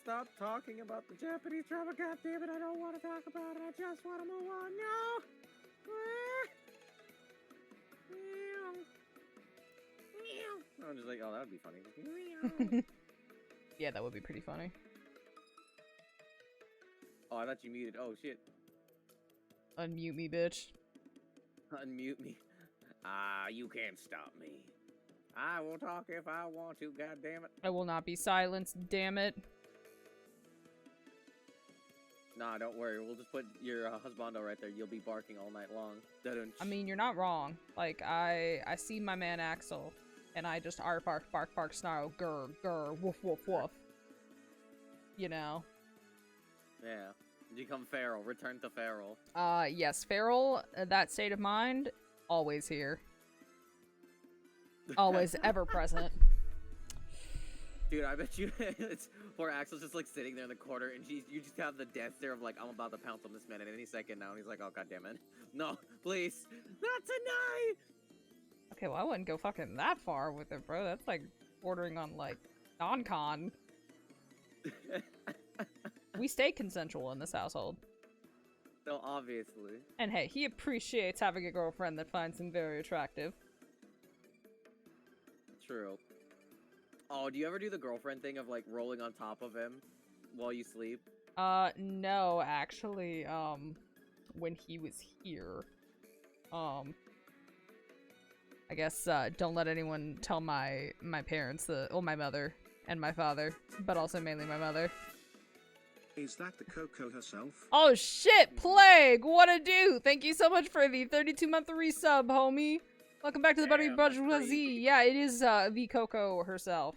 stop talking about the Japanese drama? God damn it, I don't want to talk about it. I just want to move on. No! I'm just like, oh, that would be funny. Yeah, that would be pretty funny. Oh, I thought you muted. Oh, shit. Unmute me, bitch. Unmute me. You can't stop me. I will talk if I want to, god damn it. I will not be silenced, damn it. Nah, don't worry. We'll just put your husbando right there. You'll be barking all night long. I mean, you're not wrong. Like, I see my man Axel, and I just bark, snarl, grr, grr, woof, woof, woof. You know? Yeah. Become feral. Return to feral. Yes, feral, that state of mind, always here. Always, ever present. Dude, I bet you it's poor Axel's just like sitting there in the corner, and you just have the death stare of like, I'm about to pounce on this man at any second now, and he's like, oh god damn it. No, please. Not tonight! Okay, well I wouldn't go fucking that far with it, bro. That's like bordering on like non-con. We stay consensual in this household. No, obviously. And hey, he appreciates having a girlfriend that finds him very attractive. True. Oh, do you ever do the girlfriend thing of like rolling on top of him while you sleep? No, actually, when he was here, I guess, don't let anyone tell my parents, my mother and my father, but also mainly my mother. Is that the Coco herself? Oh shit, Plague! What a do! Thank you so much for the 32-month resub, homie! Welcome back to the Buddy Bourgeoisie. Yeah, it is, the Coco herself.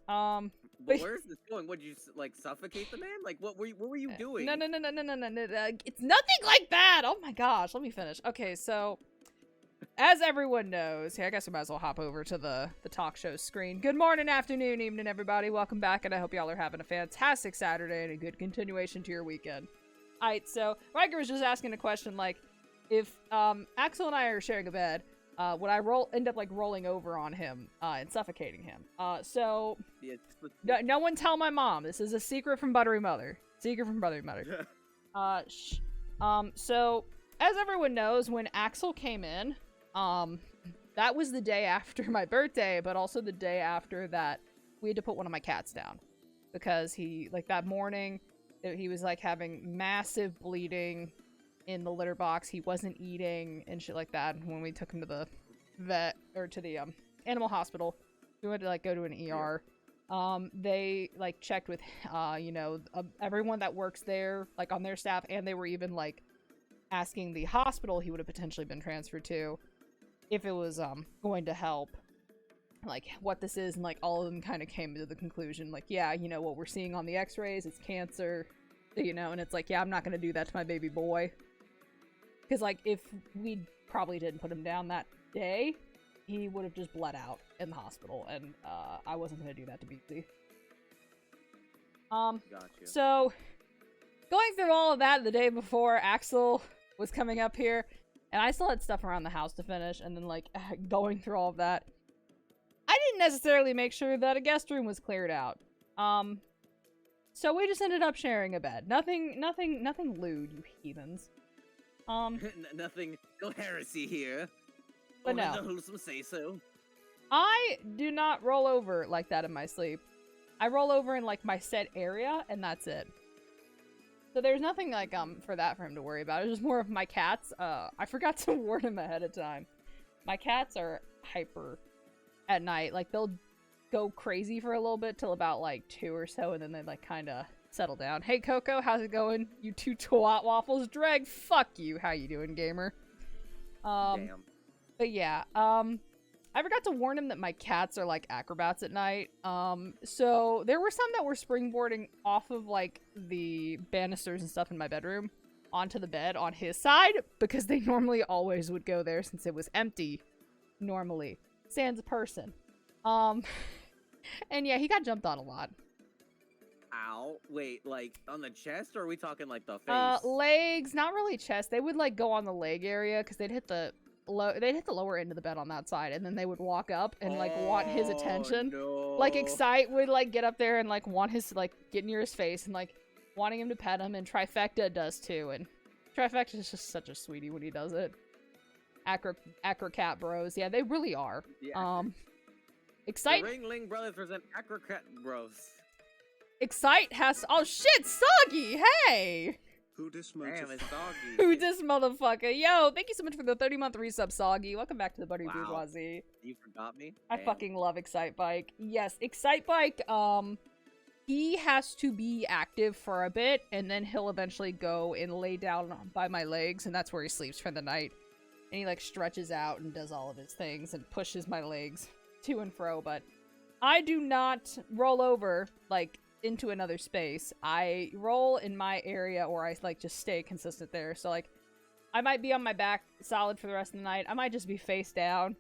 But where's this going? Would you, like, suffocate the man? Like, what were you doing? No, it's nothing like that! Oh my gosh, let me finish. Okay, so, as everyone knows, I guess we might as well hop over to the talk show screen. Good morning, afternoon, evening, everybody. Welcome back, and I hope y'all are having a fantastic Saturday and a good continuation to your weekend. Alright, so, Ryker was just asking a question, like, if Axel and I are sharing a bed, would I end up like rolling over on him and suffocating him? So yeah, no one tell my mom. This is a secret from Buttery Mother. Secret from Buttery Mother. So as everyone knows, when Axel came in, that was the day after my birthday, but also the day after that we had to put one of my cats down because he like that morning he was like having massive bleeding in the litter box. He wasn't eating and shit like that. When we took him to the vet or to the animal hospital, we went to like go to an ER. They like checked with everyone that works there, like on their staff, and they were even like asking the hospital he would have potentially been transferred to if it was going to help, like what this is, and like all of them kind of came to the conclusion like, yeah, you know what we're seeing on the x-rays, it's cancer, you know. And it's like, yeah, I'm not gonna do that to my baby boy. Because, like, if we probably didn't put him down that day, he would have just bled out in the hospital, and I wasn't going to do that to Beatsy. Gotcha. So, going through all of that the day before Axel was coming up here, and I still had stuff around the house to finish, and then, like, going through all of that, I didn't necessarily make sure that a guest room was cleared out. So we just ended up sharing a bed. Nothing lewd, you heathens. Nothing, no heresy here. But only no. the wholesome say so. I do not roll over like that in my sleep. I roll over in like my set area, and that's it. So there's nothing like for him to worry about. It's just more of my cats. I forgot to warn him ahead of time. My cats are hyper at night. Like they'll go crazy for a little bit till about like 2 or so, and then they like kind of settle down. Hey Coco, how's it going? You two twat waffles. Dreg, fuck you. How you doing, gamer? Damn. But yeah, I forgot to warn him that my cats are like acrobats at night. So there were some that were springboarding off of like the banisters and stuff in my bedroom onto the bed on his side because they normally always would go there since it was empty normally. Sans a person. And yeah, he got jumped on a lot. Ow. Wait, like on the chest, or are we talking like the face? Legs, not really chest. They would like go on the leg area because they'd hit the they'd hit the lower end of the bed on that side, and then they would walk up and like want his attention. No. Like Excite would like get up there and like want his like get near his face and like wanting him to pet him, and Trifecta does too. And Trifecta is just such a sweetie when he does it. Acrocat bros, yeah, they really are. Yeah. Excite. The Ringling Brothers present Acrocat Bros. Excite has. Oh shit, Soggy. Hey. Who dis Damn, it's doggy. Who this motherfucker? Yo, thank you so much for the 30-month resub, Soggy. Welcome back to the Buttery Wow. Bourgeoisie. You forgot me? I Damn. fucking love Excite Bike. Yes, Excite Bike, he has to be active for a bit, and then he'll eventually go and lay down by my legs, and that's where he sleeps for the night. And he, like, stretches out and does all of his things and pushes my legs to and fro, but I do not roll over, like, into another space. I roll in my area, or I like just stay consistent there. So like I might be on my back solid for the rest of the night. I might just be face down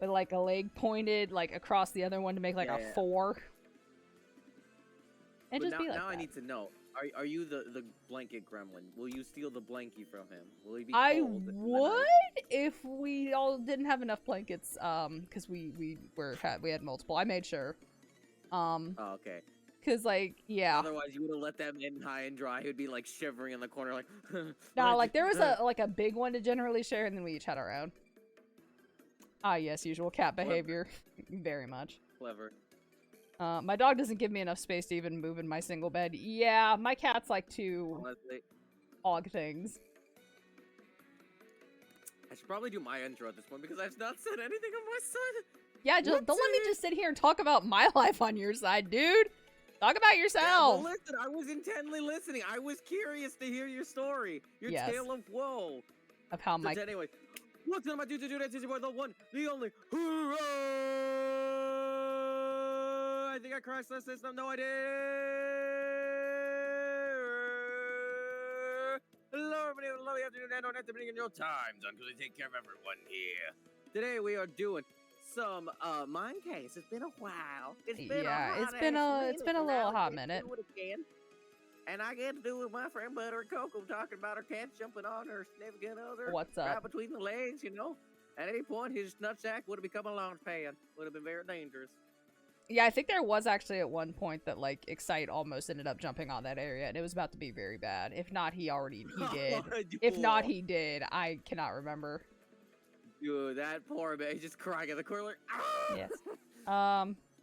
with like a leg pointed like across the other one to make like a 4. And But just now, be like now that. I need to know. Are you the blanket gremlin? Will you steal the blankie from him? Will he be I cold in the night? would if we all didn't have enough blankets, because we had multiple. I made sure. Oh, okay. Cause like, yeah. Otherwise, you would have let them in high and dry. He would be like shivering in the corner, like. No, like there was a big one to generally share, and then we each had our own. Ah, yes, usual cat behavior, very much. Clever. My dog doesn't give me enough space to even move in my single bed. Yeah, my cats like to Honestly, hog things. I should probably do my intro at this point because I've not said anything on my side. Yeah, just, don't let me just sit here and talk about my life on your side, dude. Talk about Yeah, yourself. well, listen, I was intently listening. I was curious to hear your story, your Yes. tale of woe. Of how my So anyway, what's going on, my dude? That's your boy, the one, the only. Hoorah! I think I crashed last system. No, I did. Hello, everybody. Lovely afternoon and on at the beginning of your time zone because we take care of everyone here. Today we are doing some MineCast. It's been a while. It's been it's been a little hot minute. And I get to do with my friend Butter Coco talking about her cat jumping on her significant other. What's up? Right between the legs, you know. At any point, his nutsack would have become a launch pad. Would have been very dangerous. Yeah, I think there was actually at one point that like Excite almost ended up jumping on that area, and it was about to be very bad. If not, he did. If not, he did. I cannot remember. Dude, that poor man, he's just crying in the corner like, ah! Yes.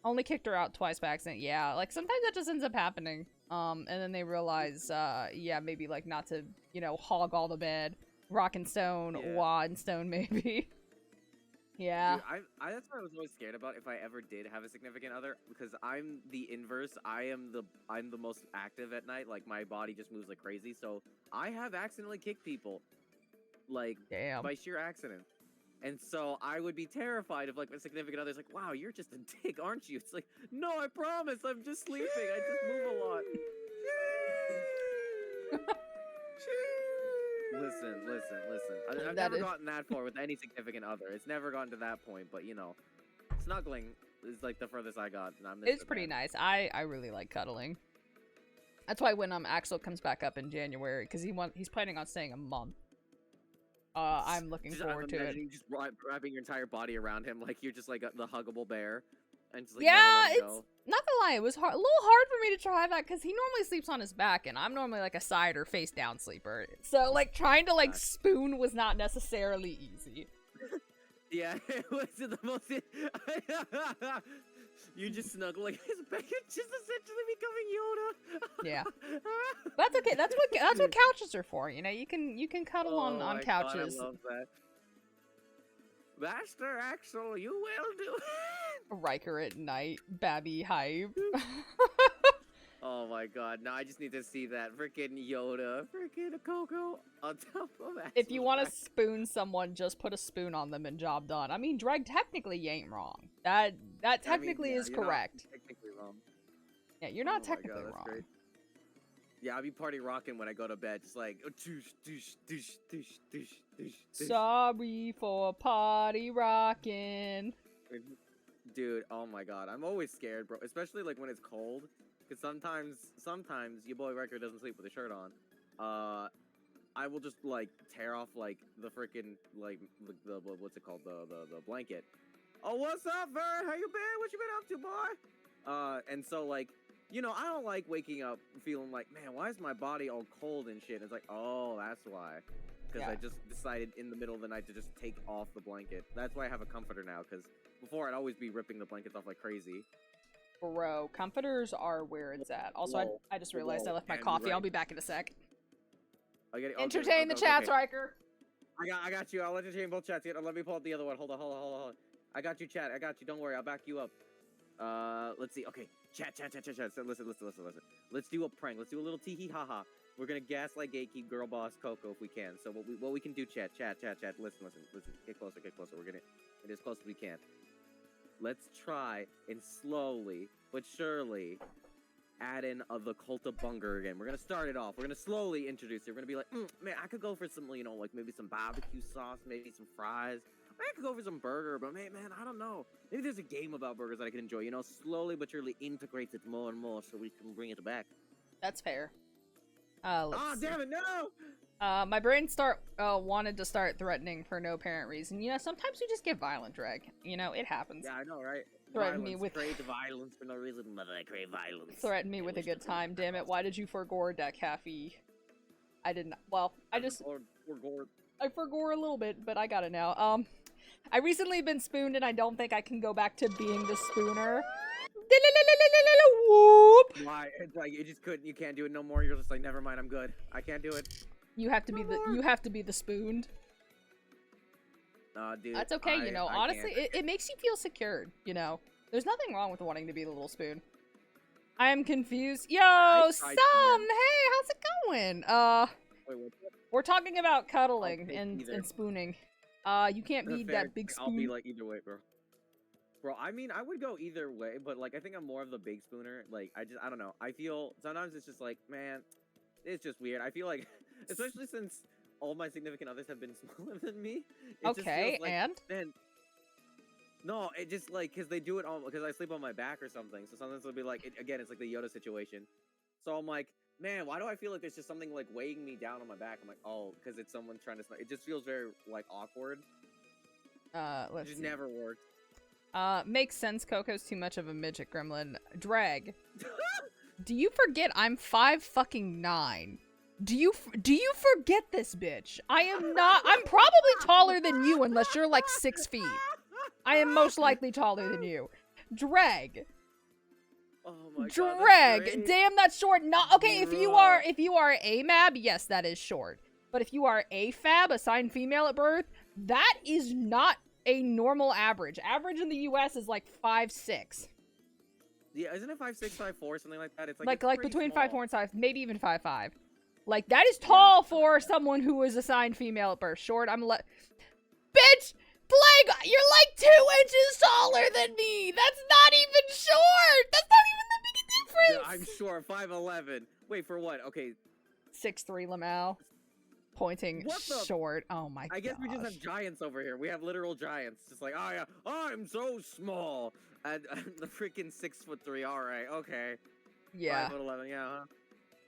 Only kicked her out twice by accident. Yeah, like sometimes that just ends up happening. And then they realize, yeah, maybe like not to, you know, hog all the bed. Rock and stone, Yeah. wah and stone, maybe. Yeah. Dude, that's what I was always scared about if I ever did have a significant other, because I'm the inverse. I'm the most active at night. Like my body just moves like crazy. So I have accidentally kicked people, like Damn. by sheer accident. And so I would be terrified if like my significant other's like, "Wow, you're just a dick, aren't you?" It's like, "No, I promise. I'm just sleeping. I just move a lot." Listen. I've never gotten that far with any significant other. It's never gotten to that point, but you know, snuggling is like the furthest I got. And It's pretty nice. I really like cuddling. That's why when Axel comes back up in January, because he's planning on staying a month. I'm looking forward to it. You just wrapping your entire body around him like you're just like the huggable bear, and just like Yeah, never let him it's go. not gonna lie, it was a little hard for me to try that because he normally sleeps on his back, and I'm normally like a side or face down sleeper. So like trying to like spoon was not necessarily easy. Yeah, it was the most. You just snuggle like his back, just essentially becoming Yoda. Yeah. That's okay. That's what couches are for. You know, you can cuddle on my couches. God, I love that. Master Axel, you will do it. Ryker at night, Babby hype. Oh my God! Now I just need to see that freaking Yoda, freaking Coco on top of Axel's If you want to back. spoon someone, just put a spoon on them and job done. I mean, Dreg technically you ain't wrong. That technically is you're not correct. technically wrong. Yeah, you're not Oh my technically God, that's wrong. great. Yeah, I'll be party rocking when I go to bed, just like doosh, doosh, doosh, doosh, doosh, doosh, doosh. Sorry for party rocking. Dude, oh my God, I'm always scared, bro. Especially like when it's cold, because sometimes your boy Ryker doesn't sleep with a shirt on. I will just like tear off like the freaking like the what's it called the blanket. Oh, what's up, Vern? How you been? What you been up to, boy? And so like, you know, I don't like waking up feeling like, man, why is my body all cold and shit? It's like, oh, that's why. Because I just decided in the middle of the night to just take off the blanket. That's why I have a comforter now, because before I'd always be ripping the blankets off like crazy. Bro, comforters are where it's at. Also, Whoa. I just realized I left my Damn, coffee. you're I'll right. be back in a sec. I get it. Entertain the chats, Ryker. I got you. I'll entertain both chats. Let me pull up the other one. Hold on. I got you, chat. I got you. Don't worry. I'll back you up. Let's see. Okay, chat. So listen. Let's do a prank. Let's do a little tee hee ha ha. We're gonna gaslight gatekeep girl boss Coco if we can. So what we can do, chat. Listen. Get closer. We're gonna get as close as we can. Let's try and slowly but surely add in the cult of Bunger again. We're gonna start it off. We're gonna slowly introduce it. We're gonna be like, man, I could go for some, you know, like maybe some barbecue sauce, maybe some fries. I could go for some burger, but man, I don't know. Maybe there's a game about burgers that I can enjoy. You know, slowly but surely integrates it more and more so we can bring it back. That's fair. Let's see. Damn it, no! My brain wanted to start threatening for no apparent reason. You know, sometimes we just get violent, Dreg. You know, it happens. Yeah, I know, right? Threaten me with crave violence for no reason, but I crave violence. Threaten me with a good time, damn it. Why did you forgore that caffeine? I didn't. Well, I just. I forgore a little bit, but I got it now. I recently been spooned, and I don't think I can go back to being the spooner. Whoop! Why? It's like you just couldn't. You can't do it no more. You're just like, never mind. I'm good. I can't do it. You have to be You have to be the spooned. Dude. That's okay. You know, honestly, it makes you feel secured. You know, there's nothing wrong with wanting to be the little spoon. I am confused. Yo, Hey, how's it going? Wait, what's up? We're talking about cuddling and spooning. You can't be that big spoon. I'll be like either way, bro, I mean, I would go either way, but like I think I'm more of the big spooner. Like I don't know. I feel sometimes it's just like, man, it's just weird. I feel like, especially since all my significant others have been smaller than me. It just feels like, and man, no, it just like because they do it all because I sleep on my back or something. So sometimes it'll be like it's like the Yoda situation. So I'm like, man, why do I feel like there's just something like weighing me down on my back? I'm like, oh, because it's someone trying to. It just feels very like awkward. Let's see. see. Never worked. Makes sense. Coco's too much of a midget gremlin. Drag. Do you forget I'm 5'9"? Do you forget this, bitch? I am not. I'm probably taller than you unless you're like 6 feet. I am most likely taller than you. Drag. Oh my Drag. God, Damn, that's short. Not okay. If you are AMAB, yes, that is short. But if you are AFAB, assigned female at birth, that is not a normal average. Average in the U.S. is like 5'6". Yeah, isn't it 5'6", 5'4", something like that? It's like between small. 5'4" and 5, maybe even 5'5". Like that is tall for someone who is assigned female at birth. Short, bitch, Plague, you're like 2 inches taller than me. That's not even short. That's not even that big a difference. Yeah, I'm short, 5'11". Wait, for what? Okay. 6'3", Lamau. Pointing short. Oh my god. I guess we just have giants over here. We have literal giants. Just like, oh yeah, I'm so small. And the freaking 6'3". All right, okay. Yeah. 5'11", yeah,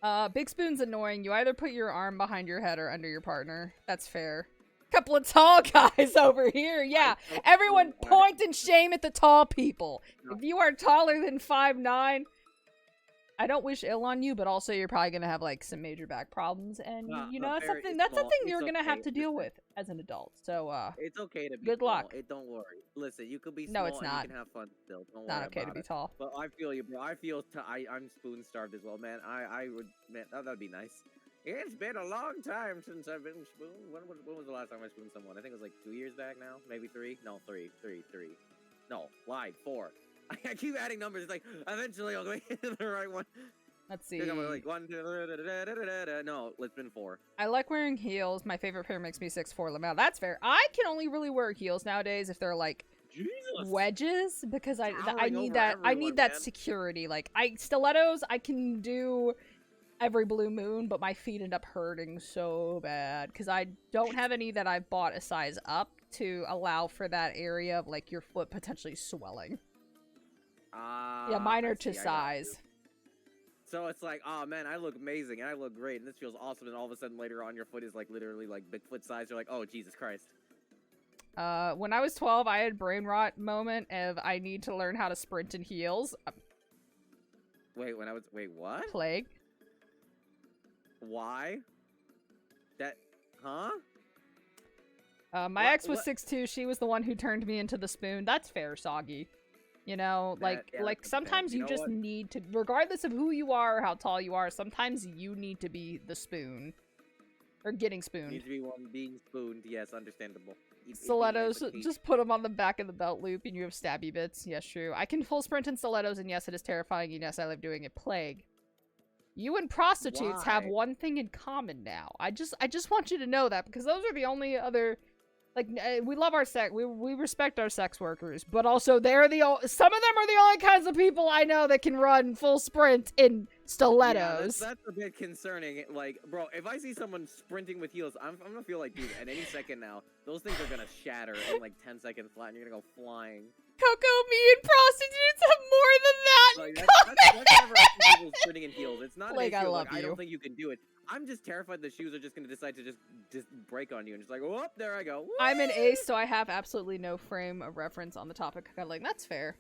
huh? Big Spoon's annoying. You either put your arm behind your head or under your partner. That's fair. Couple of tall guys over here. Yeah. Everyone point and shame at the tall people. No. If you are taller than 5'9", I don't wish ill on you, but also you're probably gonna have like some major back problems, and you know that's something you're gonna have to deal with as an adult. So it's okay to be good luck. Don't worry. Listen, you could be small it's not. and you can have fun still. Don't it's not worry okay about to be it. tall. But I feel you, bro. I'm spoon starved as well, man. I would, man, that'd be nice. It's been a long time since I've been spooned. When was the last time I spooned someone? I think it was like 2 years back now, maybe 3. No, 3. No, lied. 4. I keep adding numbers. It's like eventually I'll get the right one. Let's see. Like 1, 2, no, it's been 4. I like wearing heels. My favorite pair makes me 6'4". Lamau. That's fair. I can only really wear heels nowadays if they're like wedges because I need that security. Like stilettos I can do every blue moon, but my feet end up hurting so bad because I don't have any that I bought a size up to allow for that area of like your foot potentially swelling. Yeah, mine are to size. So it's like, oh man, I look amazing and I look great and this feels awesome. And all of a sudden later on, your foot is like literally like Bigfoot size. You're like, oh Jesus Christ. When I was 12, I had brain rot moment of I need to learn how to sprint in heels. Wait, what? Plague. Why? Huh? My ex was 6'2". She was the one who turned me into the spoon. That's fair, Soggy. You know, like sometimes you just need to, regardless of who you are or how tall you are, sometimes you need to be the spoon. Or getting spooned. Need to be one being spooned, yes, understandable. Stilettos, just put them on the back of the belt loop and you have stabby bits. Yes, true. I can full sprint in stilettos and yes, it is terrifying and yes, I live doing it. Plague. You and prostitutes have one thing in common now. I just want you to know that because those are the only other... Like, we love our sex, we respect our sex workers, but also some of them are the only kinds of people I know that can run full sprint in stilettos. Yeah, that's a bit concerning. Like, bro, if I see someone sprinting with heels, I'm gonna feel like, dude, at any second now, those things are gonna shatter in like 10 seconds flat and you're gonna go flying. Coco, me and prostitutes have more than that in common! That's never actually people sprinting in heels. It's not like, an issue. I love I you. don't think you can do it. I'm just terrified the shoes are just gonna decide to just break on you and just like, whoop, there I go. Woo! I'm an ace, so I have absolutely no frame of reference on the topic of cuddling. That's fair.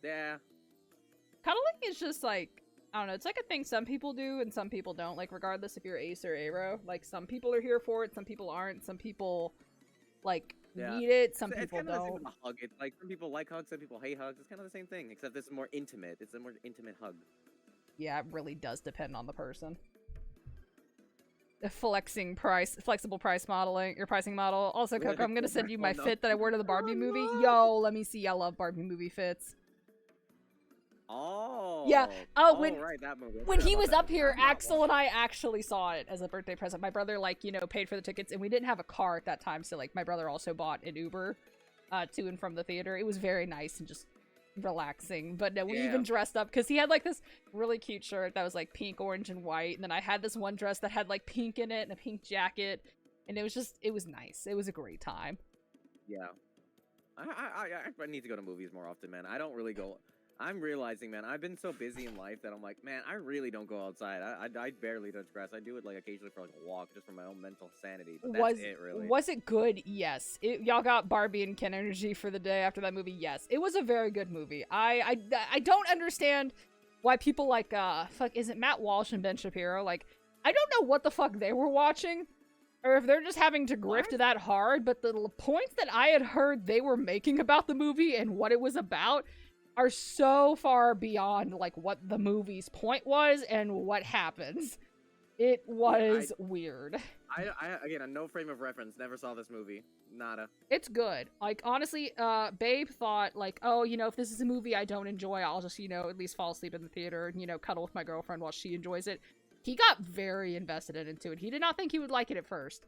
Yeah. Cuddling is just like, I don't know, it's like a thing some people do and some people don't. Like, regardless if you're ace or aro. Like, some people are here for it, some people aren't. Some people, like, need it, some people it's kind of don't. The same with a hug. It's like, some people like hugs, some people hate hugs. It's kind of the same thing, except this is more intimate. It's a more intimate hug. Yeah, it really does depend on the person. The flexible price modeling, your pricing model. Also, Coco, I'm gonna send you my fit that I wore to the Barbie movie. Yo, let me see. I love Barbie movie fits. Oh. Yeah. Right, that movie. When he was up here, Axel and I actually saw it as a birthday present. My brother, like, you know, paid for the tickets, and we didn't have a car at that time, so, like, my brother also bought an Uber to and from the theater. It was very nice and just relaxing, but no, we even dressed up because he had like this really cute shirt that was like pink, orange, and white, and then I had this one dress that had like pink in it and a pink jacket, and it was nice. It was a great time. Yeah, I need to go to movies more often, man. I don't really go. I'm realizing, man, I've been so busy in life that I'm like, man, I really don't go outside. I barely touch grass. I do it like occasionally for like a walk, just for my own mental sanity. But that's it, really. Was it good? Yes. Y'all got Barbie and Ken energy for the day after that movie? Yes. It was a very good movie. I don't understand why people like, fuck, is it Matt Walsh and Ben Shapiro? Like, I don't know what the fuck they were watching, or if they're just having to grift that hard, but the points that I had heard they were making about the movie and what it was about are so far beyond, like, what the movie's point was and what happens. It was weird. I again, no frame of reference, never saw this movie. Nada. It's good. Like, honestly, Babe thought, like, oh, you know, if this is a movie I don't enjoy, I'll just, you know, at least fall asleep in the theater and, you know, cuddle with my girlfriend while she enjoys it. He got very invested into it. He did not think he would like it at first.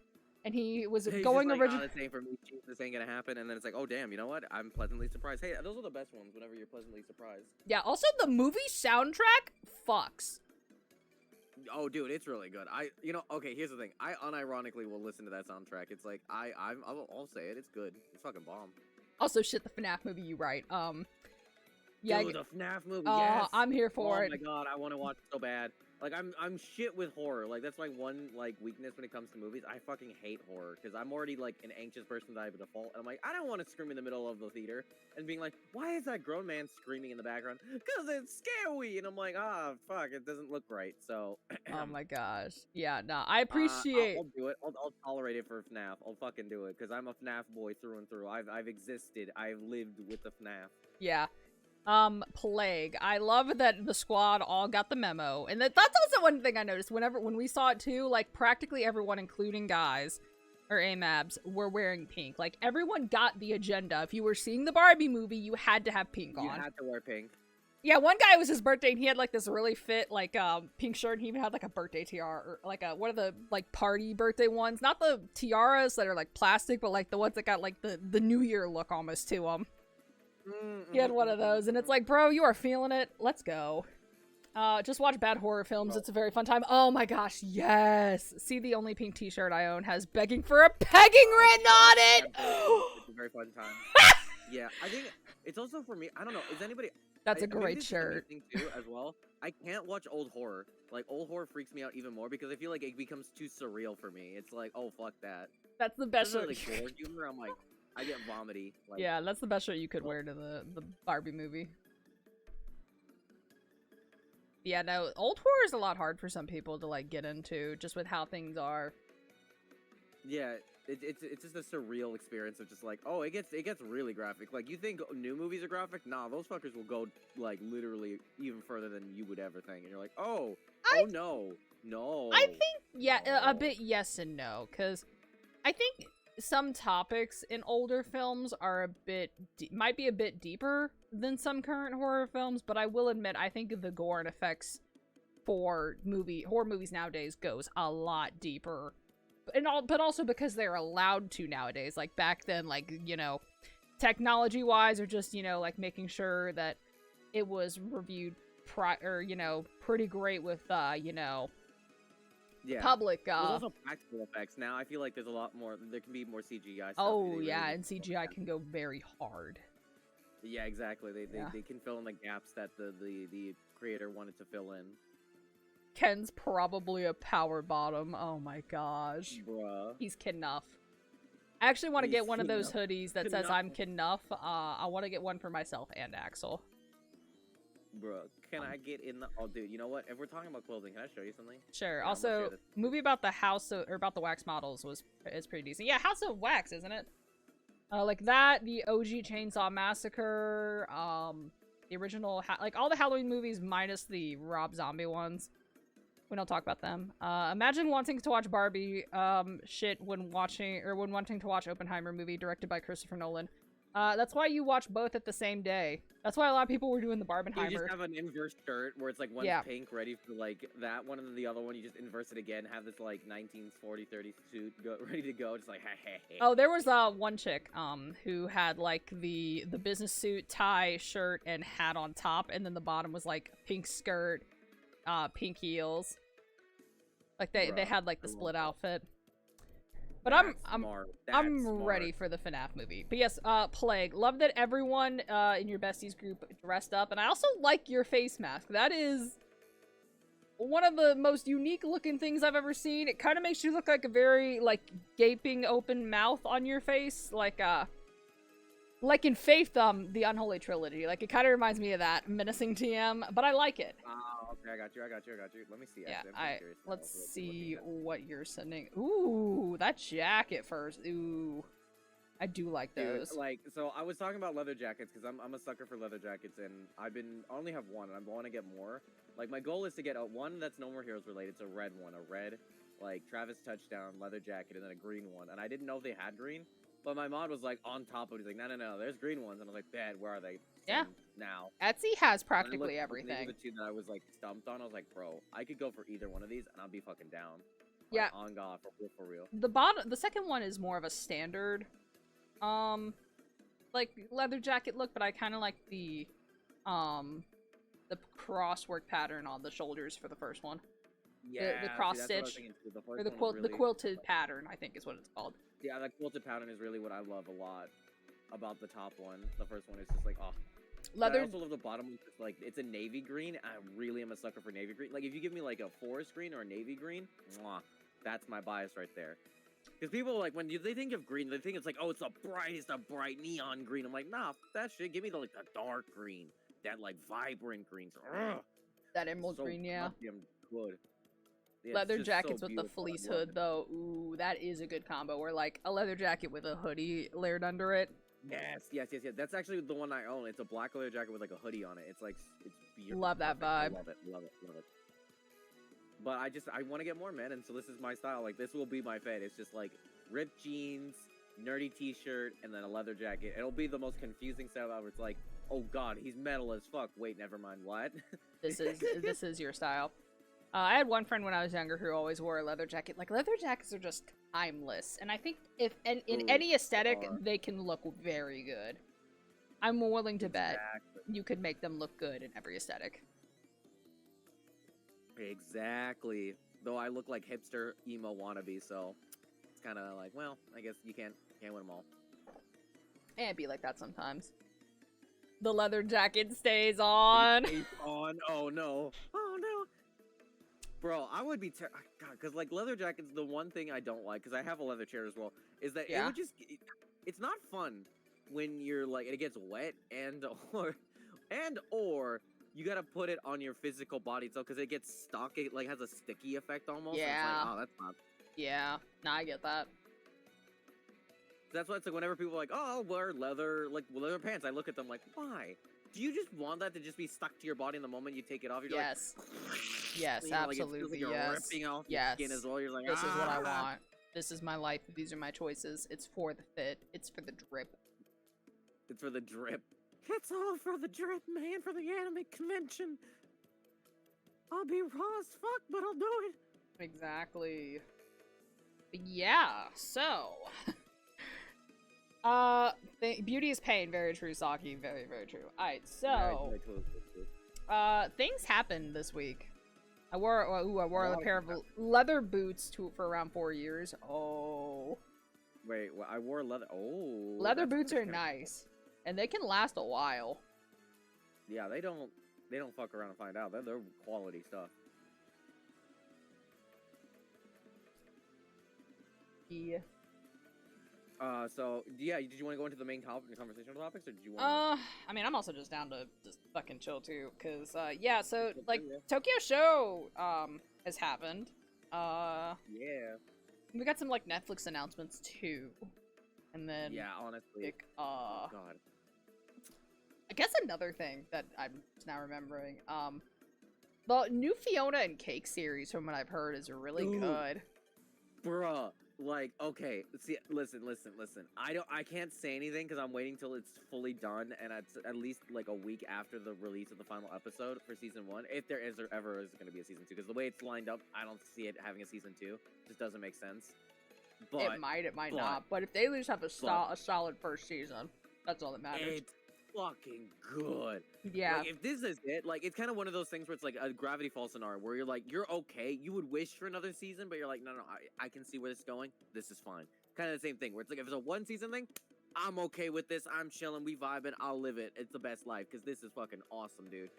And he was going originally. This ain't for me. This ain't gonna happen. And then it's like, oh damn, you know what? I'm pleasantly surprised. Hey, those are the best ones. Whenever you're pleasantly surprised. Yeah. Also, the movie soundtrack fucks. Oh, dude, it's really good. Okay. Here's the thing. I unironically will listen to that soundtrack. It's like I'll say it. It's good. It's fucking bomb. Also, shit, the FNAF movie you write. Yeah. Dude, the FNAF movie. Yes. I'm here for it. Oh my god, I want to watch it so bad. Like, I'm shit with horror. Like, that's my one, like, weakness when it comes to movies. I fucking hate horror, because I'm already, like, an anxious person by default, and I'm like, I don't want to scream in the middle of the theater, and being like, why is that grown man screaming in the background? Because it's scary! And I'm like, fuck, it doesn't look right, so... Oh my gosh. Yeah, nah, I appreciate... I'll do it. I'll tolerate it for FNAF. I'll fucking do it, because I'm a FNAF boy through and through. I've existed. I've lived with the FNAF. Yeah. Plague. I love that the squad all got the memo, and that's also one thing I noticed when we saw it too, like, practically everyone, including guys, or AMABs, were wearing pink. Like, everyone got the agenda. If you were seeing the Barbie movie, you had to have pink on. You had to wear pink. Yeah, one guy, it was his birthday, and he had, like, this really fit, like, pink shirt, and he even had, like, a birthday tiara, or, like, one of the, like, party birthday ones. Not the tiaras that are, like, plastic, but, like, the ones that got, like, the New Year look almost to them. He had one of those, and it's like, bro, you are feeling it. Let's go. Just watch bad horror films. It's a very fun time. Oh my gosh, yes. See, the only pink t-shirt I own has begging for a pegging written on it. It's a very fun time. Yeah, I think it's also for me. I don't know. Is anybody? That's a maybe great this is a me shirt. thing too, as well. I can't watch old horror. Like, old horror freaks me out even more because I feel like it becomes too surreal for me. It's like, oh, fuck that. That's the best shirt. Especially, like, gore humor, I'm like, I get vomity. Like, Yeah, that's the best shirt you could wear to the Barbie movie. Yeah, no, old horror is a lot hard for some people to like get into, just with how things are. yeah, it's just a surreal experience of just like, oh, it gets really graphic. Like, you think new movies are graphic? Nah, those fuckers will go like literally even further than you would ever think, and you're like, oh no, I think yeah, a no. bit yes and no, because I think some topics in older films are a bit might be a bit deeper than some current horror films, but I will admit I think the gore and effects for horror movies nowadays goes a lot deeper. But also because they're allowed to nowadays. Like back then, like, you know, technology wise, or just, you know, like making sure that it was reviewed pretty great with you know, Yeah. public There's also practical effects now. I feel like there's a lot more. There can be more CGI stuff. oh yeah, and CGI can go very hard. Yeah, exactly. Yeah. They can fill in the gaps that the creator wanted to fill in. Ken's probably a power bottom. Oh my gosh. Bruh. He's Knuff. I actually want to He's get one of those Knuff. hoodies that says Knuff. I'm Knuff. I want to get one for myself and Axel. Bruh, can I get in the... Oh, dude, you know what? If we're talking about clothing, can I show you something? Sure. Yeah, I'm gonna Also, share this. movie about the or about the wax models is pretty decent. Yeah, House of Wax, isn't it? Like that, the OG Chainsaw Massacre, the original, like all the Halloween movies minus the Rob Zombie ones. We don't talk about them. Imagine wanting to watch Barbie shit when wanting to watch Oppenheimer movie directed by Christopher Nolan. That's why you watch both at the same day. That's why a lot of people were doing the Barbenheimer. You just have an inverse shirt where it's like one's pink, ready for like that one, and then the other one you just inverse it again, have this like 1940-30 suit ready to go, just like hey. Oh, there was one chick who had like the business suit, tie, shirt, and hat on top, and then the bottom was like pink skirt, pink heels. Like they had like the split outfit. But I'm ready for the FNAF movie. But yes, Plague. Love that everyone in your besties group dressed up, and I also like your face mask. That is one of the most unique looking things I've ever seen. It kind of makes you look like a very like gaping open mouth on your face, like in Faith, the Unholy Trilogy. Like, it kind of reminds me of that menacing TM, but I like it. Oh, okay, I got you. Let me see. Yeah, Actually, let's see what you're sending. Ooh, that jacket first. Ooh, I do like those. Dude, like, so I was talking about leather jackets because I'm a sucker for leather jackets, and I only have one, and I want to get more. Like, my goal is to get one that's No More Heroes related. It's a red one, like Travis Touchdown leather jacket, and then a green one. And I didn't know if they had green. But my mod was like on top of it. He's like, no, there's green ones. And I was like, bad, where are they? Yeah. Now. Etsy has practically everything. The two that I was like stumped on, I was like, bro, I could go for either one of these and I'll be fucking down. Like, yeah. On God, for real. The second one is more of a standard, like leather jacket look, but I kind of like the crosswork pattern on the shoulders for the first one. Yeah. The cross stitch. Or the quilted pattern, I think is what it's called. Yeah, that quilted pattern is really what I love a lot about the top one. The first one is just like, oh. Leather. I also love the bottom one. It's like, it's a navy green. I really am a sucker for navy green. Like, if you give me like a forest green or a navy green, mwah, that's my bias right there. Because people, like, when they think of green, they think it's like, oh, it's the brightest of bright neon green. I'm like, nah, that shit. Give me the dark green. That, like, vibrant green. Ugh. That emerald green, yeah. Good. Yeah, leather jackets with the fleece hood, though. Ooh, that is a good combo. Where, like, a leather jacket with a hoodie layered under it. Yes. That's actually the one I own. It's a black leather jacket with, like, a hoodie on it. It's, like, it's beautiful. Love that vibe. Love it. But I want to get more, man, and so this is my style. Like, this will be my fed. It's just, like, ripped jeans, nerdy t-shirt, and then a leather jacket. It'll be the most confusing style ever. It's like, oh, God, he's metal as fuck. Wait, never mind. What? This is your style. I had one friend when I was younger who always wore a leather jacket. Like, leather jackets are just timeless. And I think in any aesthetic, they can look very good. I'm willing to bet you could make them look good in every aesthetic. Exactly. Though I look like hipster emo wannabe, so it's kind of like, well, I guess you can't win them all. And it'd be like that sometimes. The leather jacket stays on. It's on. Oh no. Oh no. Bro, I would be God, because like leather jackets, the one thing I don't like, because I have a leather chair as well, is that it Yeah. would just, it's not fun when you're like, it gets wet or you gotta put it on your physical body, so because it gets stuck, it like has a sticky effect almost. And it's Yeah. like, oh, that's not. Yeah. Nah, I get that. That's why it's like whenever people are like, oh, I'll wear leather pants, I look at them like, why? Do you just want that to just be stuck to your body in the moment you take it off? You're Yes. like, Yes, you know, like, it feels absolutely. like you're Yes. ripping off your Yes. skin as well. You're like, This is what I "Ah." want. This is my life. These are my choices. It's for the fit. It's for the drip. It's for the drip. It's all for the drip, man, for the anime convention. I'll be raw as fuck, but I'll do it. Exactly. But yeah, so. Beauty is pain. Very true, Saki. Very, very true. Alright, so. Things happened this week. I wore a pair of leather boots for around 4 years. Oh. Wait, well, I wore leather. Oh. Leather that's boots are kinda nice. And they can last a while. Yeah, they don't fuck around and find out. They're quality stuff. Yeah. So yeah, did you want to go into the main topic, the conversational topics, or did you want? I mean, I'm also just down to just fucking chill too, cause yeah. So like, Yeah. Tokyo Show has happened. Yeah. We got some like Netflix announcements too, and then Yeah, honestly. like, Oh God. I guess another thing that I'm just now remembering, the new Fiona and Cake series, from what I've heard, is really Ooh. good. Bruh, like, okay, see, listen. I can't say anything because I'm waiting till it's fully done, and at least like a week after the release of the final episode for season 1, if there is or ever is going to be a season 2. Because the way it's lined up, I don't see it having a season 2. Just doesn't make sense. But It might not. But if they at least have a solid first season, that's all that matters. it's fucking good. Yeah. Like, if this is it, like, it's kind of one of those things where it's like a Gravity Falls scenario where you're like, you're okay. You would wish for another season, but you're like, no, I can see where this is going. This is fine. Kind of the same thing where it's like, if it's a 1 season thing, I'm okay with this. I'm chilling. We vibing. I'll live it. It's the best life because this is fucking awesome, dude.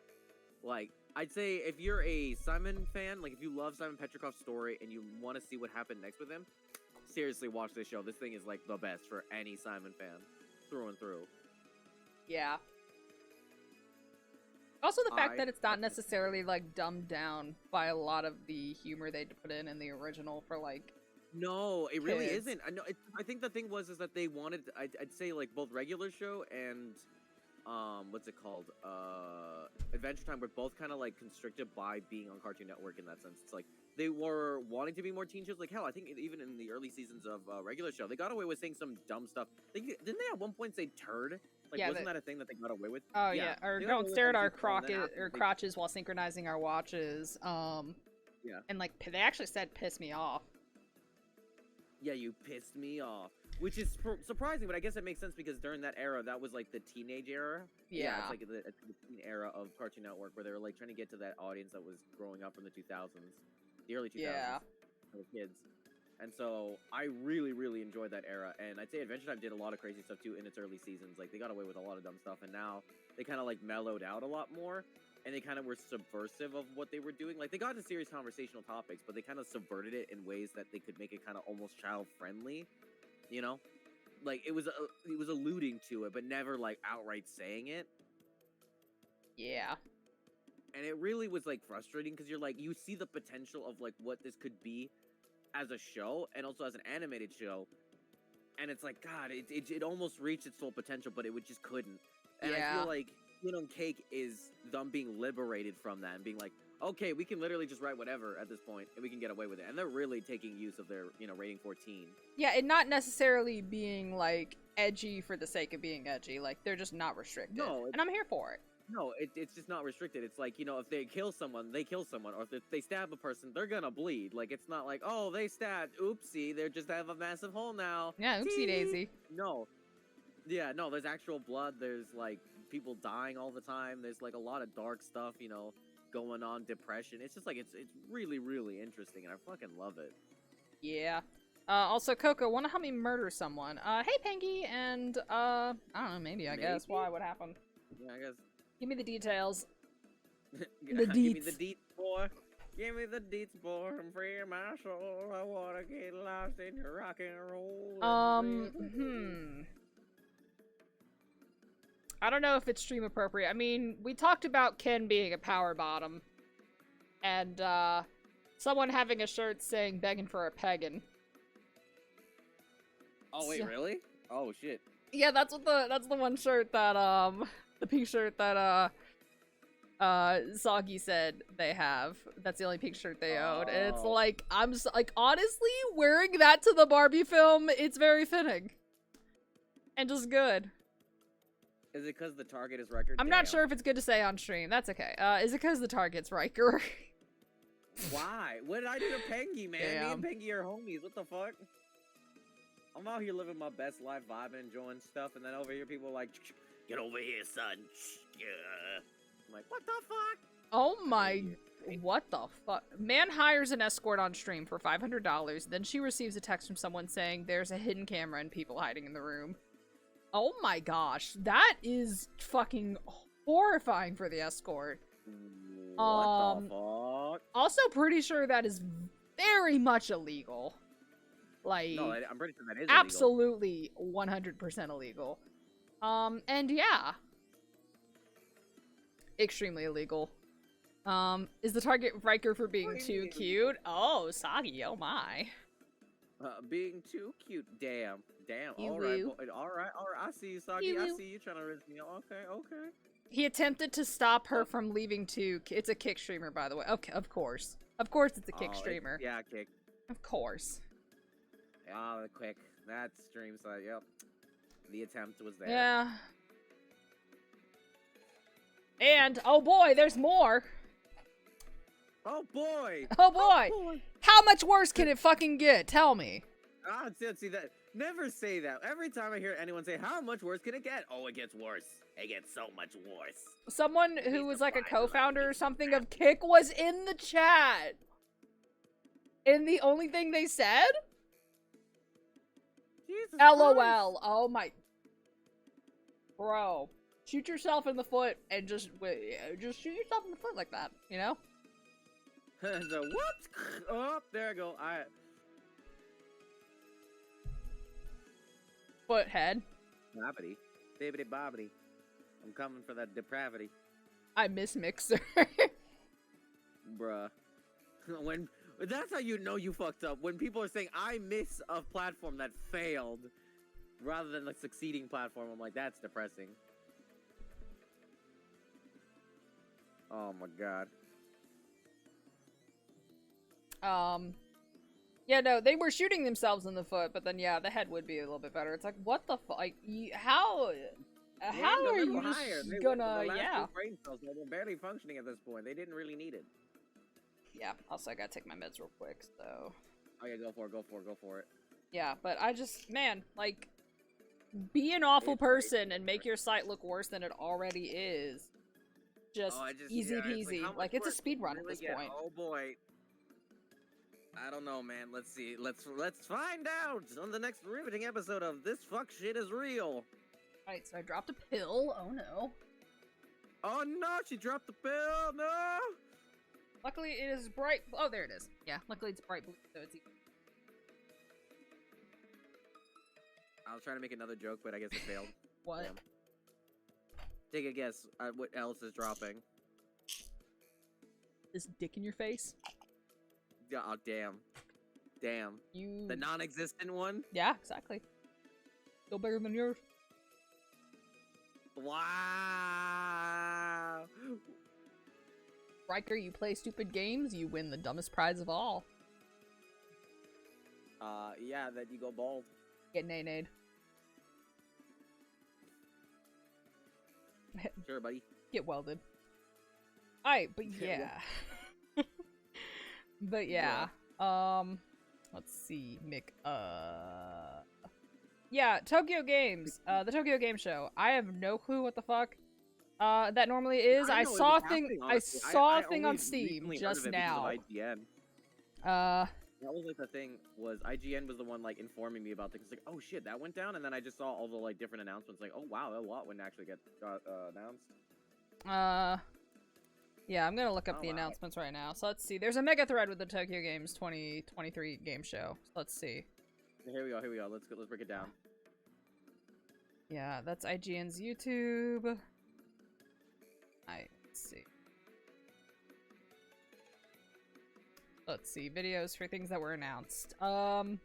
Like, I'd say if you're a Simon fan, like if you love Simon Petrikoff's story and you want to see what happened next with him, seriously watch this show. This thing is like the best for any Simon fan, through and through. Yeah. Also, the fact that it's not necessarily like dumbed down by a lot of the humor they put in the original for like. No, it really kids. isn't. I know. I think the thing is that they wanted. I'd say like both regular show and what's it called? Adventure Time were both kind of like constricted by being on Cartoon Network in that sense. It's like they were wanting to be more teen shows. Like hell, I think even in the early seasons of regular show, they got away with saying some dumb stuff. Didn't they at one point say turd? Like, Yeah, wasn't that a thing that they got away with? Oh yeah, or they got don't away stare at with our saying turd, and then after they- crotches while synchronizing our watches. Yeah. And like they actually said piss me off. Yeah, you pissed me off. Which is surprising, but I guess it makes sense because during that era, that was like the teenage era. Yeah. It's like the teen era of Cartoon Network where they were like trying to get to that audience that was growing up in the 2000s, the early 2000s, Yeah. for the kids. And so I really, really enjoyed that era. And I'd say Adventure Time did a lot of crazy stuff too in its early seasons. Like they got away with a lot of dumb stuff, and now they kind of like mellowed out a lot more. And they kind of were subversive of what they were doing. Like, they got into serious conversational topics, but they kind of subverted it in ways that they could make it kind of almost child-friendly, you know? Like, it was alluding to it, but never, like, outright saying it. Yeah. And it really was, like, frustrating, because you're like, you see the potential of, like, what this could be as a show, and also as an animated show. And it's like, God, it almost reached its full potential, but it just couldn't. And I feel like Fiona and Cake is them being liberated from that and being like, okay, we can literally just write whatever at this point and we can get away with it. And they're really taking use of their, rating 14. Yeah, and not necessarily being like edgy for the sake of being edgy. Like they're just not restricted. No, and I'm here for it. No, it's just not restricted. It's like, if they kill someone, they kill someone. Or if they stab a person, they're gonna bleed. Like, it's not like, oh, they stabbed. Oopsie, they just have a massive hole now. Yeah, oopsie daisy. No. Yeah, no, there's actual blood. There's, like, people dying all the time. There's, like, a lot of dark stuff, going on, depression. It's just, like, it's really, really interesting, and I fucking love it. Yeah. Also, Coco, wanna help me murder someone? Hey, Pengy, and, I don't know, maybe, I guess. Why? What happened? Yeah, I guess. Give me the details. Give The me deets. the deets, boy. Give me the deets, boy. I'm free of my soul. I wanna get lost in your rock and roll. I don't know if it's stream appropriate. I mean, we talked about Ken being a power bottom. And, someone having a shirt saying begging for a peggin'. Oh wait, really? Oh shit. Yeah, that's the one shirt that, the pink shirt that, Soggy said they have. That's the only pink shirt they own. And it's like, like, honestly, wearing that to the Barbie film, it's very fitting. And just good. Is it because the target is Ryker? I'm not sure if it's good to say on stream. That's okay. Is it because the target's Ryker? Why? What did I do to Pengy, man? Damn. Me and Pengy are homies. What the fuck? I'm out here living my best life, vibing, enjoying stuff, and then over here people are like, get over here, son. Yeah. I'm like, what the fuck? Oh my... What the fuck? Man hires an escort on stream for $500, then she receives a text from someone saying there's a hidden camera and people hiding in the room. Oh my gosh. That is fucking horrifying for the escort. What the fuck? Also pretty sure that is very much illegal. Like, No, I'm pretty sure that is absolutely 100% illegal. And yeah. Extremely illegal. Is the target Ryker for being too cute? Oh, Soggy, oh my. Being too cute. Damn. You Alright, woo. alright. I see you, Soggy. You I woo. see you trying to rinse me. Okay. He attempted to stop her from leaving too. It's a kick streamer, by the way. Okay, of course. Of course it's a kick streamer. Yeah, kick. Of course. Oh, the quick. That stream side, yep. The attempt was there. Yeah. And, oh boy, there's more. Oh boy! Oh boy! How much worse can it fucking get? Tell me. Ah, see that. Never say that. Every time I hear anyone say, how much worse can it get? Oh, it gets worse. It gets so much worse. Someone who was like a co-founder or something of Kick was in the chat. And the only thing they said? Jesus LOL. Christ. Oh my. Bro. Shoot yourself in the foot and just shoot yourself in the foot like that, you know? So, what? Oh, there I go. Foothead. Bobbity. Bibbity bobbity. I'm coming for that depravity. I miss Mixer. Bruh. That's how you know you fucked up. When people are saying, I miss a platform that failed, rather than a succeeding platform, I'm like, that's depressing. Oh my god. Yeah, no, they were shooting themselves in the foot, but then, yeah, the head would be a little bit better. It's like, what the fuck? Like, how are you just gonna, yeah. Brain cells, they were barely functioning at this point. They didn't really need it. Yeah, also, I gotta take my meds real quick, so. Oh yeah, go for it. Yeah, but I just, man, like, be an awful person and make your site look worse than it already is. Just easy peasy. Like, it's a speed run at this point. Oh boy. I don't know, man. Let's see. Let's find out on the next riveting episode of This Fuck Shit Is Real. Alright, so I dropped a pill. Oh no. Oh no, she dropped the pill. No. Luckily, it is bright. Oh, there it is. Yeah, luckily it's bright blue, so it's easy. I was trying to make another joke, but I guess it failed. What? Damn. Take a guess at what else is dropping. This dick in your face? Oh, damn. Damn. You... The non-existent one? Yeah, exactly. Still bigger than yours. Wow. Ryker, you play stupid games, you win the dumbest prize of all. Yeah, that you go bald. Get nay-nayed. Sure, buddy. Get welded. Alright, but yeah. But yeah. Let's see, Mick. Yeah, Tokyo Games. The Tokyo Game Show. I have no clue what the fuck that normally is. I saw a thing on Steam just now. That was like the thing was IGN was the one like informing me about things. Like, oh shit, that went down, and then I just saw all the like different announcements. Like, oh wow, a lot wouldn't actually got announced. Yeah, I'm gonna look up Oh, the wow. announcements right now. So let's see. There's a mega thread with the Tokyo Games 2023 game show. So let's see. Here we go. Let's break it down. Yeah, that's IGN's YouTube. Let's see. Let's see. Videos for things that were announced. Let's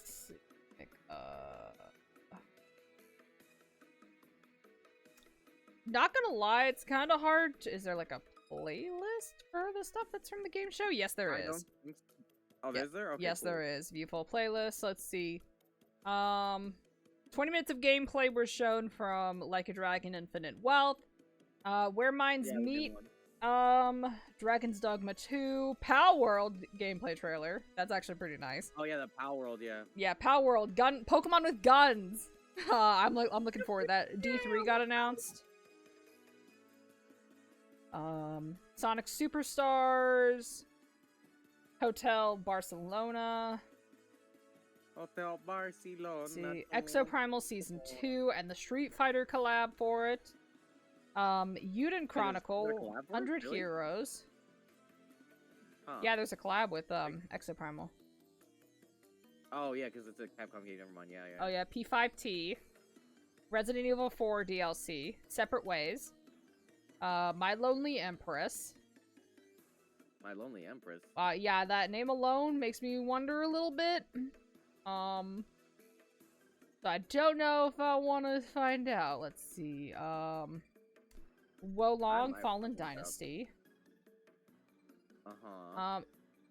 see. Not gonna lie, it's kind of hard. Is there like a playlist for the stuff that's from the game show? Yes, there is. Oh, Yeah. is there? Okay, Yes, cool. there is. View full playlist. Let's see. 20 minutes of gameplay were shown from Like a Dragon Infinite Wealth. Where Minds Yeah, the good Meet. one. Dragon's Dogma 2. Pal World gameplay trailer. That's actually pretty nice. Oh yeah, the Power World, yeah. Yeah, Pal World. Pokemon with guns. I'm looking forward to that. D3 got announced. Sonic Superstars. Hotel Barcelona. Hotel Barcelona. Let's see, Exoprimal Season 2 and the Street Fighter collab for it. Yuden Chronicle, collab for it? 100 Really? Heroes. Huh. Yeah, there's a collab with Exoprimal. Oh yeah, because it's a Capcom game. Never mind. Yeah. Oh yeah, P5T. Resident Evil 4 DLC. Separate Ways. My Lonely Empress. My Lonely Empress. Yeah, that name alone makes me wonder a little bit. So I don't know if I want to find out. Let's see. Wolong might Fallen find out. Dynasty. Uh-huh.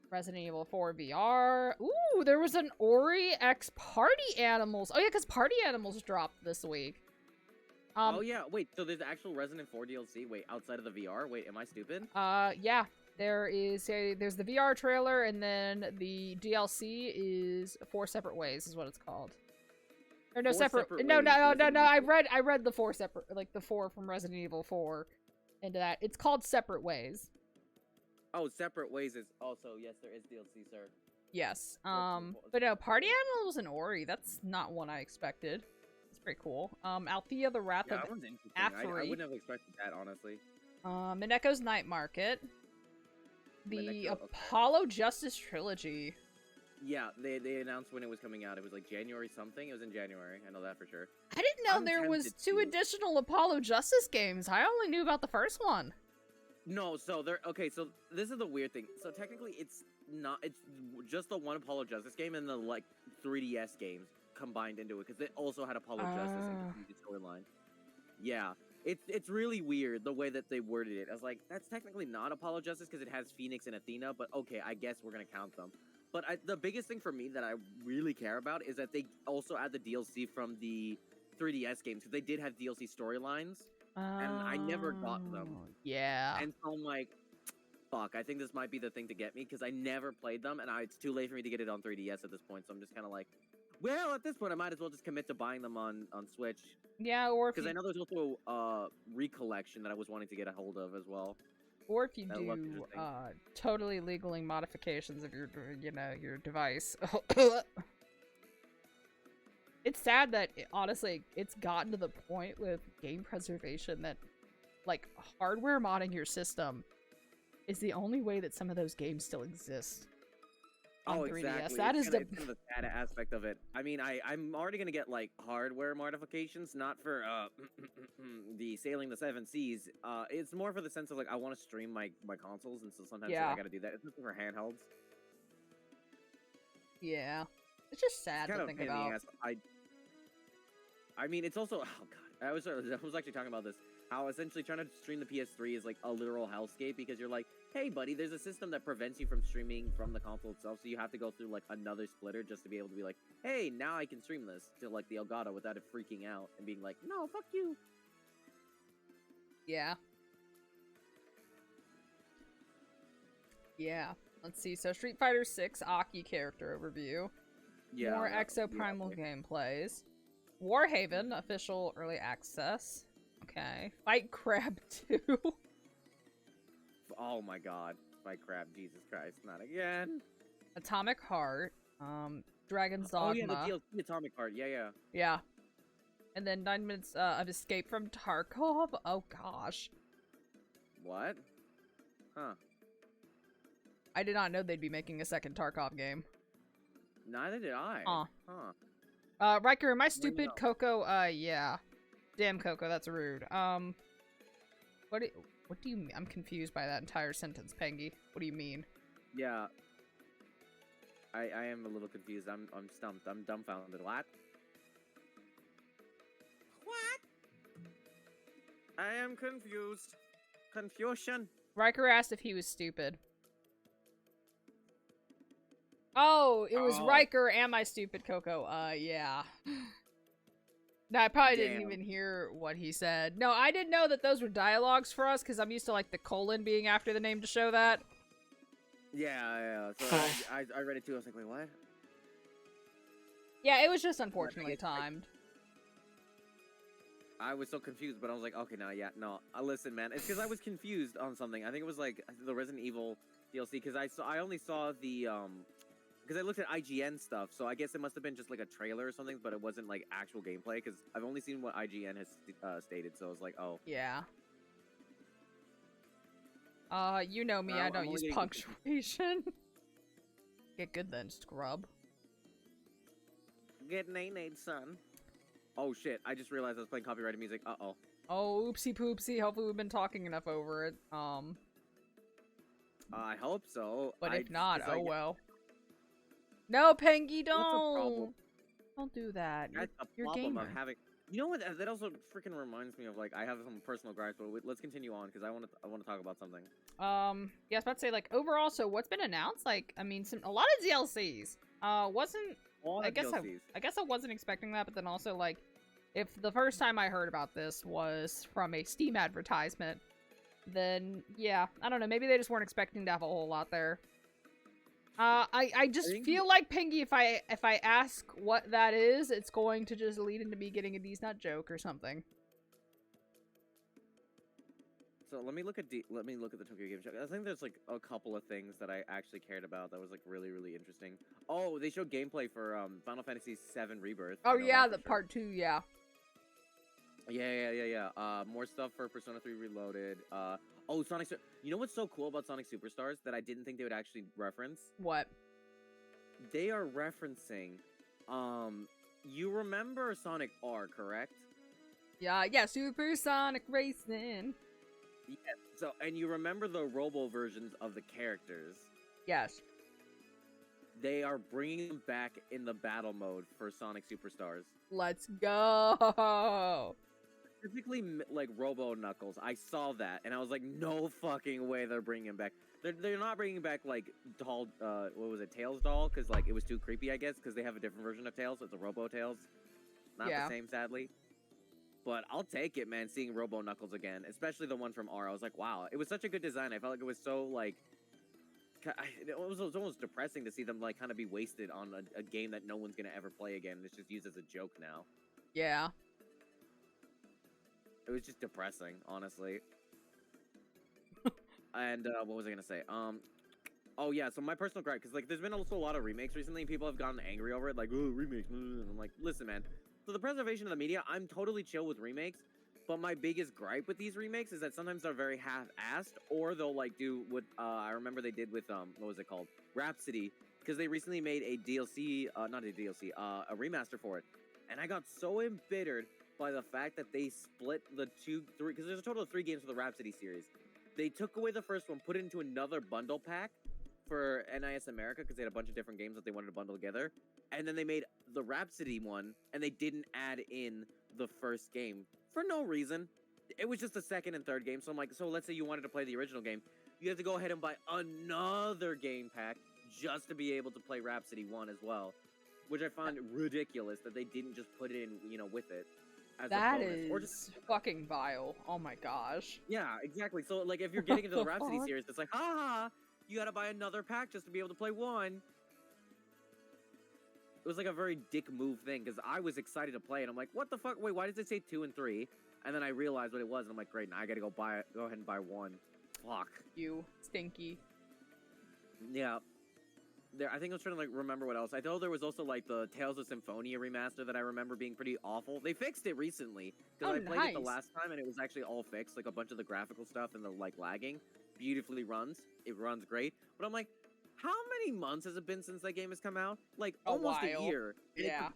Resident Evil 4 VR. Ooh, there was an Ori X Party Animals. Oh yeah, because Party Animals dropped this week. Oh yeah, wait, so there's actual Resident 4 DLC? Wait, outside of the VR? Wait, am I stupid? Yeah. There's the VR trailer, and then the DLC is 4 Separate Ways is what it's called. Or no, 4 separate. Separate No, Ways, no, no, Resident no. I Evil. read the 4 separate, like the 4 from Resident Evil 4 into that. It's called Separate Ways. Oh, Separate Ways is also, yes, there is DLC, sir. Yes. Cool. But no, Party Animals and Ori. That's not one I expected. It's pretty cool. Althea the Wrath Yeah, of that one's interesting. I Afri. wouldn't have expected that, honestly. Mineko's Night Market. The Mineko, okay. Apollo Justice Trilogy. Yeah, they announced when it was coming out. It was like January something. It was in January. I know that for sure. I didn't know I'm there was tempted 2 to- additional Apollo Justice games. I only knew about the first one. No, so there. Okay, so this is the weird thing. So technically, it's not. It's just the one Apollo Justice game and the like 3DS games combined into it because it also had Apollo Justice and the storyline. Yeah, it's really weird the way that they worded it. I was like, that's technically not Apollo Justice because it has Phoenix and Athena, but okay, I guess we're gonna count them. But the biggest thing for me that I really care about is that they also add the DLC from the 3DS games because they did have DLC storylines. And I never got them. Yeah. And so I'm like, fuck, I think this might be the thing to get me because I never played them and it's too late for me to get it on 3DS at this point. So I'm just kind of like, well, at this point, I might as well just commit to buying them on Switch. Yeah, or if Because you, I know there's also a recollection that I was wanting to get a hold of as well. or if you that looked do interesting. totally legaling modifications of your your device. It's sad that honestly it's gotten to the point with game preservation that like hardware modding your system is the only way that some of those games still exist on 3DS. Exactly. That it's is kinda, it's kind of the sad aspect of it. I mean, I'm already gonna get like hardware modifications, not for the Sailing the Seven Seas. It's more for the sense of like I want to stream my consoles, and so sometimes Yeah. I gotta do that. It's just for handhelds. Yeah. It's just sad Kind to of think pain in the about. ass. I mean, it's also oh god. I was actually talking about this. How essentially trying to stream the PS3 is like a literal hellscape because you're like, hey buddy, there's a system that prevents you from streaming from the console itself, so you have to go through like another splitter just to be able to be like, hey, now I can stream this to like the Elgato without it freaking out and being like, no, fuck you. Yeah. Yeah. Let's see. So Street Fighter 6 Aki character overview. Yeah. More that would be Exoprimal okay. gameplays. Warhaven official early access. Okay. Fight Crab 2. Oh my god. My crap, Jesus Christ, not again. Atomic Heart, Dragon's Dogma. Oh yeah, the DLC Atomic Heart. Yeah, yeah. Yeah. And then 9 minutes of Escape from Tarkov. Oh gosh. What? Huh. I did not know they'd be making a second Tarkov game. Neither did I. Huh. Huh. Riker, am I Bring it stupid? up. Coco, yeah. Damn, Coco, that's rude. What do you mean? I'm confused by that entire sentence, Pengy. What do you mean? Yeah. I am a little confused. I'm stumped. I'm dumbfounded. What? What? I am confused. Confusion. Riker asked if he was stupid. Oh, it was Oh. Riker, am I stupid, Coco? Yeah. No, I probably didn't Damn. even hear what he said. No, I didn't know that those were dialogues for us, because I'm used to, like, the colon being after the name to show that. Yeah. So I read it too. I was like, wait, what? Yeah, it was just unfortunately timed. I was so confused, but I was like, okay, no. Listen, man, it's because I was confused on something. I think it was like the Resident Evil DLC, because I only saw the because I looked at IGN stuff, so I guess it must have been just like a trailer or something, but it wasn't like actual gameplay, because I've only seen what IGN has stated, so I was like, oh. Yeah. You know me, Well, I I'm don't only use getting punctuation. Get good then, scrub. Get nay-nayed, son. Oh shit, I just realized I was playing copyrighted music. Uh-oh. Oh, oopsie poopsie, hopefully we've been talking enough over it. I hope so. But if not, 'cause oh well. No, Pengy, What's the problem? don't! Don't do that. That's the You're problem gamer. of having. You know what? That also freaking reminds me of, like, I have some personal gripes, but let's continue on, because I want to talk about something. Yeah, I was about to say, like, overall, so what's been announced? Like, I mean, a lot of DLCs. Wasn't I guess I wasn't expecting that, but then also, like, if the first time I heard about this was from a Steam advertisement, then yeah, I don't know, maybe they just weren't expecting to have a whole lot there. I just feel like, Pengy, if I ask what that is, it's going to just lead into me getting a D's Nut joke or something. So let me look at the Tokyo Game Show. I think there's like a couple of things that I actually cared about that was like really, really interesting. Oh, they showed gameplay for Final Fantasy VII Rebirth. Oh I know yeah, that the for sure. part 2, yeah. Yeah. More stuff for Persona 3 Reloaded. Oh, Sonic. You know what's so cool about Sonic Superstars that I didn't think they would actually reference? What? They are referencing. You remember Sonic R, correct? Yeah, Supersonic Racing. Yes. So, and you remember the Robo versions of the characters? Yes. They are bringing them back in the battle mode for Sonic Superstars. Let's go. Specifically, like Robo Knuckles. I saw that, and I was like, no fucking way they're bringing him back. They're not bringing back like doll. What was it, Tails doll? Because like it was too creepy, I guess. Because they have a different version of Tails. It's a Robo Tails. Not the same, sadly. But I'll take it, man. Seeing Robo Knuckles again, especially the one from R. I was like, wow, it was such a good design. I felt like it was so like. It was almost depressing to see them like kind of be wasted on a game that no one's gonna ever play again. It's just used as a joke now. Yeah. It was just depressing, honestly. And what was I gonna say? Oh yeah. So my personal gripe, because like there's been also a lot of remakes recently, and people have gotten angry over it, like, oh, remakes. And I'm like, listen, man. For the preservation of the media, I'm totally chill with remakes. But my biggest gripe with these remakes is that sometimes they're very half-assed, or they'll like do what I remember they did with what was it called, Rhapsody, because they recently made a DLC, not a DLC, a remaster for it, and I got so embittered by the fact that they split the 3, because there's a total of 3 games for the Rhapsody series. They took away the first one, put it into another bundle pack for NIS America, because they had a bunch of different games that they wanted to bundle together, and then they made the Rhapsody one, and they didn't add in the first game for no reason. It was just the second and third game. So I'm like, so let's say you wanted to play the original game, you have to go ahead and buy another game pack just to be able to play Rhapsody 1 as well, which I find ridiculous that they didn't just put it in, you know, with it as that a bonus. is Or just fucking vile. Oh my gosh. Yeah, exactly. So like if you're getting into the Rhapsody fuck? series, it's like, haha, you gotta buy another pack just to be able to play 1. It was like a very dick move thing, because I was excited to play it. I'm like, what the fuck? Wait, why does it say 2 and 3? And then I realized what it was, and I'm like, great, now I gotta go ahead and buy 1. fuck. You stinky. Yeah. I think I was trying to like remember what else. I know there was also like the Tales of Symphonia remaster that I remember being pretty awful. They fixed it recently because I played it the last time and it was actually all fixed, like a bunch of the graphical stuff and the like lagging beautifully runs. It runs great, but I'm like, how many months has it been since that game has come out? Like almost a year. Yeah.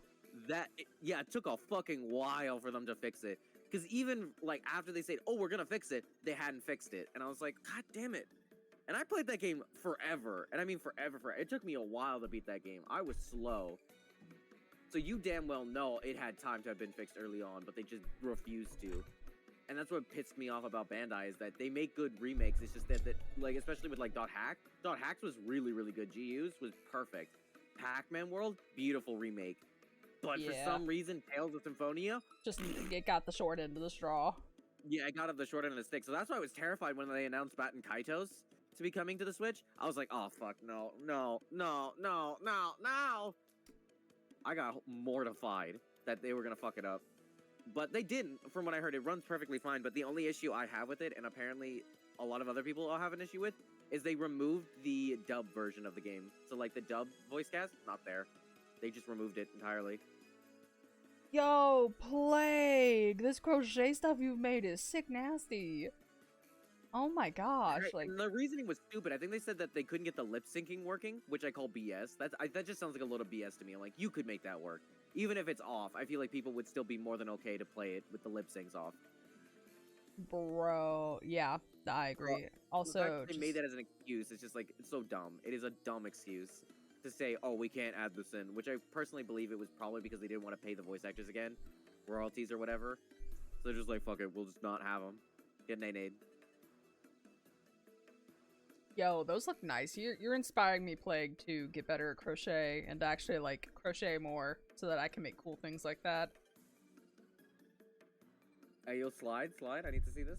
It took a fucking while for them to fix it. Because even like after they said, "Oh, we're gonna fix it," they hadn't fixed it, and I was like, "God damn it!" And I played that game forever, and I mean forever. It took me a while to beat that game. I was slow. So you damn well know it had time to have been fixed early on, but they just refused to. And that's what pissed me off about Bandai is that they make good remakes. It's just that like especially with like .hack. .hacks was really really good. GU's was perfect. Pac-Man World, beautiful remake. But for some reason, Tales of Symphonia just it got the short end of the straw. Yeah, I got up the short end of the stick. So that's why I was terrified when they announced Batten Kaitos to be coming to the Switch. I was like, oh fuck, no. I got mortified that they were gonna fuck it up. But they didn't. From what I heard, it runs perfectly fine. But the only issue I have with it, and apparently a lot of other people all have an issue with, is they removed the dub version of the game. So like the dub voice cast, not there. They just removed it entirely. Yo, Plague! This crochet stuff you've made is sick nasty. Oh my gosh, Right, like... And the reasoning was stupid. I think they said that they couldn't get the lip syncing working, which I call BS. That just sounds like a little BS to me. I'm like, you could make that work. Even if it's off, I feel like people would still be more than okay to play it with the lip syncs off. Bro, yeah, I agree. Also, they made that as an excuse. It's just like, it's so dumb. It is a dumb excuse to say, oh, we can't add this in, which I personally believe it was probably because they didn't want to pay the voice actors again, royalties or whatever. So they're just like, fuck it, we'll just not have them. Get nay-nayed. Yo, those look nice. You're inspiring me, Plague, to get better at crochet and to actually like crochet more so that I can make cool things like that. Hey, you'll slide. I need to see this.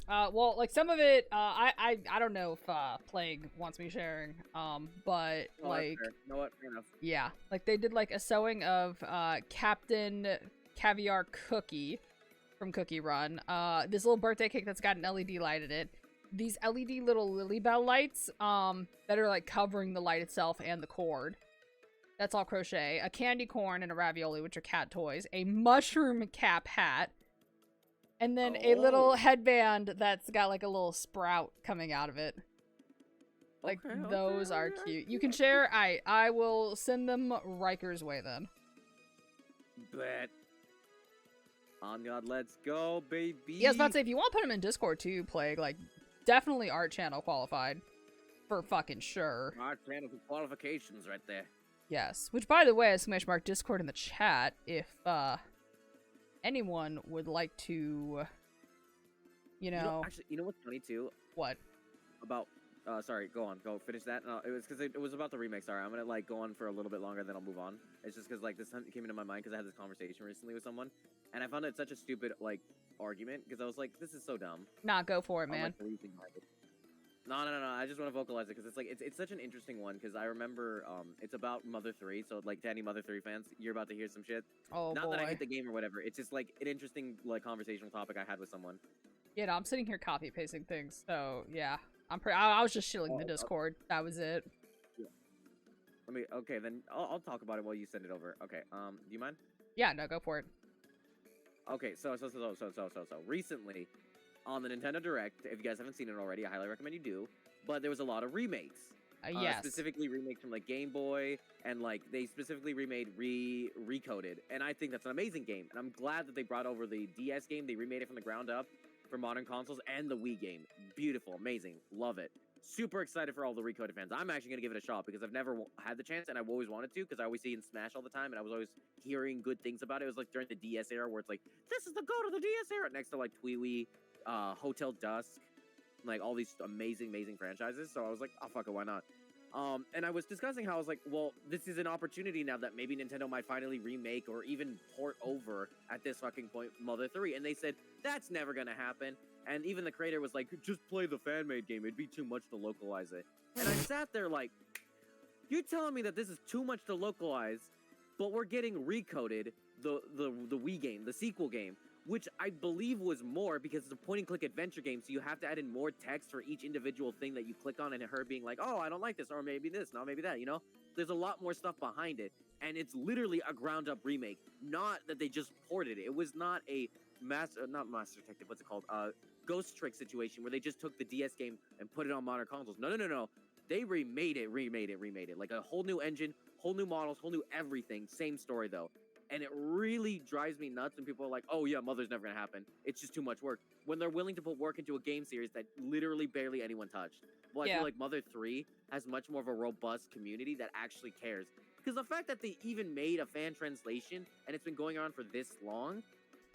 Well, like some of it, I don't know if Plague wants me sharing. But like, you know what? Fair enough. yeah, like they did like a sewing of Captain Caviar Cookie from Cookie Run. This little birthday cake that's got an LED light in it. These LED little Lily Bell lights, that are like covering the light itself and the cord. That's all crochet. A candy corn and a ravioli, which are cat toys. A mushroom cap hat. And then a little headband that's got like a little sprout coming out of it. Like, those are cute. You can share. I will send them Riker's way then. Bet. On God, let's go, baby. Yeah, I was about to say, if you want to put them in Discord too, Plague, like, definitely art channel qualified. For fucking sure. Art channel qualifications right there. Yes. Which, by the way, exclamation mark Discord in the chat if, anyone would like to, you know... Actually, you know what's funny, too? What? About, sorry, go finish that. No, it was because it was about the remake, sorry. I'm gonna, like, go on for a little bit longer, then I'll move on. It's just because, like, this came into my mind because I had this conversation recently with someone, and I found it such a stupid, like, argument, because I was like, this is so dumb. Nah, go for it, man. Like, the reason why No, I just want to vocalize it, because it's, like, it's such an interesting one, because I remember, it's about Mother 3, so, like, to any Mother 3 fans, you're about to hear some shit. Oh, Not boy. that I hate the game or whatever, it's just, like, an interesting, like, conversational topic I had with someone. Yeah, no, I'm sitting here copy-pasting things, so, yeah. I was just shilling the Discord. That was it. Yeah. Okay, then I'll talk about it while you send it over. Okay, do you mind? Yeah, no, go for it. Okay, so, recently, on the Nintendo Direct, if you guys haven't seen it already, I highly recommend you do, but there was a lot of remakes. Yes. Specifically remakes from, like, Game Boy, and, like, they specifically remade Recoded, and I think that's an amazing game, and I'm glad that they brought over the DS game, they remade it from the ground up for modern consoles, and the Wii game. Beautiful, amazing, love it. Super excited for all the Recoded fans. I'm actually going to give it a shot, because I've never had the chance, and I've always wanted to, because I always see it in Smash all the time, and I was always hearing good things about it. It was, like, during the DS era, where it's like, this is the go to the DS era, next to, like, Twee-Wee, Hotel Dusk, like, all these amazing franchises, so I was like, oh, fuck it, why not? And I was discussing how I was like, well, this is an opportunity now that maybe Nintendo might finally remake or even port over at this fucking point Mother 3, and they said, that's never gonna happen, and even the creator was like, just play the fan-made game, it'd be too much to localize it. And I sat there like, you're telling me that this is too much to localize, but we're getting Recoded, the Wii game, the sequel game, which I believe was more because it's a point-and-click adventure game, so you have to add in more text for each individual thing that you click on, and her being like, oh, I don't like this, or maybe this, no, maybe that, you know? There's a lot more stuff behind it, and it's literally a ground-up remake. Not that they just ported it. It was not a not Master Detective, what's it called? Ghost Trick situation where they just took the DS game and put it on modern consoles. No. They remade it. Like a whole new engine, whole new models, whole new everything. Same story, though. And it really drives me nuts when people are like, oh yeah, Mother's never gonna happen. It's just too much work. When they're willing to put work into a game series that literally barely anyone touched. Well, I feel like Mother 3 has much more of a robust community that actually cares. Because the fact that they even made a fan translation, and it's been going on for this long,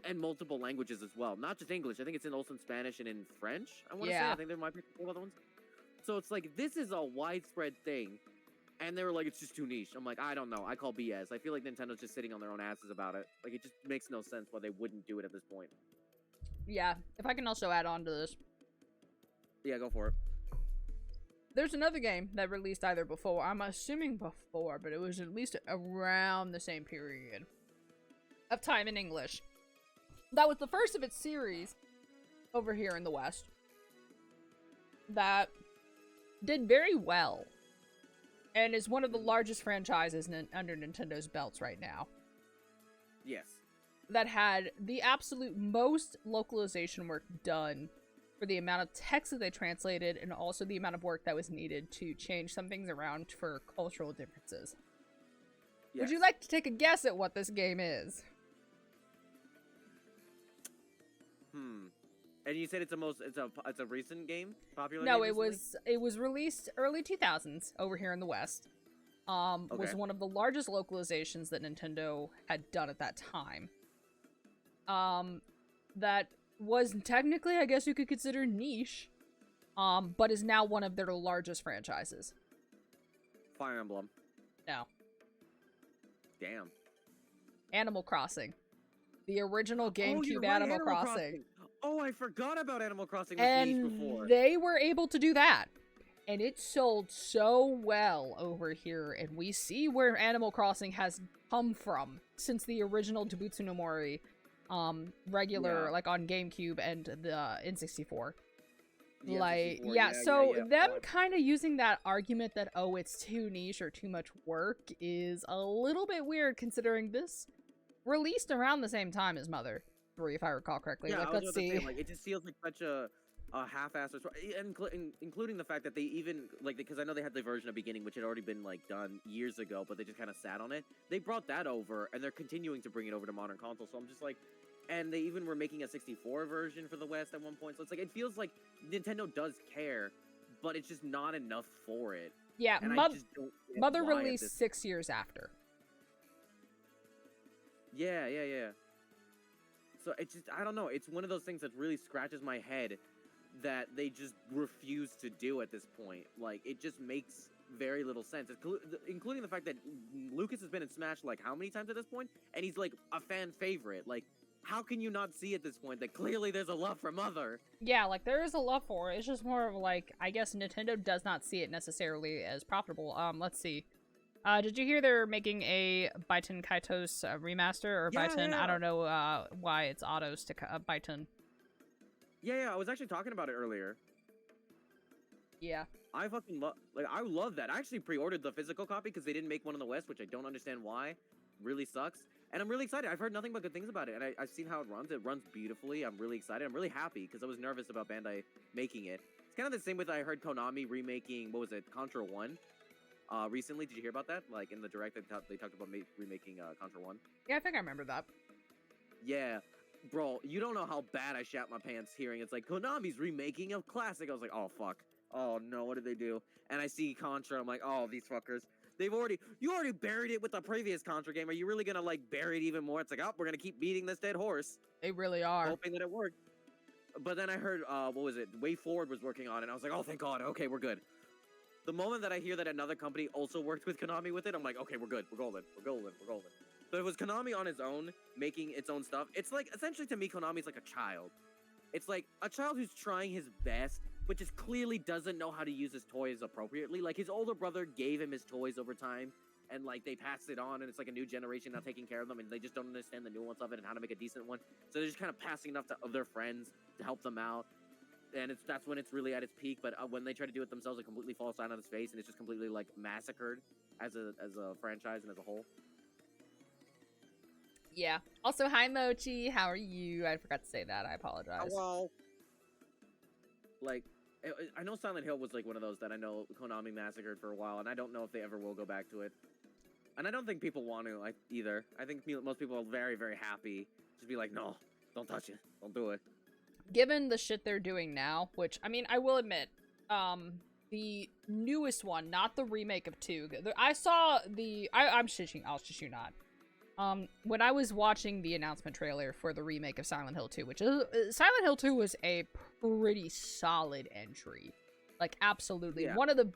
and multiple languages as well. Not just English. I think it's also in Spanish and in French, I want to say. I think there might be a couple other ones. So it's like, this is a widespread thing. And they were like, it's just too niche. I'm like, I don't know. I call BS. I feel like Nintendo's just sitting on their own asses about it. Like, it just makes no sense why they wouldn't do it at this point. Yeah, if I can also add on to this. Yeah, go for it. There's another game that released either before, I'm assuming before, but it was at least around the same period of time in English. That was the first of its series over here in the West that did very well. And is one of the largest franchises under Nintendo's belts right now. Yes. That had the absolute most localization work done for the amount of text that they translated and also the amount of work that was needed to change some things around for cultural differences. Yes. Would you like to take a guess at what this game is? And you said it's a recent game? Popular No, game it was released early 2000s over here in the West. Was one of the largest localizations that Nintendo had done at that time. That was technically, I guess you could consider niche, but is now one of their largest franchises. Fire Emblem. No. Damn. Animal Crossing. The original GameCube Animal Crossing. Oh, I forgot about Animal Crossing was niche before. And they were able to do that. And it sold so well over here, and we see where Animal Crossing has come from since the original Dobutsu no Mori, regular, like on GameCube and the N64. Them kind of using that argument that, oh, it's too niche or too much work is a little bit weird considering this released around the same time as Mother 3, if I recall correctly. Yeah, let's see. It just feels like such a half-assed, including the fact that they even, because I know they had the version of Beginning, which had already been, done years ago, but they just kind of sat on it. They brought that over, and they're continuing to bring it over to modern consoles, so I'm just like, and they even were making a 64 version for the West at one point, so it's like, it feels like Nintendo does care, but it's just not enough for it. Yeah, Mother released 6 years after. Yeah. So it's just, I don't know, it's one of those things that really scratches my head that they just refuse to do at this point. Like, it just makes very little sense, including the fact that Lucas has been in Smash, how many times at this point? And he's, a fan favorite. How can you not see at this point that clearly there's a love for Mother? Yeah, there is a love for it. It's just more of, I guess Nintendo does not see it necessarily as profitable. Let's see. Did you hear they're making a Baiten Kaitos remaster? Or Baiten? I don't know why it's autos to Baiten. Yeah, I was actually talking about it earlier. Yeah. I fucking love, I love that. I actually pre-ordered the physical copy because they didn't make one in the West, which I don't understand why. Really sucks. And I'm really excited. I've heard nothing but good things about it, and I've seen how it runs. It runs beautifully. I'm really excited. I'm really happy because I was nervous about Bandai making it. It's kind of the same with, I heard Konami remaking, what was it, Contra 1? Recently. Did you hear about that? In the Direct, they talked about remaking Contra 1. Yeah, I think I remember that. Yeah. Bro, you don't know how bad I shat my pants hearing it's Konami's remaking a classic. I was like, oh, fuck. Oh, no, what did they do? And I see Contra, I'm like, oh, these fuckers. You already buried it with the previous Contra game. Are you really gonna, bury it even more? It's oh, we're gonna keep beating this dead horse. They really are. Hoping that it worked. But then I heard, what was it? Way Forward was working on it, and I was like, oh, thank God. Okay, we're good. The moment that I hear that another company also worked with Konami with it, I'm like, okay, we're good. We're golden. But it was Konami on his own, making its own stuff. It's essentially to me, Konami's like a child. It's like a child who's trying his best, but just clearly doesn't know how to use his toys appropriately. His older brother gave him his toys over time, and like they pass it on, and it's like a new generation now taking care of them, and they just don't understand the nuance of it and how to make a decent one. So they're just kind of passing enough to of their friends to help them out, and that's when it's really at its peak. But when they try to do it themselves, it completely falls down on its face, and it's just completely like massacred as a franchise and as a whole. Yeah. Also, hi Mochi, how are you? I forgot to say that. I apologize. Hello. Like, I know Silent Hill was like one of those that I know Konami massacred for a while, and I don't know if they ever will go back to it. And I don't think people want to either. I think most people are very, very happy. Just be like, no, don't touch it. Don't do it. Given the shit they're doing now, which, I mean, I will admit, the newest one, not the remake of 2. I saw the... I'll shit you not. When I was watching the announcement trailer for the remake of Silent Hill 2, which is... Silent Hill 2 was a pretty solid entry. Like, absolutely. Yeah. One of the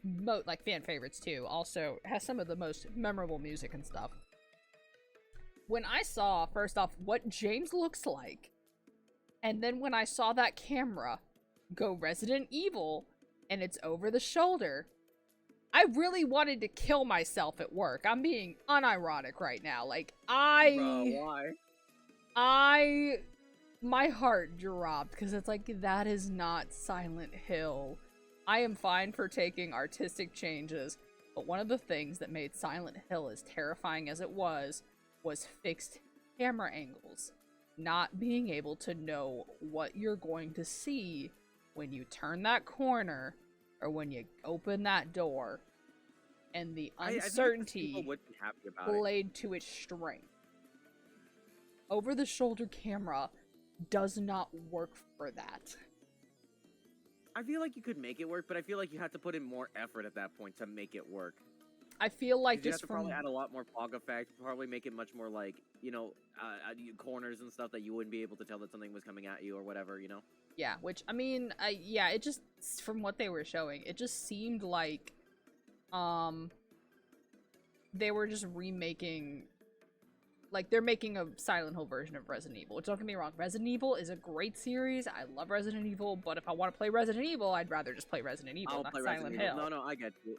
fan favorites, too. Also, has some of the most memorable music and stuff. When I saw, first off, what James looks like, and then when I saw that camera go Resident Evil, and it's over the shoulder, I really wanted to kill myself at work. I'm being unironic right now. Like, Bro, why? My heart dropped, because it's like, that is not Silent Hill. I am fine for taking artistic changes, but one of the things that made Silent Hill as terrifying as it was fixed camera angles. Not being able to know what you're going to see when you turn that corner or when you open that door, and the uncertainty played to its strength. Over the shoulder camera does not work for that. I feel like you could make it work, but I feel like you have to put in more effort at that point to make it work. I feel like you just have to probably add a lot more fog effect, probably make it much more like, corners and stuff that you wouldn't be able to tell that something was coming at you or whatever, Yeah, which, I mean, it just, from what they were showing, it just seemed like, they were just remaking, like, they're making a Silent Hill version of Resident Evil, which, don't get me wrong, Resident Evil is a great series, I love Resident Evil, but if I want to play Resident Evil, I'd rather just play Resident Evil, not Silent Hill. No, I get you.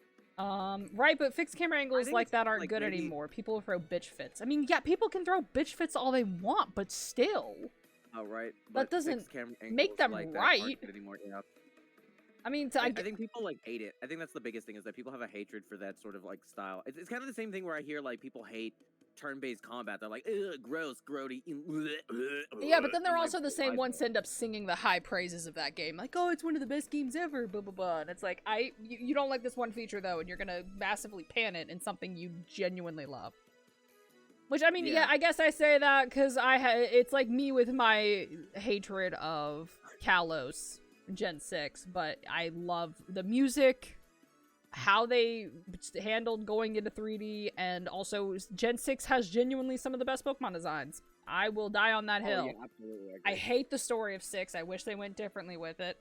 Right, but fixed camera angles like that aren't good anymore. People throw bitch fits. I mean, yeah, people can throw bitch fits all they want, but still. Oh, right. That doesn't make them right. Yeah. I mean, I think people, hate it. I think that's the biggest thing, is that people have a hatred for that sort of, style. It's kind of the same thing where I hear, people hate turn-based combat. They're like, ugh, gross, grody. Yeah, but then they're also the same ones that end up singing the high praises of that game. Like, oh, it's one of the best games ever, blah, blah, blah. And it's like, you don't like this one feature, though, and you're gonna massively pan it in something you genuinely love. Which, I mean, yeah I guess I say that because it's like me with my hatred of Kalos Gen 6, but I love the music, how they handled going into 3D, and also Gen 6 has genuinely some of the best Pokemon designs. I will die on that hill. Yeah, absolutely. I hate the story of 6. I wish they went differently with it.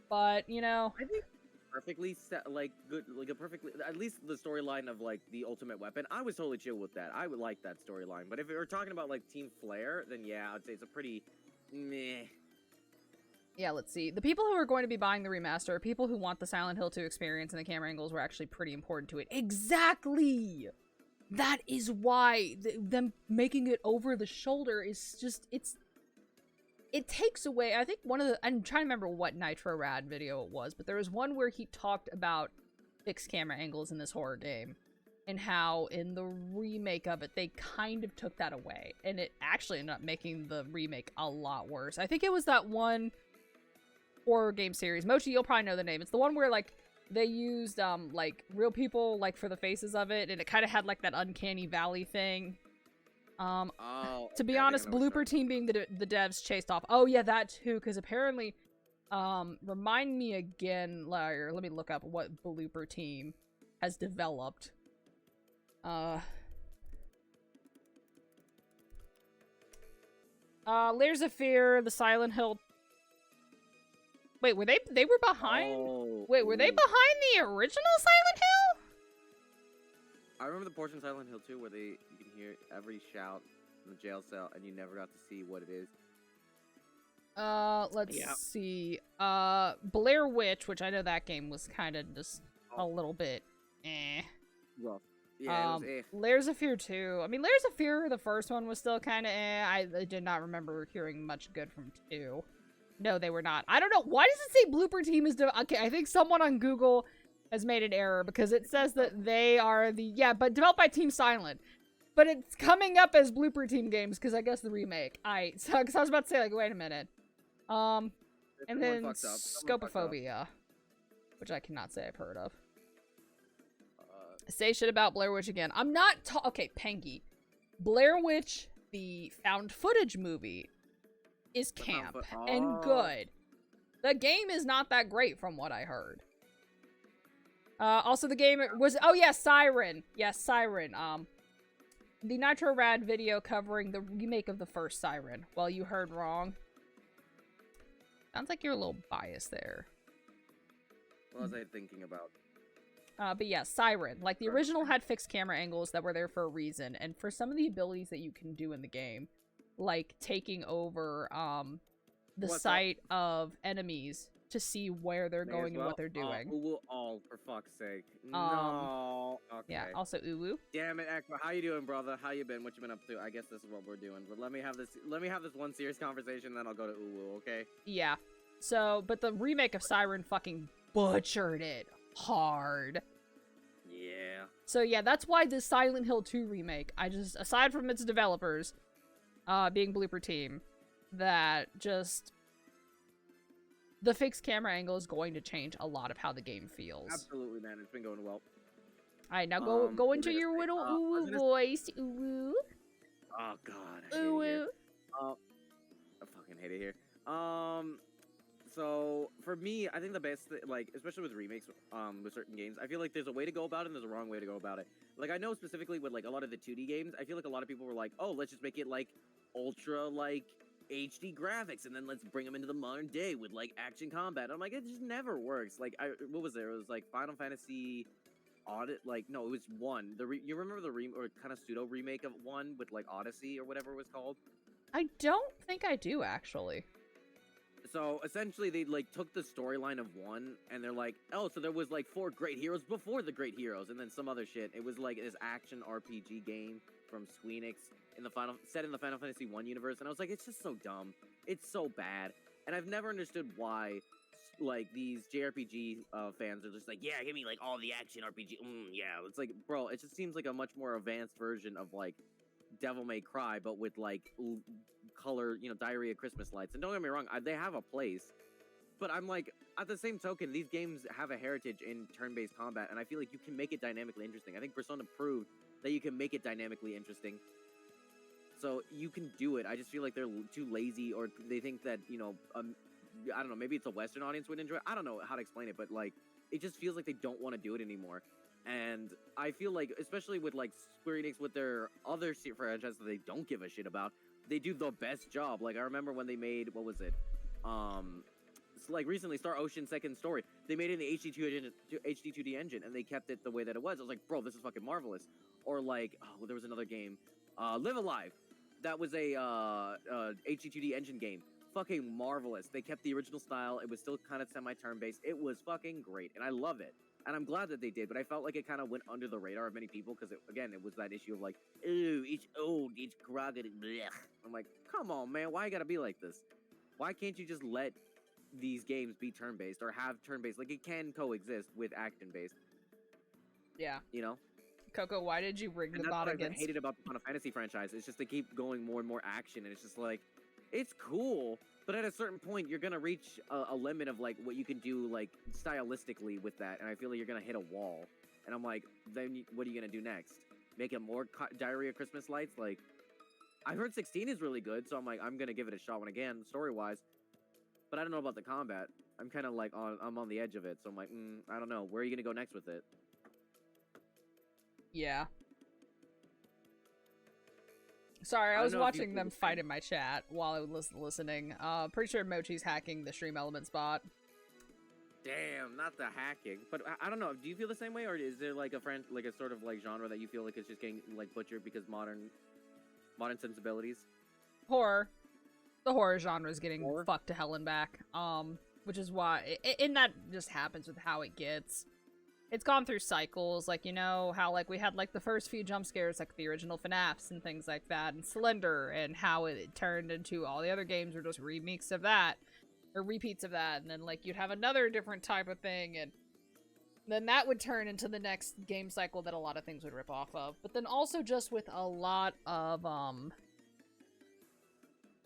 But, I think perfectly set, good, a perfectly, at least the storyline of, the ultimate weapon, I was totally chill with that. I would like that storyline. But if we're talking about, Team Flare, then yeah, I'd say it's a pretty meh. Yeah, let's see. The people who are going to be buying the remaster are people who want the Silent Hill 2 experience, and the camera angles were actually pretty important to it. Exactly! That is why them making it over the shoulder is just, it takes away, I think I'm trying to remember what Nitro Rad video it was, but there was one where he talked about fixed camera angles in this horror game, and how in the remake of it, they kind of took that away, and it actually ended up making the remake a lot worse. I think it was that one horror game series. Mochi, you'll probably know the name. It's the one where, they used, real people, for the faces of it, and it kind of had, that Uncanny Valley thing. To be honest, Blooper Team being the devs chased off. Oh, yeah, that too, because apparently, remind me again, let me look up what Blooper Team has developed. Layers of Fear, the Silent Hill. Wait, were they were behind? Oh, wait, were they behind the original Silent Hill? I remember the portion of Silent Hill 2 where you can hear every shout in the jail cell, and you never got to see what it is. Let's see. Blair Witch, which I know that game was kind of just a little bit rough. Yeah, it was Layers of Fear 2. I mean, Layers of Fear, the first one was still kind of I did not remember hearing much good from 2. No, they were not. I don't know. Why does it say Blooper Team is... Okay, I think someone on Google has made an error because it says that they are the... Yeah, but developed by Team Silent. But it's coming up as Blooper Team games because I guess the remake. So, because I was about to say, like, wait a minute. And then Scopophobia, which I cannot say I've heard of. Say shit about Blair Witch again. I'm not okay, Pengy. Blair Witch, the found footage movie, is camp and good. The game is not that great from what I heard. Also the game was... Oh, yeah, Siren. Yes, Siren. The Nitro Rad video covering the remake of the first Siren. Well, you heard wrong. Sounds like you're a little biased there. What was I thinking about? But yeah, Siren. Like, the original had fixed camera angles that were there for a reason, and for some of the abilities that you can do in the game, like taking over, the sight of enemies to see where they're going and what they're doing. Oh, for fuck's sake. No. Okay. Yeah, also Uwu. Damn it, Ekma. How you doing, brother? How you been? What you been up to? I guess this is what we're doing. But let me have this one serious conversation, then I'll go to Uwu, okay? Yeah. So, but the remake of Siren fucking butchered it hard. Yeah. So yeah, that's why the Silent Hill 2 remake, aside from its developers, being Blooper Team, that just... The fixed camera angle is going to change a lot of how the game feels. Absolutely, man. It's been going well. Alright, now go into your little Uwu voice. Uwu. Oh, God. I hate it here. I fucking hate it here. So, for me, I think the best, like, especially with remakes, with certain games, I feel like there's a way to go about it and there's a wrong way to go about it. Like, I know specifically with, like, a lot of the 2D games, I feel like a lot of people were like, oh, let's just make it, like, ultra, like, HD graphics, and then let's bring them into the modern day with, like, action combat. I'm like, it just never works. Like, what was there? It was, like, Final Fantasy Audit, like, no, it was 1. You remember the or kind of pseudo remake of 1 with, like, Odyssey or whatever it was called? I don't think I do, actually. So, essentially, they, like, took the storyline of 1, and they're like, oh, so there was, like, 4 great heroes before the great heroes, and then some other shit. It was, like, this action RPG game from Squeenix set in the Final Fantasy 1 universe, and I was like, it's just so dumb. It's so bad. And I've never understood why, like, these JRPG fans are just like, yeah, give me, like, all the action RPG. Yeah, it's like, bro, it just seems like a much more advanced version of, like, Devil May Cry, but with, like, color, diarrhea Christmas lights. And don't get me wrong, they have a place. But I'm like, at the same token, these games have a heritage in turn-based combat, and I feel like you can make it dynamically interesting. I think Persona proved that you can make it dynamically interesting. So you can do it. I just feel like they're too lazy, or they think that, I don't know, maybe it's a Western audience would enjoy it. I don't know how to explain it, but, like, it just feels like they don't want to do it anymore. And I feel like, especially with, like, Square Enix with their other franchises that they don't give a shit about, they do the best job. Like, I remember when they made, what was it? So, like, recently, Star Ocean Second Story. They made it in the HD2D engine, and they kept it the way that it was. I was like, bro, this is fucking marvelous. Or, like, there was another game, Live Alive. That was a HD2D engine game. Fucking marvelous. They kept the original style. It was still kind of semi-turn-based. It was fucking great, and I love it. And I'm glad that they did, but I felt like it kind of went under the radar of many people because, again, it was that issue of like, ooh, it's old, it's groggy, blech. I'm like, come on, man, why you gotta be like this? Why can't you just let these games be turn-based or have turn-based? Like, it can coexist with action-based. Yeah. You know? Coco, why did you bring the bot against? That's what I hated about the Final Fantasy franchise. It's just they keep going more and more action, and it's just like, it's cool, but at a certain point, you're gonna reach a limit of, like, what you can do, like, stylistically with that, and I feel like you're gonna hit a wall. And I'm like, then what are you gonna do next? Make it more Diarrhea Christmas Lights? Like, I heard 16 is really good, so I'm like, I'm gonna give it a shot when again, story-wise. But I don't know about the combat. I'm kind of like, I'm on the edge of it, so I'm like, I don't know. Where are you gonna go next with it? Yeah. Sorry, I was watching them fight in my chat while I was listening. Pretty sure Mochi's hacking the Stream Elements bot. Damn, not the hacking. But I don't know. Do you feel the same way, or is there like a sort of like genre that you feel like it's just getting like butchered because modern sensibilities? Horror. The horror genre is getting fucked to hell and back. Which is why, and that just happens with how it gets. it's gone through cycles, like, you know, how, like, we had, like, the first few jump scares, like, the original FNAFs and things like that, and Slender, and how it turned into all the other games were just remakes of that, or repeats of that, and then, like, you'd have another different type of thing, and then that would turn into the next game cycle that a lot of things would rip off of. But then also just with a lot of,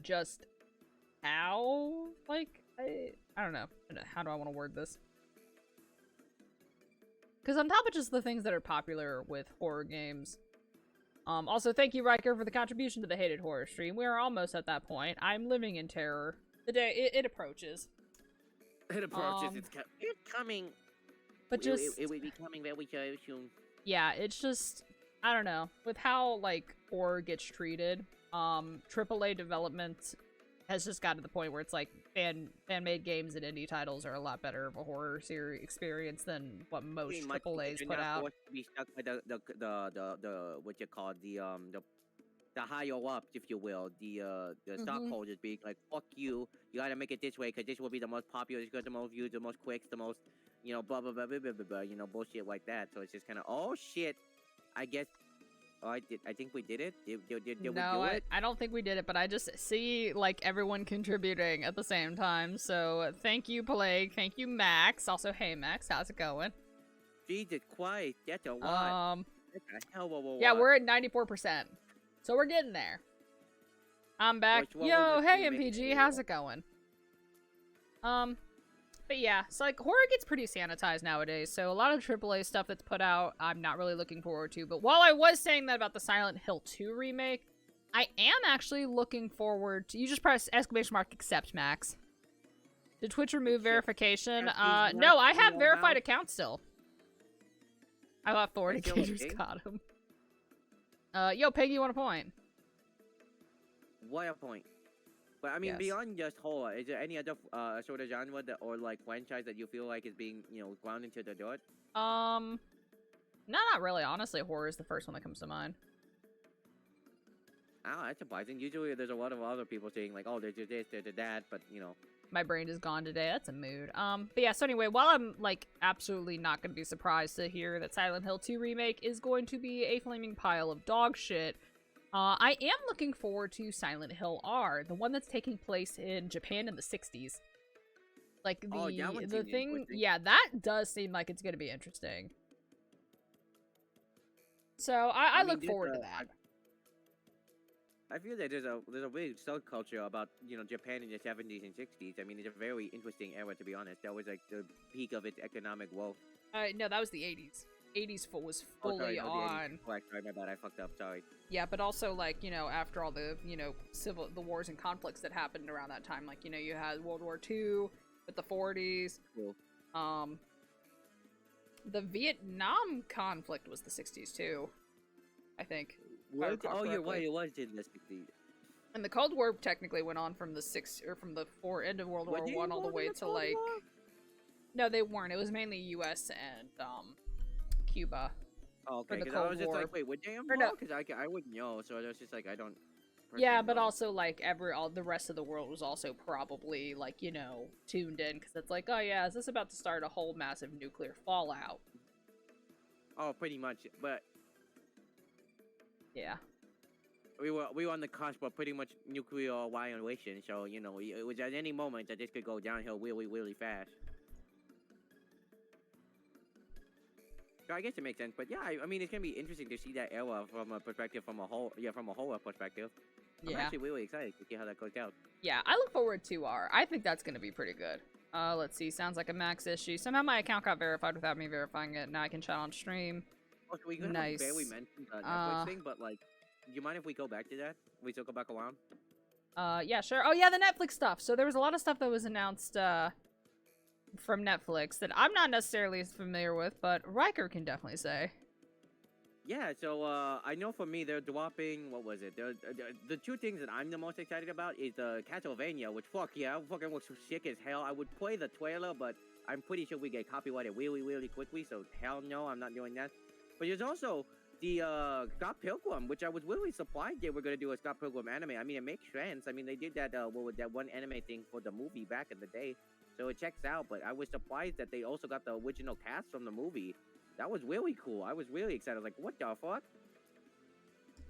just how, like, I don't know. How do I want to word this? Because on top of just the things that are popular with horror games. Also, thank you, Ryker, for the contribution to the Hated Horror stream. We are almost at that point. I'm living in terror. The day, it approaches. It approaches, it's coming. But just... It will be coming very soon. Yeah, it's just... I don't know. With how, like, horror gets treated, AAA development has just got to the point where it's like fan-made games and indie titles are a lot better of a horror series experience than what most AAAs put out. Forced to be stuck by the what you call the higher ups, if you will, the stockholders being like, fuck you, you gotta make it this way because this will be the most popular, it's got the most views, the most clicks, the most, you know, blah blah blah blah blah blah, blah, you know, bullshit like that. So it's just kind of, oh shit, I guess. Oh, I think we did it. Did we do it? I don't think we did it, but I just see, like, everyone contributing at the same time. So, thank you, Plague. Thank you, Max. Also, hey, Max, how's it going? Jesus Christ, that's a lot. That's a hell of a lot. Yeah, we're at 94%. So, we're getting there. I'm back. Yo, hey, MPG, how's it going? But yeah, so, like, horror gets pretty sanitized nowadays, so a lot of AAA stuff that's put out, I'm not really looking forward to. But while I was saying that about the Silent Hill 2 remake, I am actually looking forward to... You just press exclamation mark accept, Max. Did Twitch remove verification? No, I have verified accounts still. I thought Authority Gators got him. Yo, Peggy, you want a point? What a point? But I mean, beyond just horror, is there any other sort of genre that, or like franchise that you feel like is being, you know, ground into the dirt? No, not really. Honestly, horror is the first one that comes to mind. Oh, that's surprising. Usually, there's a lot of other people saying like, "Oh, there's this, there's that," but you know. My brain is gone today. That's a mood. But yeah. So anyway, while I'm like absolutely not going to be surprised to hear that Silent Hill 2 remake is going to be a flaming pile of dog shit. I am looking forward to Silent Hill R, the one that's taking place in Japan in the 60s. Like, the thing... Yeah, that does seem like it's going to be interesting. So, I look forward to that. I feel that there's a big subculture about, you know, Japan in the 70s and 60s. I mean, it's a very interesting era, to be honest. That was, like, the peak of its economic wealth. No, that was the 80s. 80s was fully on. Sorry, my bad. I fucked up. Sorry. Yeah, but also, like, you know, after all the, you know, the wars and conflicts that happened around that time, like, you know, you had World War II with the 40s. Cool. The Vietnam conflict was the 60s too, I think. Oh, you're right. It was in the 60s. And the Cold War technically went on from the end of World War I all the way to like. No, they weren't. It was mainly U.S. and Cuba. Oh, okay. Because I was just like, wait, would they involved? Because I wouldn't know. So I was just like, I don't. Yeah, but also like all the rest of the world was also probably like, you know, tuned in because it's like, oh yeah, is this about to start a whole massive nuclear fallout? Oh, pretty much. But yeah, we were on the cusp of pretty much nuclear annihilation. So you know, it was at any moment that this could go downhill really, really fast. So I guess it makes sense, but yeah, I mean, it's gonna be interesting to see that era from a perspective, from a horror perspective. I'm actually really excited to see how that goes out. Yeah, I look forward to I think that's gonna be pretty good. Let's see, sounds like a Max issue. Somehow my account got verified without me verifying it. Now I can chat on stream. Oh, so we barely mentioned the Netflix thing, but like, do you mind if we go back to that? We still go back around? Yeah, sure. Oh yeah, the Netflix stuff. So there was a lot of stuff that was announced, from Netflix that I'm not necessarily familiar with, but Ryker can definitely say. Yeah, so I know for me they're dropping, what was it? The two things that I'm the most excited about is Castlevania, which fuck fucking looks sick as hell. I would play the trailer, but I'm pretty sure we get copyrighted really, really quickly, so hell no, I'm not doing that. But there's also the Scott Pilgrim, which I was really surprised they were gonna do a Scott Pilgrim anime. I mean, it makes sense. I mean, they did that that one anime thing for the movie back in the day. So it checks out, but I was surprised that they also got the original cast from the movie. That was really cool. I was really excited. I was like, what the fuck?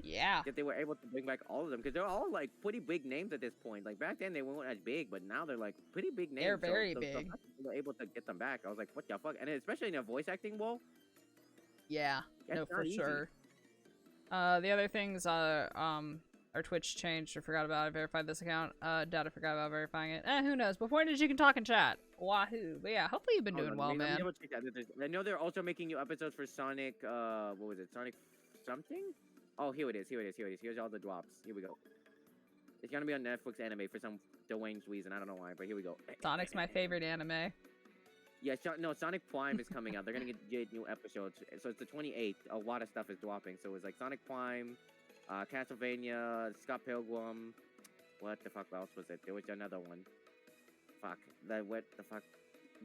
Yeah. That they were able to bring back all of them because they're all like pretty big names at this point. Like back then they weren't as big, but now they're like pretty big names. They're very so big. The fact that they were able to get them back. I was like, what the fuck? And especially in a voice acting role. Yeah. That's No, for not easy. sure. The other things, our Twitch changed. I forgot about it. I verified this account. Doubt I forgot about verifying it. Who knows? Before it is, you can talk and chat. Wahoo. But yeah, hopefully you've been doing well, man. Let me check that. I know they're also making new episodes for Sonic, what was it? Sonic something? Oh, here it is. Here's all the drops. Here we go. It's gonna be on Netflix anime for some deranged reason. I don't know why, but here we go. Sonic's my favorite anime. Yeah, no, Sonic Prime is coming out. They're gonna get new episodes. So it's the 28th. A lot of stuff is dropping. So it's like Sonic Prime, Castlevania, Scott Pilgrim. What the fuck else was it? There was another one. Fuck. What the fuck?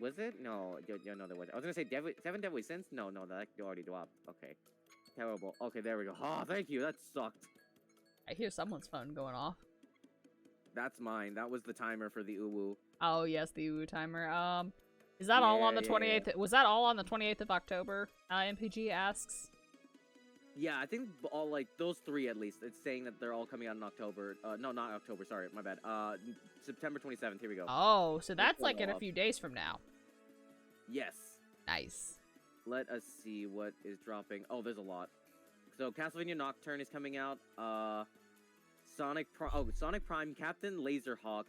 Was it? No, no, there was. I was gonna say Seven Deadly Sins. No, that already dropped. Okay. Terrible. Okay, there we go. Oh, thank you. That sucked. I hear someone's phone going off. That's mine. That was the timer for the Uwu. Oh, yes, the Uwu timer. Is that all on the 28th? Yeah. Was that all on the 28th of October? MPG asks. Yeah, I think all, like, those three at least. It's saying that they're all coming out in October. No, not October. Sorry, my bad. September 27th. Here we go. Oh, so that's like in a few days from now. Yes. Nice. Let us see what is dropping. Oh, there's a lot. So Castlevania Nocturne is coming out. Sonic Prime, Captain Laserhawk,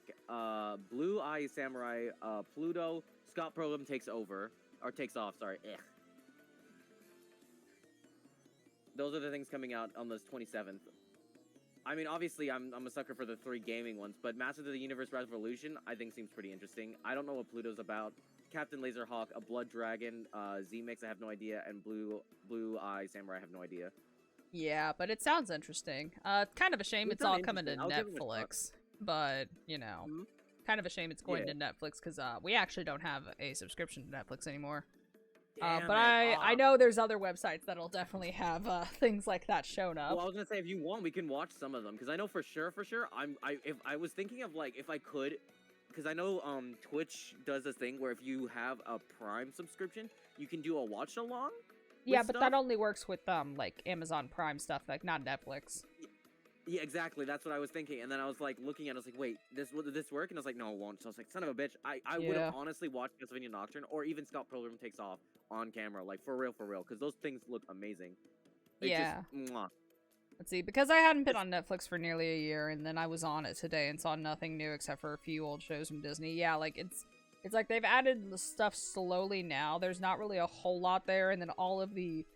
Blue Eye Samurai, Pluto, Scott Pilgrim takes off. Sorry. Ugh. Those are the things coming out on the 27th. I mean, obviously, I'm a sucker for the 3 gaming ones, but Masters of the Universe Revolution, I think seems pretty interesting. I don't know what Pluto's about. Captain Laserhawk, a Blood Dragon, Z-Mix, I have no idea, and Blue Eye Samurai, I have no idea. Yeah, but it sounds interesting. Kind of a shame it's all coming to Netflix, but, you know, kind of a shame it's going to Netflix, because we actually don't have a subscription to Netflix anymore. But I know there's other websites that'll definitely have things like that shown up. Well, I was gonna say, if you want, we can watch some of them, because I know for sure, if I was thinking of, like, if I could, because I know Twitch does this thing where if you have a Prime subscription, you can do a watch along. Yeah, but that only works with like Amazon Prime stuff, like not Netflix. Yeah, exactly. That's what I was thinking. And then I was like looking at it, I was like, wait, would this work? And I was like, no, it won't. So I was like, son of a bitch. I would have honestly watched Castlevania Nocturne or even Scott Pilgrim Takes Off on camera, like for real, because those things look amazing. Yeah. Just, mwah. Let's see, because I hadn't been on Netflix for nearly a year, and then I was on it today and saw nothing new except for a few old shows from Disney. Yeah, like it's like they've added the stuff slowly now. There's not really a whole lot there, and then all of the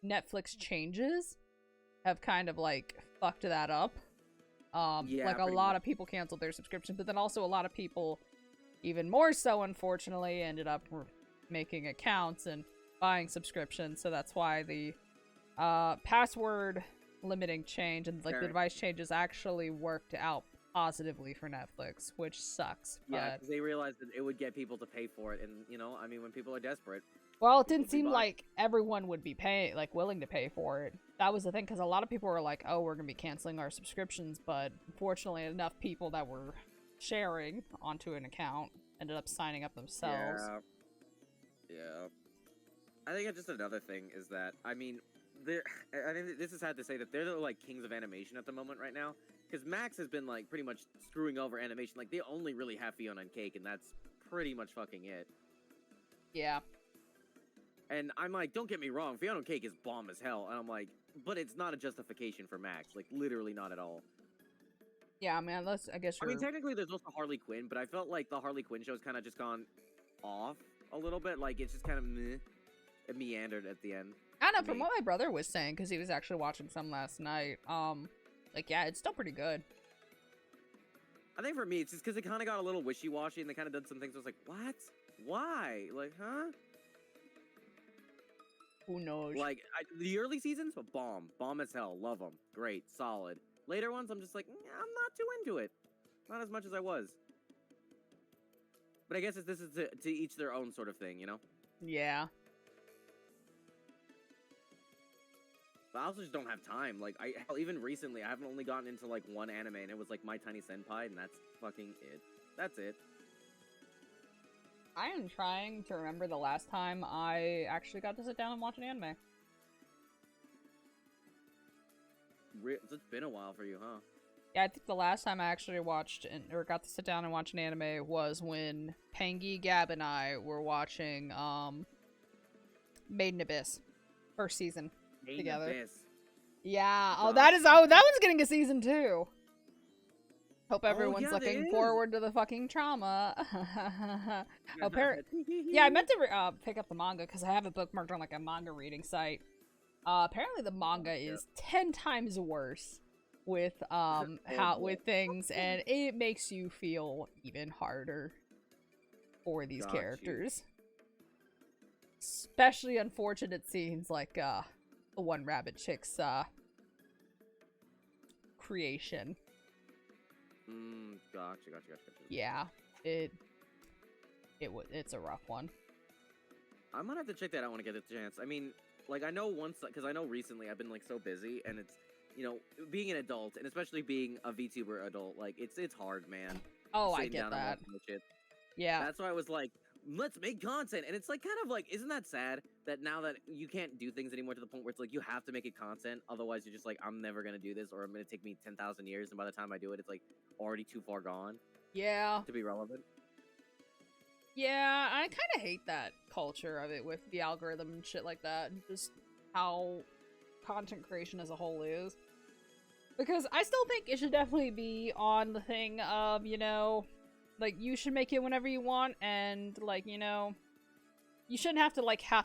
Netflix changes have kind of like fucked that up. Like a lot of people canceled their subscription, but then also a lot of people, even more so unfortunately, ended up making accounts and buying subscriptions. So that's why the password limiting change and like the device changes actually worked out positively for Netflix, which sucks. Yeah, because they realized that it would get people to pay for it, and you know, I mean, when people are desperate. Well, it didn't seem like everyone would be willing to pay for it. That was the thing, because a lot of people were like, "Oh, we're gonna be canceling our subscriptions," but unfortunately, enough people that were sharing onto an account ended up signing up themselves. Yeah. I think just another thing is that, I mean, I think this is sad to say that they're the like kings of animation at the moment right now, because Max has been like pretty much screwing over animation. Like they only really have Fiona and Cake, and that's pretty much fucking it. Yeah. And I'm like, don't get me wrong, Fiona and Cake is bomb as hell, and I'm like, but it's not a justification for Max, like literally not at all. Yeah, man, I guess. I mean, technically, there's also Harley Quinn, but I felt like the Harley Quinn show's kind of just gone off a little bit. Like it's just kind of meh. It meandered at the end. I don't know, from what my brother was saying, because he was actually watching some last night, like, yeah, it's still pretty good. I think for me, it's just because it kind of got a little wishy-washy, and they kind of did some things I was like, what? Why? Like, huh? Who knows? Like, the early seasons, bomb as hell, love them, great, solid. Later ones, I'm just like, I'm not too into it. Not as much as I was. But I guess this is to each their own sort of thing, you know? Yeah. But I also just don't have time. Like, hell, even recently, I haven't only gotten into, like, one anime, and it was, like, My Tiny Senpai, and that's fucking it. That's it. I am trying to remember the last time I actually got to sit down and watch an anime. It's been a while for you, huh? Yeah, I think the last time I actually watched or got to sit down and watch an anime was when Pangy, Gab, and I were watching Made in Abyss first season together. Abyss. Yeah. Oh, Gosh. that one's getting a season 2. Hope everyone's looking forward to the fucking trauma. Yeah, I meant to pick up the manga because I have it bookmarked on like a manga reading site. Apparently the manga is 10 times worse with with things, and it makes you feel even harder for these characters. Especially unfortunate scenes like the one rabbit chick's creation. Gotcha. Yeah, it's a rough one. I'm gonna have to check that out when I get the chance. I mean, like, I know because I know recently I've been like so busy, and it's, you know, being an adult, and especially being a VTuber adult, like it's hard, man. Oh, I get that. Yeah. That's why I was like, let's make content, and it's like kind of like, isn't that sad that now that you can't do things anymore to the point where it's like you have to make it content, otherwise you're just like, I'm never gonna do this, or I'm gonna take me 10,000 years, and by the time I do it, it's like already too far gone. Yeah. To be relevant. Yeah, I kind of hate that culture of it with the algorithm and shit like that, and just how content creation as a whole is. Because I still think it should definitely be on the thing of, you know, like, you should make it whenever you want, and, like, you know, you shouldn't have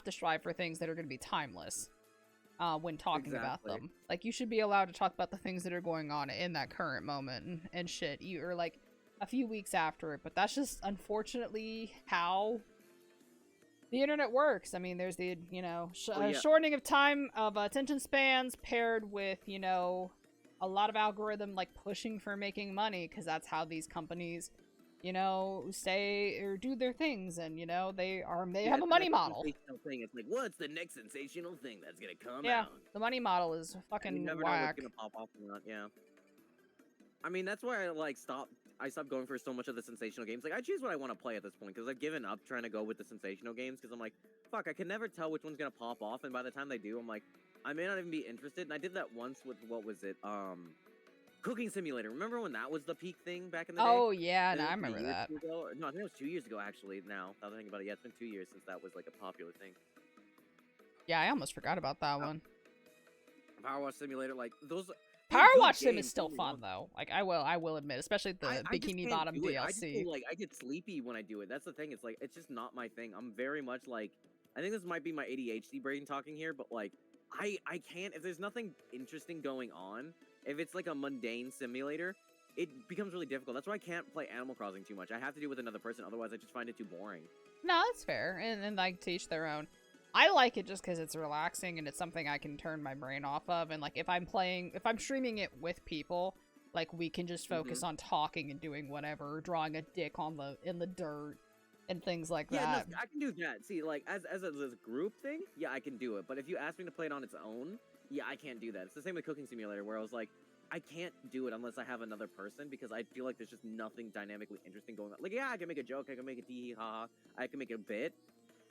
to strive for things that are going to be timeless when talking about them. Like, you should be allowed to talk about the things that are going on in that current moment and shit, or, like, a few weeks after it, but that's just unfortunately how the internet works. I mean, there's the, you know, shortening of time of attention spans paired with, you know, a lot of algorithm like pushing for making money, because that's how these companies, you know, say or do their things, and, you know, they have a money model. Thing. It's like, what's the next sensational thing that's gonna come out? Yeah, the money model is fucking you never whack. know what's gonna pop off or not. Yeah. I mean, that's why I stopped going for so much of the sensational games. Like, I choose what I want to play at this point, because I've given up trying to go with the sensational games, because I'm like, fuck, I can never tell which one's gonna pop off, and by the time they do, I'm like, I may not even be interested. And I did that once with, what was it, Cooking Simulator. Remember when that was the peak thing back in the day? Oh, yeah, no, I remember that. No, I think it was 2 years ago, actually, now that I think about it. Yeah, it's been 2 years since that was, like, a popular thing. Yeah, I almost forgot about that one. Power Wash Simulator, like, those... Power Wash Sim is still fun, though. Like, I will admit, especially the Bikini Bottom DLC. I get sleepy when I do it. That's the thing. It's like, it's just not my thing. I'm very much like, I think this might be my ADHD brain talking here, but like, I can't, if there's nothing interesting going on, if it's like a mundane simulator, it becomes really difficult. That's why I can't play Animal Crossing too much. I have to do it with another person, otherwise I just find it too boring. No, that's fair, and like, to each their own. I like it just because it's relaxing and it's something I can turn my brain off of, and like, if I'm streaming it with people, like, we can just focus on talking and doing whatever, or drawing a dick in the dirt and things like that. Yeah, no, I can do that. See, like, as a group thing, yeah, I can do it. But if you ask me to play it on its own, yeah, I can't do that. It's the same with Cooking Simulator, where I was like, I can't do it unless I have another person, because I feel like there's just nothing dynamically interesting going on. Like, yeah, I can make a joke, I can make a tee-hee-ha-ha, I can make a bit,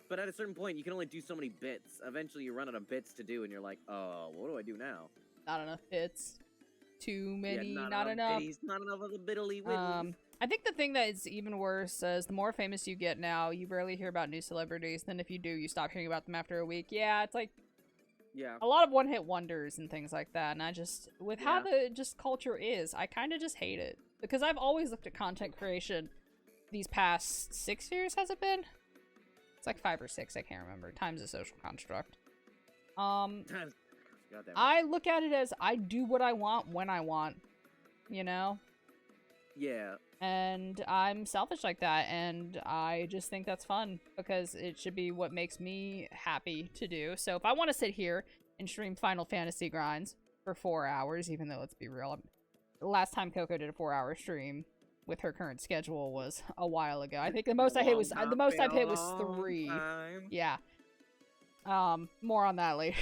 but at a certain point, you can only do so many bits. Eventually, you run out of bits to do, and you're like, oh, what do I do now? Not enough bits. Too many, yeah, not enough. Bitties, not enough of the biddly whitties. I think the thing that is even worse is the more famous you get now, you rarely hear about new celebrities. Then if you do, you stop hearing about them after a week. Yeah, it's like, yeah, a lot of one-hit wonders and things like that. And I just, with how the culture is, I kind of just hate it. Because I've always looked at content creation these past 6 years, has it been? It's like 5 or 6, I can't remember. Time's a social construct. I look at it as I do what I want when I want, you know? Yeah. And I'm selfish like that, and I just think that's fun, because it should be what makes me happy to do. So if I want to sit here and stream Final Fantasy grinds for 4 hours, even though, let's be real, the last time Coco did a 4-hour stream with her current schedule was a while ago. I think the most I've hit was 3. Yeah. More on that later.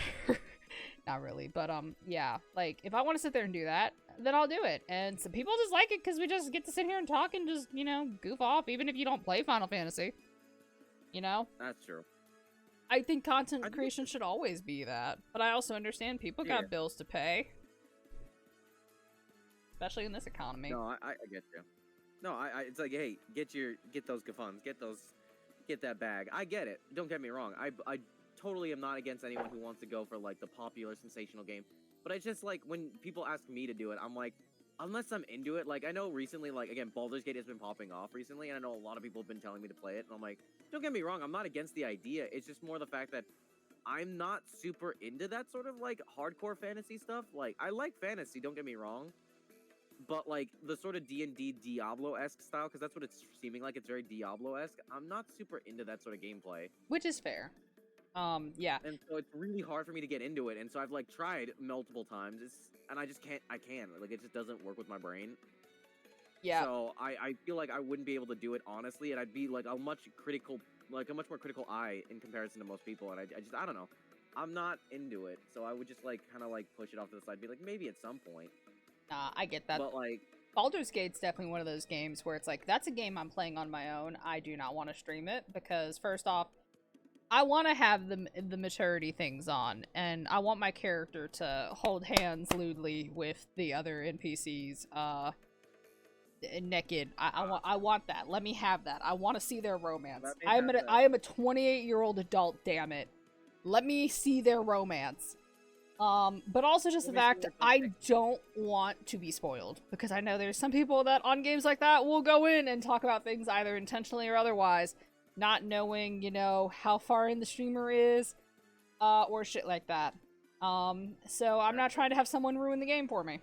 Not really, but yeah, like, if I want to sit there and do that, then I'll do it. And some people just like it because we just get to sit here and talk and just, you know, goof off, even if you don't play Final Fantasy. You know? That's true. I think content I think creation should always be that. But I also understand people got bills to pay. Especially in this economy. No, I get you. No, it's like, hey, get those funds, get that bag. I get it. Don't get me wrong. I totally am not against anyone who wants to go for like the popular sensational game. But it's just like when people ask me to do it, I'm like, unless I'm into it, like I know recently, like again, Baldur's Gate has been popping off recently, and I know a lot of people have been telling me to play it, and I'm like, don't get me wrong, I'm not against the idea. It's just more the fact that I'm not super into that sort of like hardcore fantasy stuff. Like I like fantasy, don't get me wrong. But like the sort of D&D Diablo-esque style, because that's what it's seeming like, it's very Diablo-esque. I'm not super into that sort of gameplay. Which is fair. Yeah. And so it's really hard for me to get into it. And so I've like tried multiple times, and I just can't. Like it just doesn't work with my brain. Yeah. So I feel like I wouldn't be able to do it honestly, and I'd be like a much more critical eye in comparison to most people. And I don't know. I'm not into it, so I would just like kind of like push it off to the side, be like maybe at some point. Nah, I get that. But like, Baldur's Gate's definitely one of those games where it's like, that's a game I'm playing on my own. I do not want to stream it because, first off, I want to have the maturity things on, and I want my character to hold hands lewdly with the other NPCs, naked. I want that. Let me have that. I want to see their romance. I am a 28-year-old adult, damn it. Let me see their romance. But also just the fact I don't want to be spoiled, because I know there's some people that on games like that will go in and talk about things either intentionally or otherwise, not knowing, you know, how far in the streamer is, or shit like that. So I'm not trying to have someone ruin the game for me.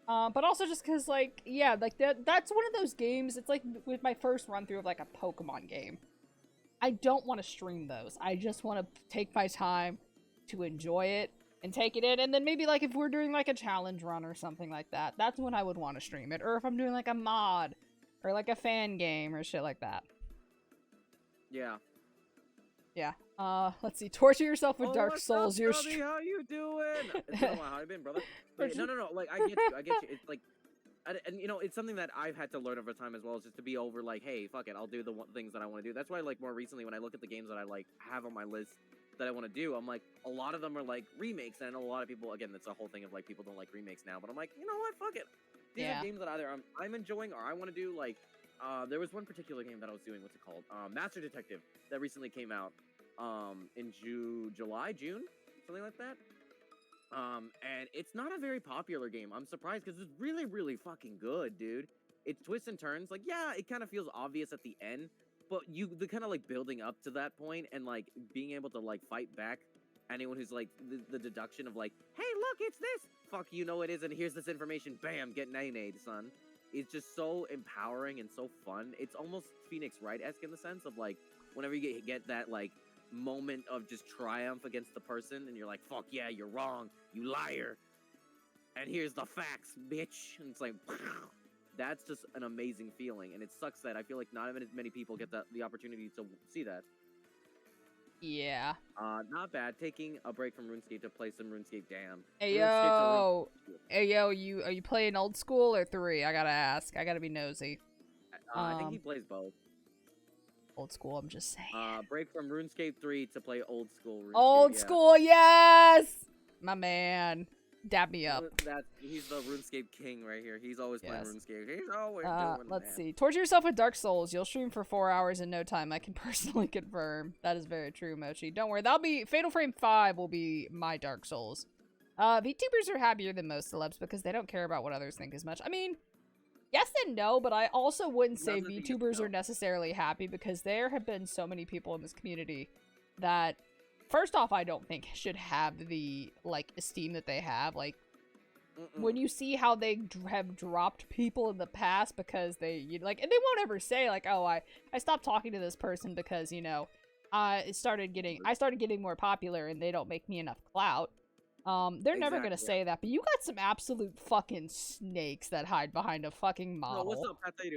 But also just because, like, yeah, like, that's one of those games, it's like with my first run-through of, like, a Pokemon game. I don't want to stream those. I just want to take my time to enjoy it and take it in, and then maybe, like, if we're doing, like, a challenge run or something like that, that's when I would want to stream it. Or if I'm doing, like, a mod, or, like, a fan game, or shit like that. yeah. Yeah. Let's see. Torture yourself with Dark Souls. You're how you doing? It's been a while. How you been, brother? Wait, no. Like, I get you. It's like, and you know, it's something that I've had to learn over time as well, is just to be over, like, hey, fuck it, I'll do the things that I want to do. That's why, like, more recently, when I look at the games that I, like, have on my list that I want to do, I'm like, a lot of them are, like, remakes, and I know a lot of people, again, that's a whole thing of, like, people don't like remakes now, but I'm like, you know what, fuck it. These are games that either I'm enjoying or I want to do, like, there was one particular game that I was doing, what's it called? Master Detective, that recently came out, in June, something like that. And it's not a very popular game. I'm surprised because it's really, really fucking good, dude. It twists and turns. Like, yeah, it kind of feels obvious at the end, but the kind of like building up to that point and like being able to like fight back anyone who's like the deduction of like, hey, look, it's this. Fuck, you know it is, and here's this information. Bam, get nay-nayed, son. It's just so empowering and so fun. It's almost Phoenix Wright-esque in the sense of like, whenever you get that like moment of just triumph against the person, and you're like, fuck yeah, you're wrong, you liar, and here's the facts, bitch. And it's like, that's just an amazing feeling, and it sucks that I feel like not many people get the opportunity to see that. Yeah. Not bad. Taking a break from RuneScape to play some RuneScape. Damn. Hey yo, are you playing old school or 3? I gotta ask. I gotta be nosy. I think he plays both. Old school, I'm just saying. Break from RuneScape 3 to play old school RuneScape. Old school, yes! My man. Dab me up. He's the RuneScape king right here. He's always playing RuneScape. He's always doing let's see. Torture yourself with Dark Souls. You'll stream for 4 hours in no time. I can personally confirm. That is very true, Mochi. Don't worry. That'll be Fatal Frame 5 will be my Dark Souls. VTubers are happier than most celebs because they don't care about what others think as much. I mean, yes and no, but I also wouldn't say VTubers are necessarily happy because there have been so many people in this community that, first off, I don't think should have the, like, esteem that they have. Like, when you see how they have dropped people in the past because they, like, and they won't ever say, like, oh, I stopped talking to this person because, you know, I started getting more popular and they don't make me enough clout. They're never gonna say that, but you got some absolute fucking snakes that hide behind a fucking model. What's up, Pat? How you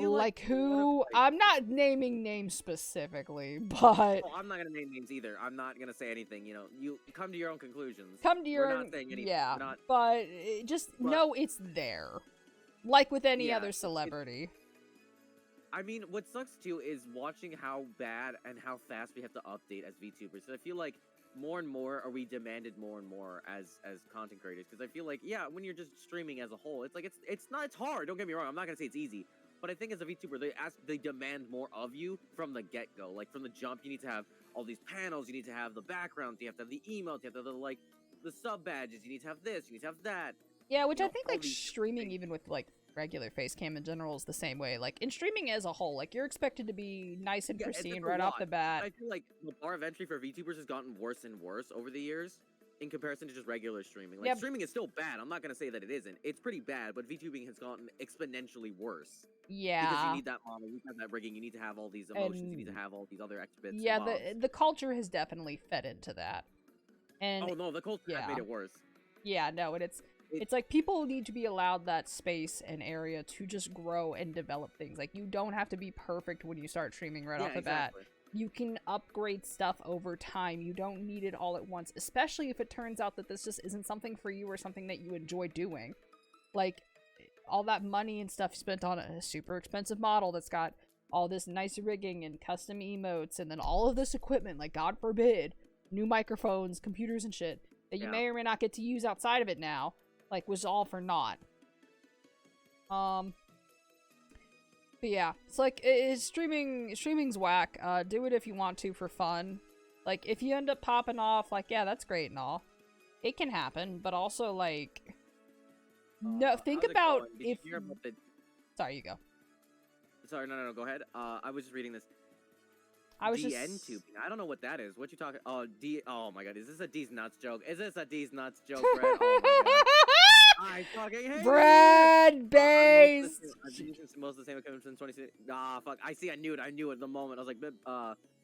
doing? Like who? I'm not naming names specifically, but I'm not gonna name names either. I'm not gonna say anything. You know, you come to your own conclusions. Come to your own. Yeah, but know it's there, like with any other celebrity. I mean, what sucks too is watching how bad and how fast we have to update as VTubers. So I feel like more and more are we demanded more and more as content creators. Because I feel like, yeah, when you're just streaming as a whole, it's like it's hard. Don't get me wrong. I'm not gonna say it's easy, but I think as a VTuber, they demand more of you from the get go. Like from the jump, you need to have all these panels. You need to have the backgrounds. You have to have the emotes. You have to have the sub badges. You need to have this. You need to have that. Yeah, which You I know, think all like these streaming, things. even with like regular face cam in general, is the same way. Like in streaming as a whole, like you're expected to be nice and Yeah, it's pristine a right off the lot. bat. I feel like the bar of entry for VTubers has gotten worse and worse over the years in comparison to just regular streaming. Like, Yep. streaming is still bad. I'm not going to say that it isn't. It's pretty bad, but VTubing has gotten exponentially worse. Because you Yeah. need that model, you need to have that rigging, you need to have all these emotions, you need to And have all these other extra bits yeah, and bobs. the culture has definitely fed into that. And Oh no, the culture has yeah. made it worse. yeah, no, and it's like people need to be allowed that space and area to just grow and develop things. Like you don't have to be perfect when you start streaming right off the bat. You can upgrade stuff over time. You don't need it all at once, especially if it turns out that this just isn't something for you or something that you enjoy doing. Like, all that money and stuff spent on a super expensive model that's got all this nice rigging and custom emotes and then all of this equipment, like, God forbid, new microphones, computers and shit, that you may or may not get to use outside of it now, like, was all for naught. But yeah, it's like, streaming's whack. Do it if you want to for fun. Like, if you end up popping off, like, yeah, that's great and all. It can happen, but also, like, no, think how's it about going? Did if... you hear about the... Sorry, you go. Sorry, no, go ahead. I was just reading this. I was DN just... tubing. I don't know what that is. What you talking? Oh, Oh my god, is this a D's nuts joke? Is this a D's nuts joke, Brett? Oh my god. I fucking hate Bread based. I've been using most of the same equipment since 2016. Ah, fuck. I knew it the moment. I was like,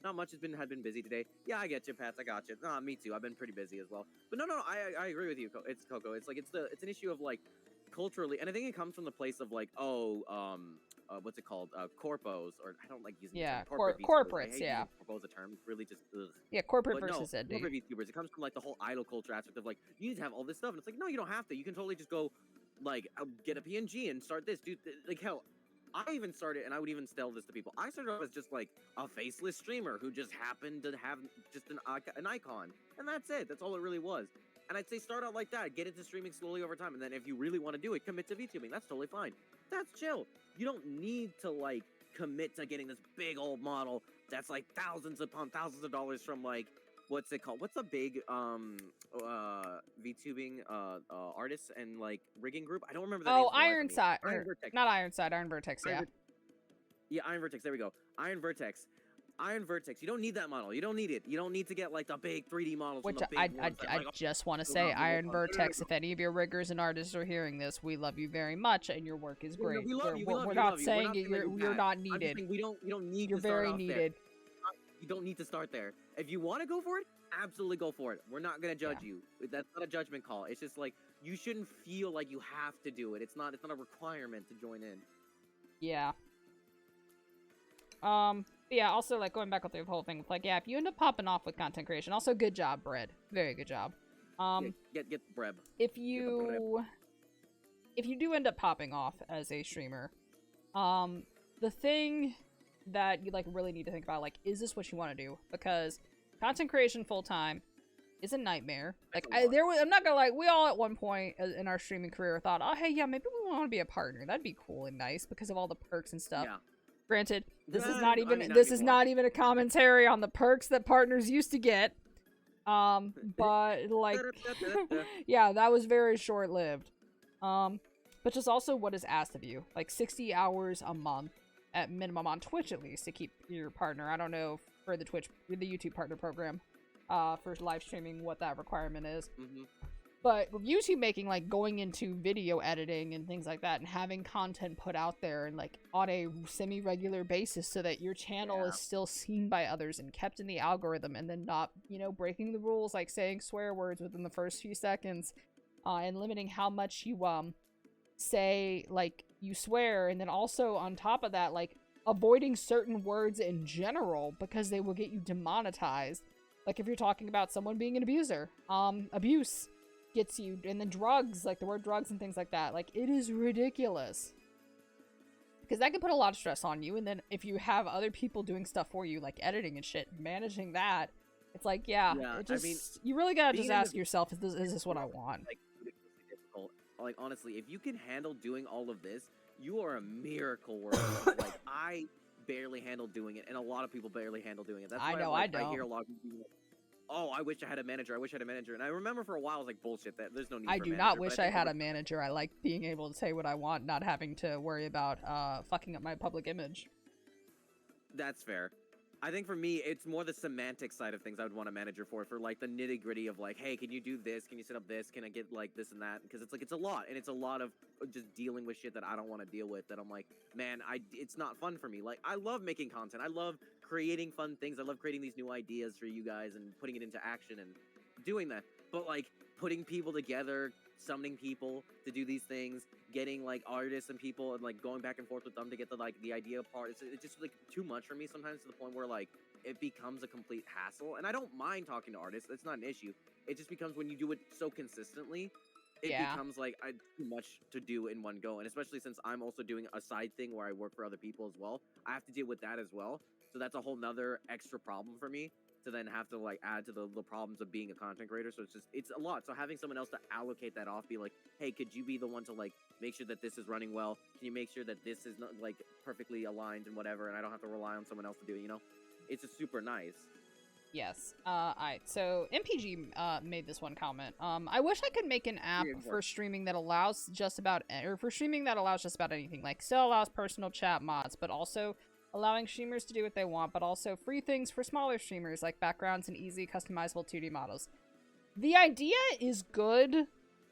not much had been busy today. Yeah, I get you, Pats. I got you. Nah, me too. I've been pretty busy as well. But no, I agree with you. It's Coco. It's like it's an issue of like culturally, and I think it comes from the place of like, what's it called? Corpos, or I don't like using the term corporate corporates. I hate Yeah, using corpo as a term. It's really just ugh. yeah, corporate But versus no, indie. corporate VTubers. It comes from like the whole idol culture aspect of like you need to have all this stuff, and it's like no, you don't have to. You can totally just go like get a PNG and start this, dude. Like hell, I even started, and I would even tell this to people. I started off as just like a faceless streamer who just happened to have just an icon, and that's it. That's all it really was. And I'd say start out like that, get into streaming slowly over time, and then if you really want to do it, commit to VTubing. That's totally fine. That's chill. You don't need to like commit to getting this big old model that's like thousands upon thousands of dollars from like what's it called? What's a big VTubing artists and like rigging group? I don't remember the name. Oh, Ironside, not Ironside, Iron Vertex. Yeah. Yeah, Iron Vertex. There we go. Iron Vertex. You don't need that model. You don't need it. You don't need to get like the big 3D models. Which from the big ones I just want to say, Iron Vertex, if any of your riggers and artists are hearing this, we love you very much, and your work is great. We love you. We're not saying you're not needed. We don't need. You're to start very off needed. There. You don't need to start there. If you want to go for it, absolutely go for it. We're not gonna judge you. That's not a judgment call. It's just like you shouldn't feel like you have to do it. It's not a requirement to join in. Yeah. But yeah, also, like, going back with the whole thing, with, like, yeah, if you end up popping off with content creation, also, good job, Bread. Very good job. Get the Breb. If you do end up popping off as a streamer, the thing that you, like, really need to think about, like, is this what you want to do? Because content creation full-time is a nightmare. Like, I'm not gonna lie, we all at one point in our streaming career thought, oh, hey, yeah, maybe we want to be a partner. That'd be cool and nice because of all the perks and stuff. Yeah. Granted, this is not even a commentary on the perks that partners used to get. But like, yeah, that was very short-lived. But just also what is asked of you, like 60 hours a month at minimum on Twitch at least to keep your partner. I don't know for the YouTube partner program, for live streaming what that requirement is. But with YouTube making, like, going into video editing and things like that and having content put out there and, like, on a semi-regular basis so that your channel is still seen by others and kept in the algorithm and then not, you know, breaking the rules, like saying swear words within the first few seconds, and limiting how much you, say, like, you swear, and then also on top of that, like, avoiding certain words in general because they will get you demonetized. Like, if you're talking about someone being an abuser, abuse gets you, and then drugs, like the word drugs and things like that. Like, it is ridiculous. Because that can put a lot of stress on you, and then if you have other people doing stuff for you, like editing and shit, managing that, it's like, yeah, it just, I mean, you really gotta just ask yourself, is this what I want? Like, difficult. Like, honestly, if you can handle doing all of this, you are a miracle worker. Like, I barely handle doing it, and a lot of people barely handle doing it. That's why I don't. I hear a lot of people like, oh, I wish I had a manager. I wish I had a manager. And I remember for a while, I was like, bullshit, that there's no need for a manager. I do not wish I had a manager. I like being able to say what I want, not having to worry about fucking up my public image. That's fair. I think for me, it's more the semantic side of things I would want a manager for like the nitty gritty of like, hey, can you do this? Can you set up this? Can I get like this and that? Because it's like, it's a lot, and it's a lot of just dealing with shit that I don't want to deal with, that I'm like, man, it's not fun for me. Like, I love making content. I love creating fun things. I love creating these new ideas for you guys and putting it into action and doing that. But like putting people together, summoning people to do these things, getting like artists and people and like going back and forth with them to get the idea part, it's just like too much for me sometimes, to the point where like it becomes a complete hassle. And I don't mind talking to artists, it's not an issue. It just becomes when you do it so consistently, it becomes like too much to do in one go. And especially since I'm also doing a side thing where I work for other people as well, I have to deal with that as well. So that's a whole nother extra problem for me to then have to like add to the problems of being a content creator. So it's a lot. So having someone else to allocate that off, be like, hey, could you be the one to like make sure that this is running well? Can you make sure that this is not like perfectly aligned and whatever, and I don't have to rely on someone else to do it, you know? It's just super nice. Yes. So MPG made this one comment. I wish I could make an app for streaming that allows just about anything. Like, still allows personal chat mods, but also allowing streamers to do what they want, but also free things for smaller streamers like backgrounds and easy customizable 2D models. The idea is good,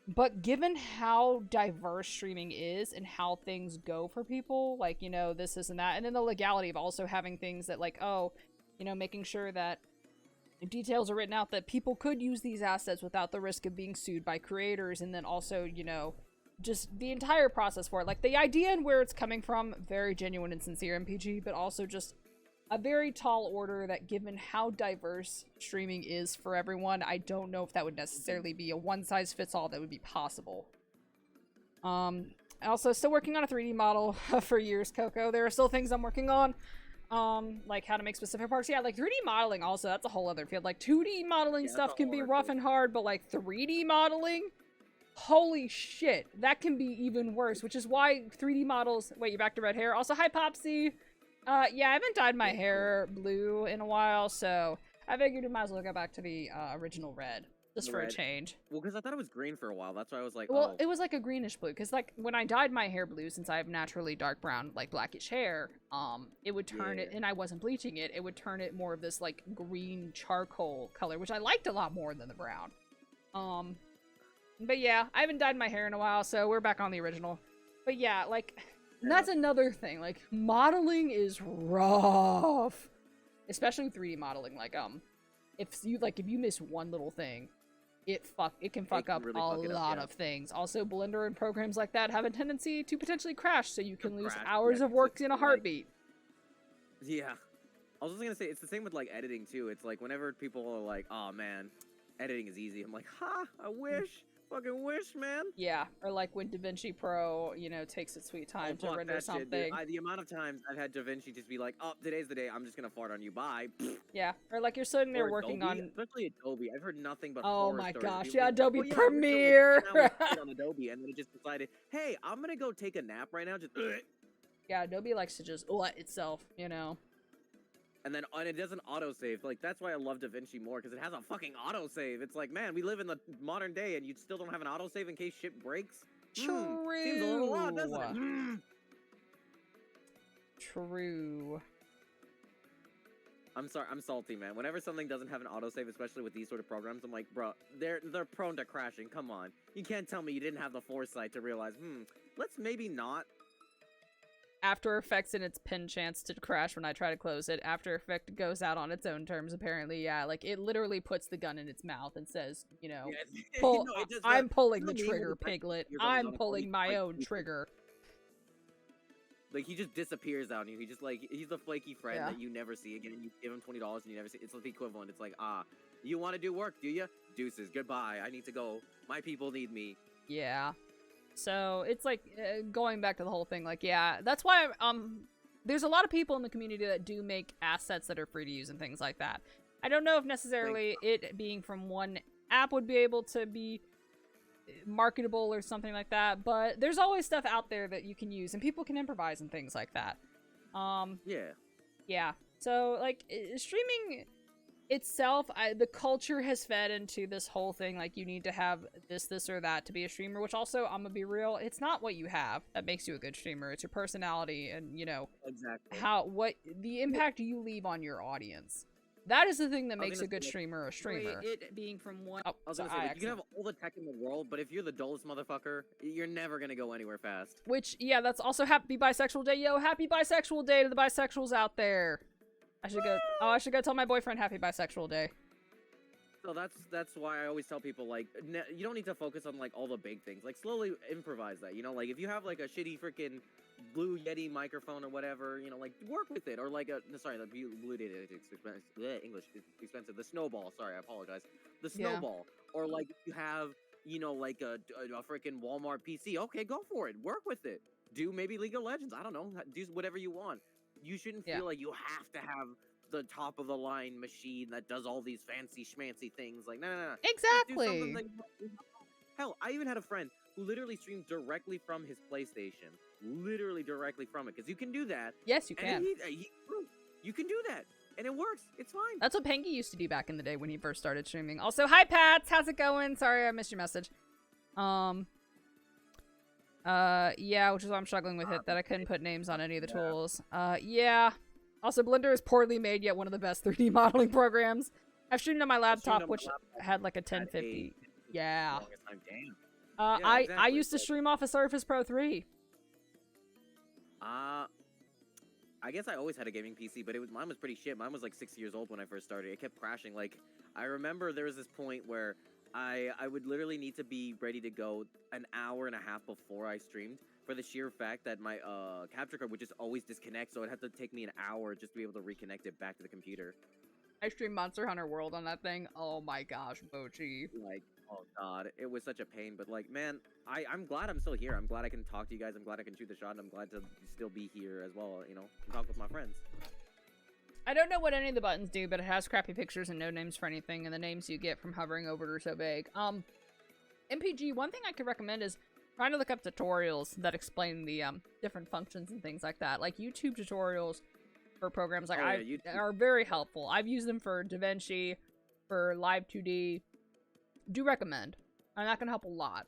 but given how diverse streaming is and how things go for people, like, you know, this and that, and then the legality of also having things that like, oh, you know, making sure that details are written out that people could use these assets without the risk of being sued by creators, and then also, you know, just the entire process for it. Like, the idea and where it's coming from, very genuine and sincere MPG, but also just a very tall order that, given how diverse streaming is for everyone, I don't know if that would necessarily be a one-size-fits-all that would be possible. Also, still working on a 3D model for years, Coco. There are still things I'm working on, like how to make specific parts. Yeah, like 3D modeling also, that's a whole other field. Like, 2D modeling stuff can be rough and hard, but like 3D modeling, holy shit, that can be even worse, which is why 3D models— wait, you're back to red hair? Also, hi, Popsy! Yeah, I haven't dyed my hair blue in a while, so I figured we might as well go back to the original red, just for a change. Well, because I thought it was green for a while, that's why I was like, well, it was like a greenish blue, because like, when I dyed my hair blue, since I have naturally dark brown, like blackish hair, it would turn it, and I wasn't bleaching it, it would turn it more of this like green charcoal color, which I liked a lot more than the brown. But yeah, I haven't dyed my hair in a while, so we're back on the original. But yeah, like, that's another thing. Like, modeling is rough, especially 3D modeling. Like, if you miss one little thing, it can fuck up a lot of things. Also, Blender and programs like that have a tendency to potentially crash, so you can lose hours of work in a heartbeat. Yeah, I was just gonna say, it's the same with like editing too. It's like whenever people are like, "Oh man, editing is easy," I'm like, "Ha! I wish." Fucking wish, man. Yeah, or like when DaVinci Pro, you know, takes its sweet time to render something. The amount of times I've had DaVinci just be like, "Oh, today's the day. I'm just gonna fart on you. Bye." Yeah, or like you're sitting there working on, especially Adobe. I've heard nothing but oh horror my stories. gosh, yeah, Adobe Premiere. On Adobe, and then it just decided, hey, I'm gonna go take a nap right now. Just yeah, Adobe likes to just let itself, you know. And then it doesn't autosave. Like, that's why I love DaVinci more, because it has a fucking autosave. It's like, man, we live in the modern day, and you still don't have an autosave in case shit breaks? True. Seems a little odd, doesn't it? True. I'm sorry, I'm salty, man. Whenever something doesn't have an autosave, especially with these sort of programs, I'm like, bro, they're prone to crashing. Come on. You can't tell me you didn't have the foresight to realize, let's maybe not. After Effects and its pin chance to crash when I try to close it. After Effect goes out on its own terms, apparently. Yeah, like, it literally puts the gun in its mouth and says, you know, pull, no, I'm pulling the trigger, Piglet. I'm pulling my own trigger. Like, he just disappears on you. He just, like, he's the flaky friend that you never see again, and you give him $20 and you never see. It's like the equivalent. It's like, you want to do work, do you? Deuces, goodbye. I need to go. My people need me. Yeah. So it's like going back to the whole thing. Like, yeah, that's why there's a lot of people in the community that do make assets that are free to use and things like that. I don't know if necessarily it being from one app would be able to be marketable or something like that, but there's always stuff out there that you can use and people can improvise and things like that. Yeah. So like streaming itself, the culture has fed into this whole thing like you need to have this or that to be a streamer, which also, I'm gonna be real, it's not what you have that makes you a good streamer. It's your personality and, you know, what the impact you leave on your audience. That is the thing that makes a good streamer a streamer. It being from one. I was gonna say, like, you can have all the tech in the world, but if you're the dullest motherfucker, you're never gonna go anywhere fast. Which, yeah, that's also Happy Bisexual Day. Yo, Happy Bisexual Day to the bisexuals out there. I should go tell my boyfriend Happy Bisexual Day. So that's why I always tell people, like, you don't need to focus on, like, all the big things. Like, slowly improvise that, you know? Like, if you have, like, a shitty freaking Blue Yeti microphone or whatever, you know, like, work with it. Or, like, the Blue Yeti, it's expensive. English, it's expensive. The Snowball, sorry, I apologize. The Snowball. Yeah. Or, like, if you have, you know, like, a freaking Walmart PC, okay, go for it. Work with it. Do maybe League of Legends. I don't know. Do whatever you want. You shouldn't feel like you have to have the top of the line machine that does all these fancy schmancy things. Like, no. Exactly. Hell, I even had a friend who literally streamed directly from his PlayStation. Literally directly from it. Because you can do that. Yes, you can. You can do that. And it works. It's fine. That's what Pengy used to do back in the day when he first started streaming. Also, hi, Pats. How's it going? Sorry, I missed your message. Yeah, which is why I'm struggling with it, that I couldn't put names on any of the tools. Yeah. Also, Blender is poorly made, yet one of the best 3D modeling programs. I've streamed on my laptop, which had like a 1050. Yeah. I used to stream off a Surface Pro 3. I guess I always had a gaming PC, but mine was pretty shit. Mine was like 6 years old when I first started. It kept crashing. Like, I remember there was this point where I would literally need to be ready to go an hour and a half before I streamed, for the sheer fact that my capture card would just always disconnect, so it'd have to take me an hour just to be able to reconnect it back to the computer. I streamed Monster Hunter World on that thing. Oh my gosh, Bochi. Like, oh god, it was such a pain, but like, man, I'm glad I'm still here. I'm glad I can talk to you guys. I'm glad I can shoot the shot, and I'm glad to still be here as well, you know, and talk with my friends. I don't know what any of the buttons do, but it has crappy pictures and no names for anything, and the names you get from hovering over it are so vague. MPG, one thing I could recommend is trying to look up tutorials that explain the different functions and things like that. Like YouTube tutorials for programs like are very helpful. I've used them for DaVinci, for Live 2D. Do recommend. And that can help a lot.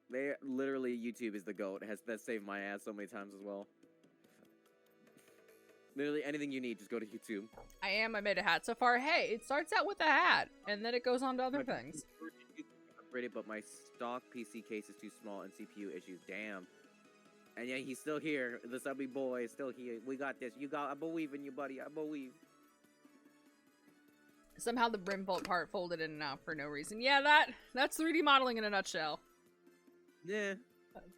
Literally, YouTube is the GOAT. That saved my ass so many times as well. Literally anything you need, just go to YouTube. I made a hat so far. Hey, it starts out with a hat, and then it goes on to other things. But my stock PC case is too small and CPU issues. Damn. And yeah, he's still here. The subby boy is still here. We got this. I believe in you, buddy. I believe. Somehow the brim part folded in and out for no reason. Yeah, that's 3D modeling in a nutshell. Yeah.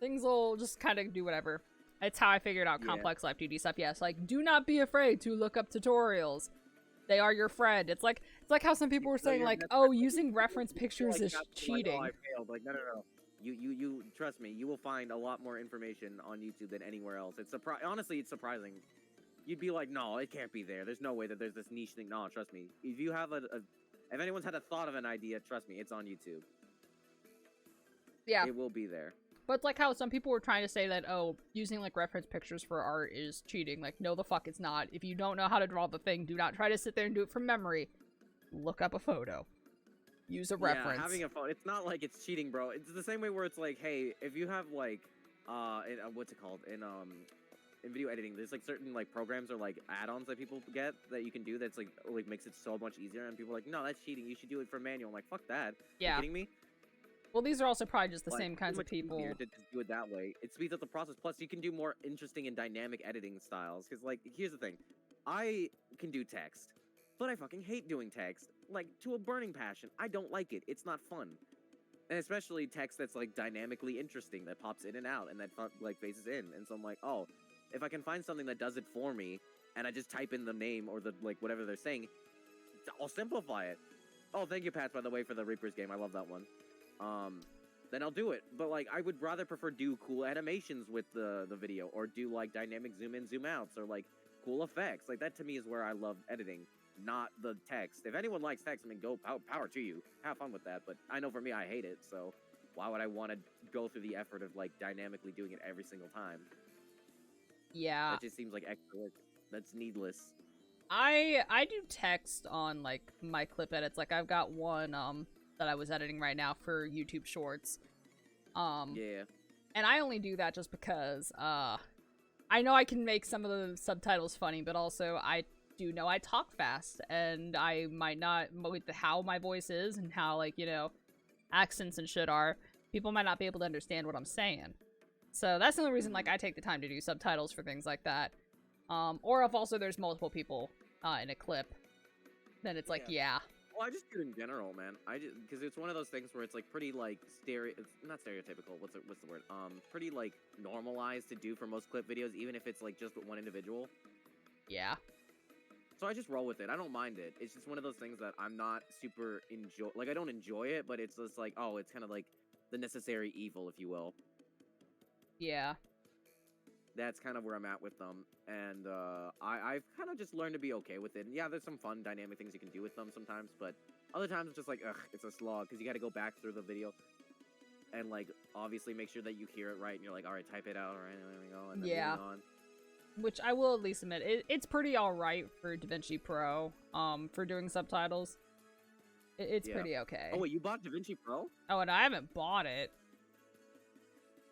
Things will just kind of do whatever. It's how I figured out complex Live 2D stuff. Yes, like, do not be afraid to look up tutorials. They are your friend. It's like how some people were saying, like, oh, using reference pictures is cheating. Like, oh, I failed. Like, no. You trust me. You will find a lot more information on YouTube than anywhere else. Honestly, it's surprising. You'd be like, no, it can't be there. There's no way that there's this niche thing. No, trust me. If you have if anyone's had a thought of an idea, trust me, it's on YouTube. Yeah. It will be there. But it's like how some people were trying to say that, oh, using, like, reference pictures for art is cheating. Like, no, the fuck it's not. If you don't know how to draw the thing, do not try to sit there and do it from memory. Look up a photo. Use a reference. Having a phone. It's not like it's cheating, bro. It's the same way where it's like, hey, if you have, like, what's it called? In video editing, there's, like, certain, like, programs or, like, add-ons that people get that you can do that's, like makes it so much easier. And people are like, no, that's cheating. You should do it for manual. I'm like, fuck that. Yeah. Are you kidding me? Well, these are also probably just the same kinds of people. To just do it that way. It speeds up the process. Plus, you can do more interesting and dynamic editing styles. Because, like, here's the thing. I can do text, but I fucking hate doing text. Like, to a burning passion. I don't like it. It's not fun. And especially text that's, like, dynamically interesting, that pops in and out, and that, like, phases in. And so I'm like, oh, if I can find something that does it for me, and I just type in the name or the, like, whatever they're saying, I'll simplify it. Oh, thank you, Pat, by the way, for the Reapers game. I love that one. then I'll do it. But like, I would rather prefer do cool animations with the video, or do like dynamic zoom in, zoom outs, or like cool effects. Like that to me is where I love editing, not the text. If anyone likes text, I mean, go power to you. Have fun with that. But I know for me, I hate it. So why would I want to go through the effort of like dynamically doing it every single time? Yeah. That just seems like extra work. That's needless. I do text on like my clip edits. Like I've got one that I was editing right now for YouTube Shorts. Yeah. And I only do that just because I know I can make some of the subtitles funny, but also I do know I talk fast, and I might not, with how my voice is and how, like, you know, accents and shit are, people might not be able to understand what I'm saying. So that's the only reason, like, I take the time to do subtitles for things like that. Or if also there's multiple people in a clip, then it's like, yeah. Well, I just do it in general, man. Because it's one of those things where it's like pretty like it's not stereotypical. What's the word? Pretty like normalized to do for most clip videos, even if it's like just with one individual. Yeah. So I just roll with it. I don't mind it. It's just one of those things that I'm not super like I don't enjoy it, but it's just like, oh, it's kind of like the necessary evil, if you will. Yeah. That's kind of where I'm at with them, and I've kind of just learned to be okay with it. And yeah, there's some fun dynamic things you can do with them sometimes, but other times it's just like, ugh, it's a slog, because you got to go back through the video and like obviously make sure that you hear it right, and you're like, all right, type it out, all right, there we go, and then moving on. Which I will at least admit, it's pretty alright for DaVinci Pro, for doing subtitles. It's pretty okay. Oh wait, you bought DaVinci Pro? Oh, and I haven't bought it.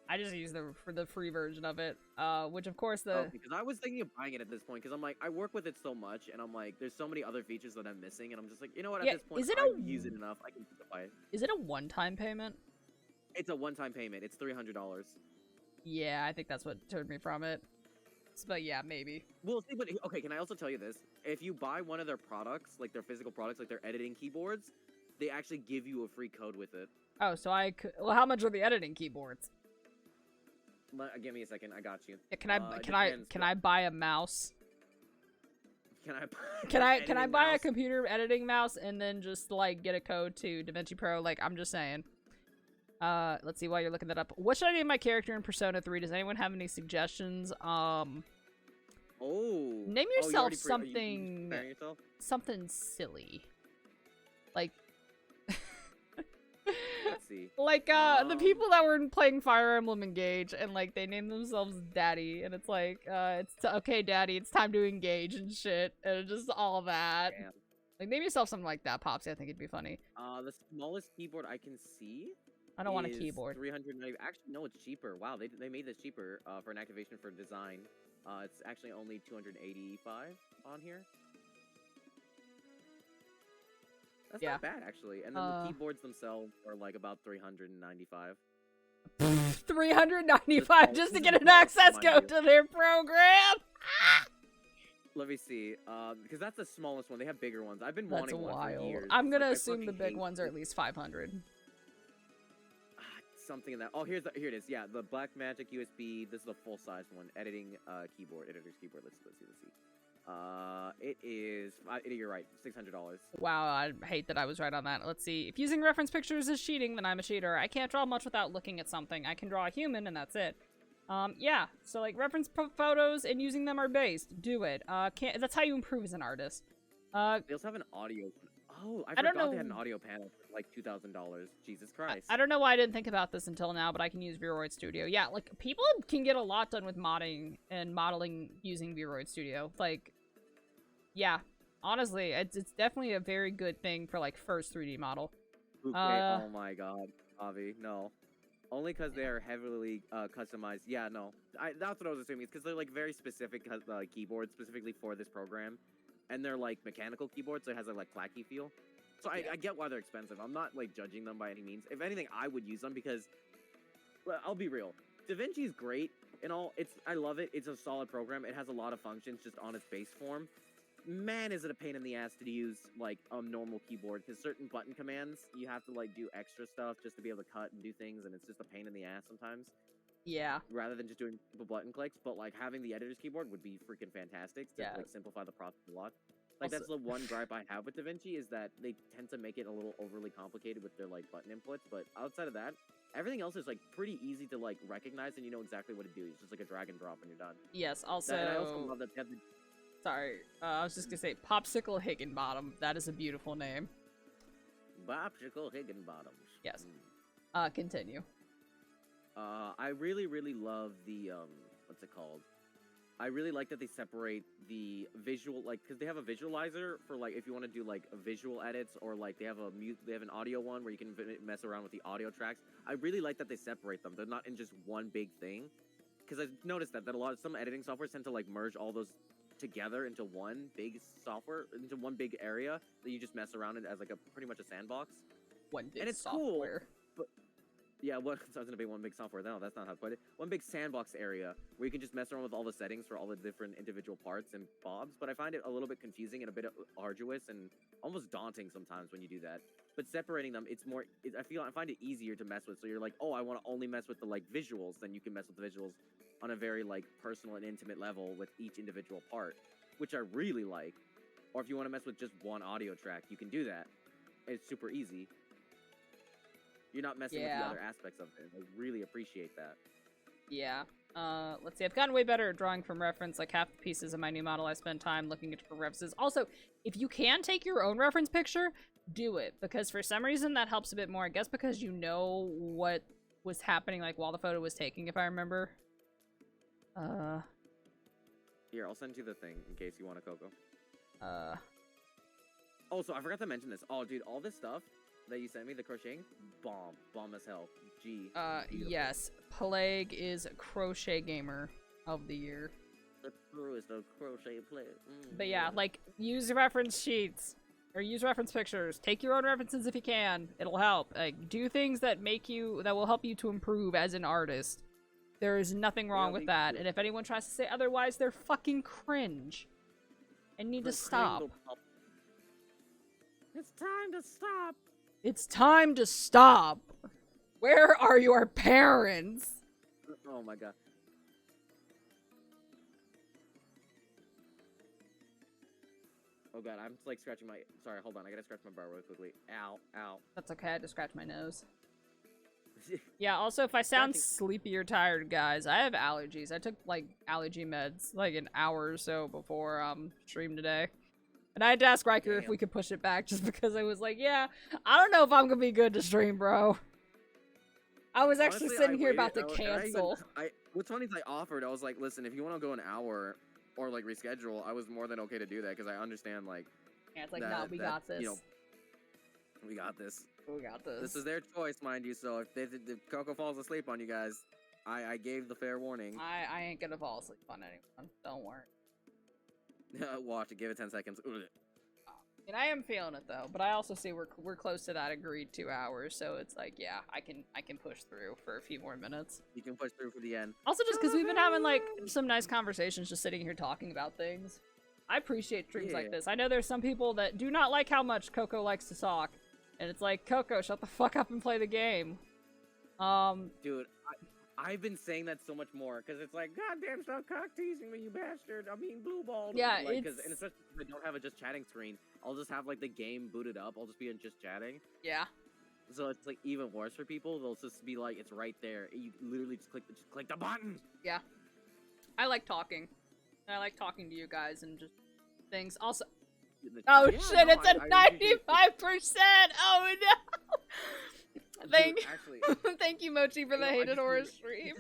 I just use the free version of it, which of course because I was thinking of buying it at this point, because I'm like, I work with it so much, and I'm like, there's so many other features that I'm missing, and I'm just like, you know what, at this point, I use it enough, I can buy it. Is it a one-time payment? It's a one-time payment. It's $300. Yeah, I think that's what turned me from it. But yeah, maybe. Well, see, but okay, can I also tell you this? If you buy one of their products, like their physical products, like their editing keyboards, they actually give you a free code with it. Oh, so I could... Well, how much are the editing keyboards? Give me a second, I got you. Yeah, can I buy a mouse? Can I buy a computer editing mouse and then just like get a code to DaVinci Pro? Like, I'm just saying. Let's see while you're looking that up. What should I name my character in Persona 3? Does anyone have any suggestions? Name yourself something something silly. Like let's see. Like the people that were playing Fire Emblem Engage, and like they named themselves Daddy, and it's like okay, Daddy, it's time to engage and shit, and just all that. Damn. Like name yourself something like that, Popsy. I think it'd be funny. The smallest keyboard I can see. I don't want a keyboard. 390. Actually, no, it's cheaper. Wow, they made this cheaper for an activation for design. It's actually only 285 on here. That's not bad, actually. And then the keyboards themselves are like about 395. 395 just to get an access code to their program. Let me see, because that's the smallest one. They have bigger ones. I've been wanting one for years. I'm gonna assume the big ones are at least 500. Something in that. Oh, here it is. Yeah, the Blackmagic USB. This is the full size one. Editing keyboard. Editor's keyboard. Let's see. It is. You're right. $600. Wow, I hate that I was right on that. Let's see. If using reference pictures is cheating, then I'm a cheater. I can't draw much without looking at something. I can draw a human, and that's it. Yeah. So like reference photos and using them are based. Do it. That's how you improve as an artist. They also have an audio. Oh, I forgot they had an audio panel for like $2,000. Jesus Christ. I don't know why I didn't think about this until now, but I can use Vroid Studio. Yeah, like, people can get a lot done with modding and modeling using Vroid Studio. Like, yeah, honestly, it's definitely a very good thing for, like, first 3D model. Okay, oh my god, Avi, no. Only because they are heavily customized. Yeah, no. That's what I was assuming. It's because they're, like, very specific keyboards specifically for this program. And they're like mechanical keyboards, so it has a like clacky feel. So I get why they're expensive. I'm not like judging them by any means. If anything, I would use them because, well, I'll be real. DaVinci is great and all. I love it. It's a solid program. It has a lot of functions just on its base form. Man, is it a pain in the ass to use like a normal keyboard, because certain button commands you have to like do extra stuff just to be able to cut and do things, and it's just a pain in the ass sometimes. Yeah. Rather than just doing simple button clicks, but like having the editor's keyboard would be freaking fantastic to like simplify the process a lot. Like, that's the one gripe I have with DaVinci, is that they tend to make it a little overly complicated with their, like, button inputs, but outside of that, everything else is, like, pretty easy to, like, recognize, and you know exactly what to do. It's just, like, a drag and drop and you're done. Yes, also... And I also love that they have the... Sorry, I was just gonna say, Popsicle Higginbottom. That is a beautiful name. Popsicle Higginbottoms. Yes. Mm. Continue. I really, really love the, what's it called? I really like that they separate the visual, like, because they have a visualizer for, like, if you want to do, like, visual edits, or, like, they have an audio one where you can mess around with the audio tracks. I really like that they separate them. They're not in just one big thing. Because I've noticed that some editing software tend to, like, merge all those together into one big software, into one big area that you just mess around in as, like, pretty much a sandbox. One big and it's software. Cool, but yeah, sounds gonna be one big software. No, that's not how to put it. One big sandbox area where you can just mess around with all the settings for all the different individual parts and bobs. But I find it a little bit confusing and a bit arduous and almost daunting sometimes when you do that. But separating them, I find it easier to mess with. So you're like, oh, I want to only mess with the, like, visuals. Then you can mess with the visuals on a very, like, personal and intimate level with each individual part, which I really like. Or if you want to mess with just one audio track, you can do that. It's super easy. You're not messing with the other aspects of it. I really appreciate that. Yeah. Let's see. I've gotten way better at drawing from reference. Like, half the pieces of my new model I spend time looking at for references. Also, if you can take your own reference picture, do it. Because for some reason, that helps a bit more. I guess because you know what was happening, like, while the photo was taking, if I remember. Here, I'll send you the thing in case you want a Coco. Also, I forgot to mention this. Oh, dude, all this stuff that you sent me, the crocheting, bomb as hell. G. Yes. Plague is Crochet Gamer of the Year. The truest of crochet player. But yeah, like, use reference sheets. Or use reference pictures. Take your own references if you can. It'll help. Like, do things that will help you to improve as an artist. There is nothing wrong with that. And if anyone tries to say otherwise, they're fucking cringe. And need to stop. It's time to stop. It's time to stop. Where are your parents? Oh my god. Oh god, I'm like scratching my... Sorry, hold on. I gotta scratch my brow really quickly. Ow, ow. That's okay. I had to scratch my nose. Yeah, also, if I sound sleepy or tired, guys, I have allergies. I took, like, allergy meds, like, an hour or so before, stream today. And I had to ask Ryker if we could push it back, just because I was like, yeah, I don't know if I'm gonna be good to stream, bro. I was actually sitting here about to cancel. What's funny is I offered, I was like, listen, if you want to go an hour, or, like, reschedule, I was more than okay to do that, because I understand, like... Yeah, it's like, no, we got this. You know, we got this. We got this. This is their choice, mind you, so if Coco falls asleep on you guys, I gave the fair warning. I ain't gonna fall asleep on anyone. Don't worry. Watch it, give it 10 seconds. And I am feeling it, though, but I also see we're close to that agreed 2 hours, so it's like, yeah, I can push through for a few more minutes. You can push through for the end. Also, just because we've been having, like, some nice conversations just sitting here talking about things. I appreciate streams like this. I know there's some people that do not like how much Coco likes to talk. And it's like, Coco, shut the fuck up and play the game. Dude, I've been saying that so much more, because it's like, goddamn, stop cock teasing me, you bastard. I'm being blue balled. Yeah, like, it's... And especially if I don't have a just chatting screen, I'll just have, like, the game booted up. I'll just be in just chatting. Yeah. So it's, like, even worse for people. They'll just be like, it's right there. You literally just click the button. Yeah. I like talking. I like talking to you guys and just things. Also... Oh yeah, shit, no, it's at 95%! Oh no! Thank you, Mochi, for the Hated Horror stream.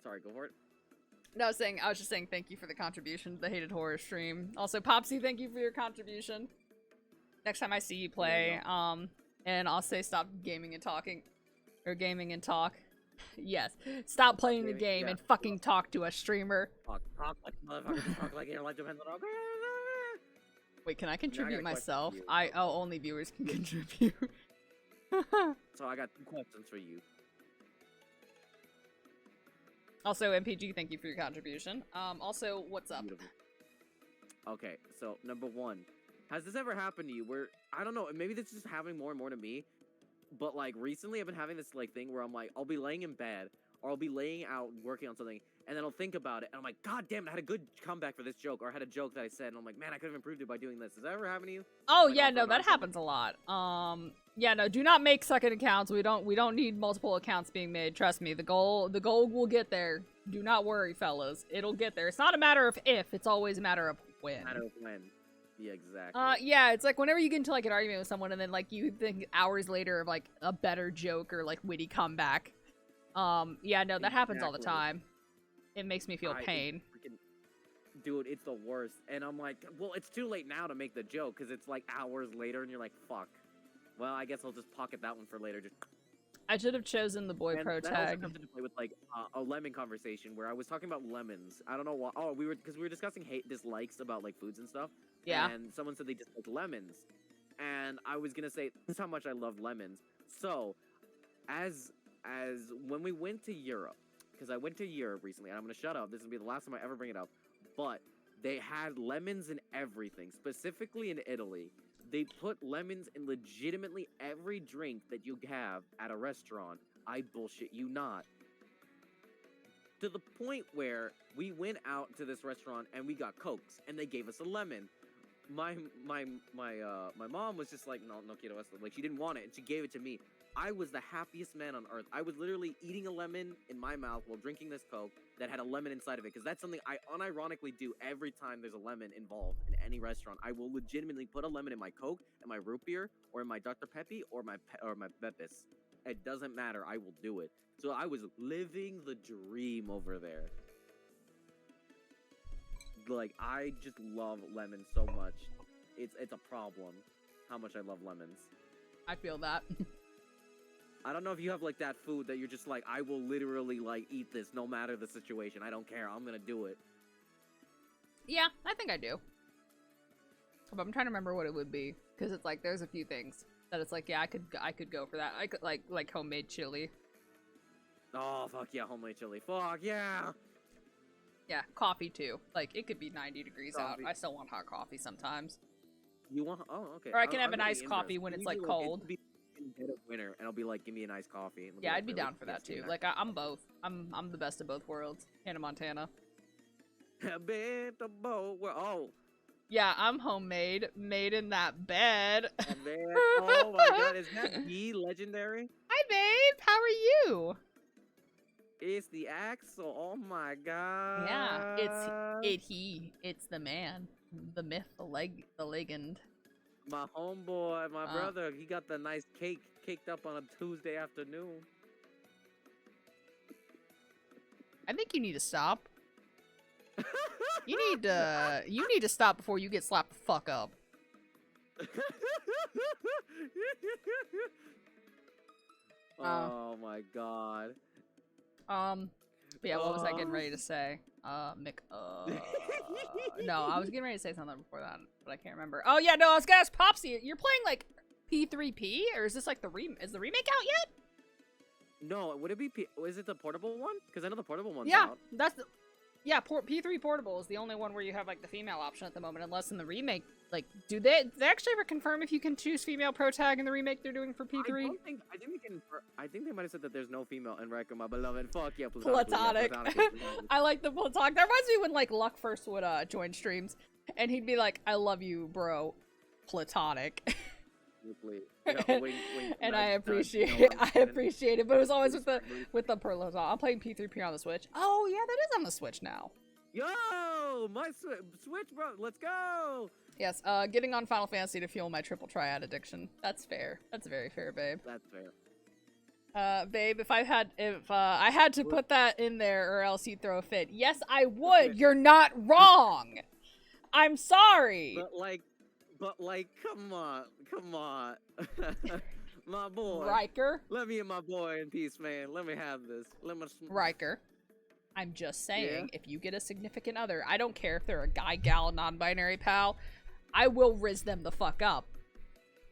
Sorry, go for it. No, I was just saying thank you for the contribution to the Hated Horror stream. Also, Popsy, thank you for your contribution. Next time I see you play, and I'll say stop gaming and talking. Or gaming and talk. Yes. Stop playing the game and fucking talk to a streamer. Talk like motherfuckers, talk like your life depends on... Wait, can I contribute myself? Only viewers can contribute. So I got 2 questions for you. Also, MPG, thank you for your contribution. Also, what's up? Beautiful. Okay, so number 1. Has this ever happened to you where, I don't know, maybe this is just happening more and more to me, but like recently I've been having this like thing where I'm like, I'll be laying in bed, or I'll be laying out working on something, and then I'll think about it, and I'm like, God damn it, I had a good comeback for this joke, or I had a joke that I said, and I'm like, man, I could have improved it by doing this. Does that ever happen to you? Oh Like, yeah, off no, of that nonsense? happens a lot. Yeah, no, do not make second accounts. We don't need multiple accounts being made. Trust me, the goal will get there. Do not worry, fellas. It'll get there. It's not a matter of if, it's always a matter of when. Matter of when. Yeah, exactly. Yeah, it's like whenever you get into like an argument with someone and then like you think hours later of like a better joke or like witty comeback. Yeah, no, that happens all the Exactly. time. It makes me feel pain. Dude, it's the worst. And I'm like, well, it's too late now to make the joke because it's like hours later, and you're like, fuck. Well, I guess I'll just pocket that one for later. Just. I should have chosen the boy pro That also tag. comes into play with like a lemon conversation where I was talking about lemons. I don't know why. Oh, because we were discussing dislikes about like foods and stuff. Yeah. And someone said they dislike lemons, and I was gonna say this is how much I love lemons. So, as when we went to Europe, because I went to Europe recently, and I'm gonna shut up. This is gonna be the last time I ever bring it up. But they had lemons in everything, specifically in Italy. They put lemons in legitimately every drink that you have at a restaurant. I bullshit you not. To the point where we went out to this restaurant and we got Cokes, and they gave us a lemon. My mom was just like, no quiero esto. Like, she didn't want it, and she gave it to me. I was the happiest man on earth. I was literally eating a lemon in my mouth while drinking this Coke that had a lemon inside of it, because that's something I unironically do every time there's a lemon involved in any restaurant. I will legitimately put a lemon in my Coke, in my root beer, or in my Dr. Peppy, or my Pepis. It doesn't matter. I will do it. So I was living the dream over there. Like, I just love lemons so much. It's a problem how much I love lemons. I feel that. I don't know if you have like that food that you're just like, I will literally like eat this no matter the situation. I don't care. I'm gonna do it. Yeah, I think I do. But I'm trying to remember what it would be, because it's like there's a few things that it's like, yeah, I could go for that. I could like homemade chili. Oh fuck yeah, homemade chili. Fuck yeah. Yeah, coffee too. Like it could be 90 degrees out. Coffee. I still want hot coffee sometimes. You want? Oh okay. Or I can have I'm an getting iced coffee interested. when it's Usually, like cold. It'll be in dead of winter, and I'll be like, give me an iced coffee. And Yeah, like, I'd be really? down for that Yes, give too. me an Like I'm both. I'm the best of both worlds. Hannah Montana. Bed the boat. Oh. Yeah, I'm homemade, made in that bed. Man. Oh my god, is that the legendary? Hi, babe. How are you? It's the Axel. Oh my god. Yeah, it's the man, the myth, the legend. My homeboy, my brother, he got the nice caked up on a Tuesday afternoon. I think you need to stop. You need to stop before you get slapped the fuck up. Oh my god. But yeah, what was I getting ready to say? No, I was getting ready to say something before that, but I can't remember. Oh yeah, no, I was gonna ask Popsy, you're playing like P3P, or is this like is the remake out yet? No, would it be is it the portable one? Because I know the portable one's Yeah, out. that's the P3 Portable is the only one where you have like the female option at the moment, unless in the remake, like, did they actually ever confirm if you can choose female pro tag in the remake they're doing for P3? I think they might have said that there's no female in Ryker, my beloved. Fuck yeah, Platonic. I like the platonic. That reminds me when like Luck first would join streams, and he'd be like, "I love you, bro, platonic." Yeah, wink, And nudge, I nudge, appreciate no, it. I'm I appreciate it, but it was always with the platonic. I'm playing P3P on the Switch. Oh yeah, that is on the Switch now. Yo, my Switch, bro, let's go. Yes, getting on Final Fantasy to fuel my triple triad addiction. That's fair. That's very fair, babe. That's fair. Babe, if I had to put that in there or else you'd throw a fit. Yes, I would. You're not wrong. I'm sorry. But like, come on. My boy. Ryker. Let me and my boy in peace, man. Let me have this. Ryker. I'm just saying, if you get a significant other, I don't care if they're a guy, gal, non-binary pal, I will riz them the fuck up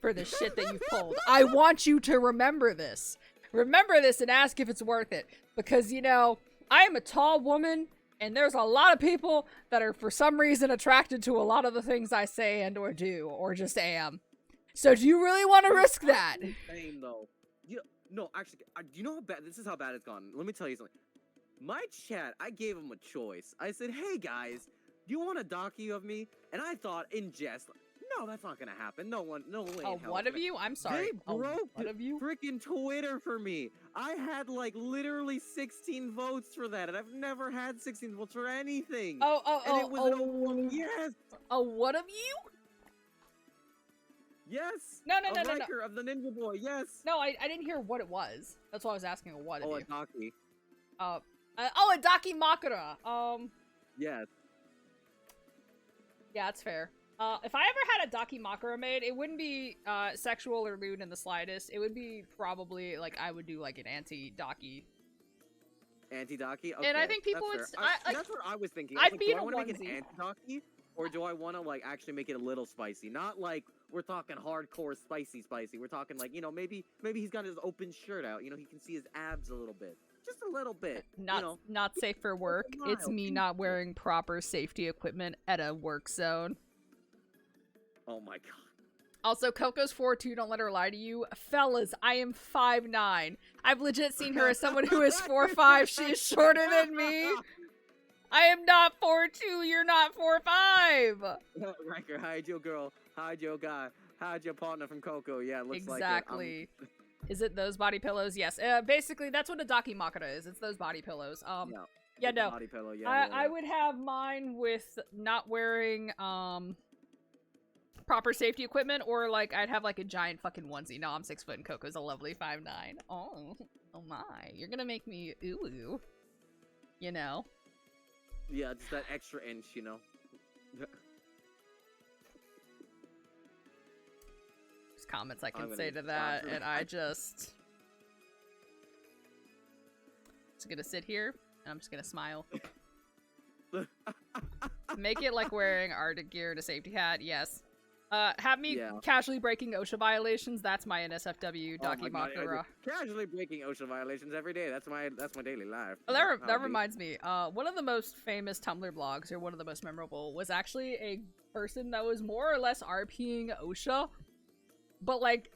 for the shit that you've pulled. I want you to remember this. Remember this and ask if it's worth it. Because, you know, I am a tall woman, and there's a lot of people that are for some reason attracted to a lot of the things I say and or do, or just am. So do you really want to risk that? Insane, though. No, actually, do you know how bad, this is how bad it's gone. Let me tell you something. my chat, I gave him a choice. I said, hey guys, do you want a docu of me? And I thought in jest, no, that's not gonna happen. No way. Oh, what of you? I'm sorry. They broke what of you? freaking Twitter for me. I had like literally 16 votes for that, and I've never had 16 votes for anything. And it was an yes. Oh, what of you? Yes. No. Ryker of the Ninja Boy. Yes. No, I didn't hear what it was. That's why I was asking what of you. Oh, a docu. A Daki Makura. Yes. Yeah, that's fair. If I ever had a Daki Makura made, it wouldn't be sexual or lewd in the slightest. It would be probably like I would do like an anti-Daki. Anti-Daki? Okay, and I think people would. That's what I was thinking. I'd like, be do in I a want to make it onesie. anti-Daki, or do I want to like actually make it a little spicy? Not like we're talking hardcore spicy. We're talking like, you know, maybe he's got his open shirt out. You know, he can see his abs a little bit. Just a little bit. Not safe for work. It's me not wearing proper safety equipment at a work zone. Oh my god. Also, Coco's 4'2", don't let her lie to you. Fellas, I am 5'9". I've legit seen her as someone who is 4'5". She is shorter than me. I am not 4'2", you're not 4'5". Ryker, hide your girl, hide your guy, hide your partner from Coco. Yeah, it looks exactly. like it. Is it those body pillows? Yes. Basically, that's what a Daki Makura is. It's those body pillows. No. Yeah, no. Body pillow, I would have mine with not wearing, proper safety equipment, or like I'd have like a giant fucking onesie. No, I'm 6 foot and Coco's a lovely 5'9". Oh my, you're gonna make me ooh, you know. Yeah, just that extra inch, you know. There's comments I can say to that, and I just gonna sit here and I'm just gonna smile. Make it like wearing Arctic gear and a safety hat. Yes. Have me casually breaking OSHA violations. That's my NSFW Daki Makura. Casually breaking OSHA violations every day. That's my daily life. Oh, that reminds me. One of the most famous Tumblr blogs, or one of the most memorable, was actually a person that was more or less RPing OSHA, but like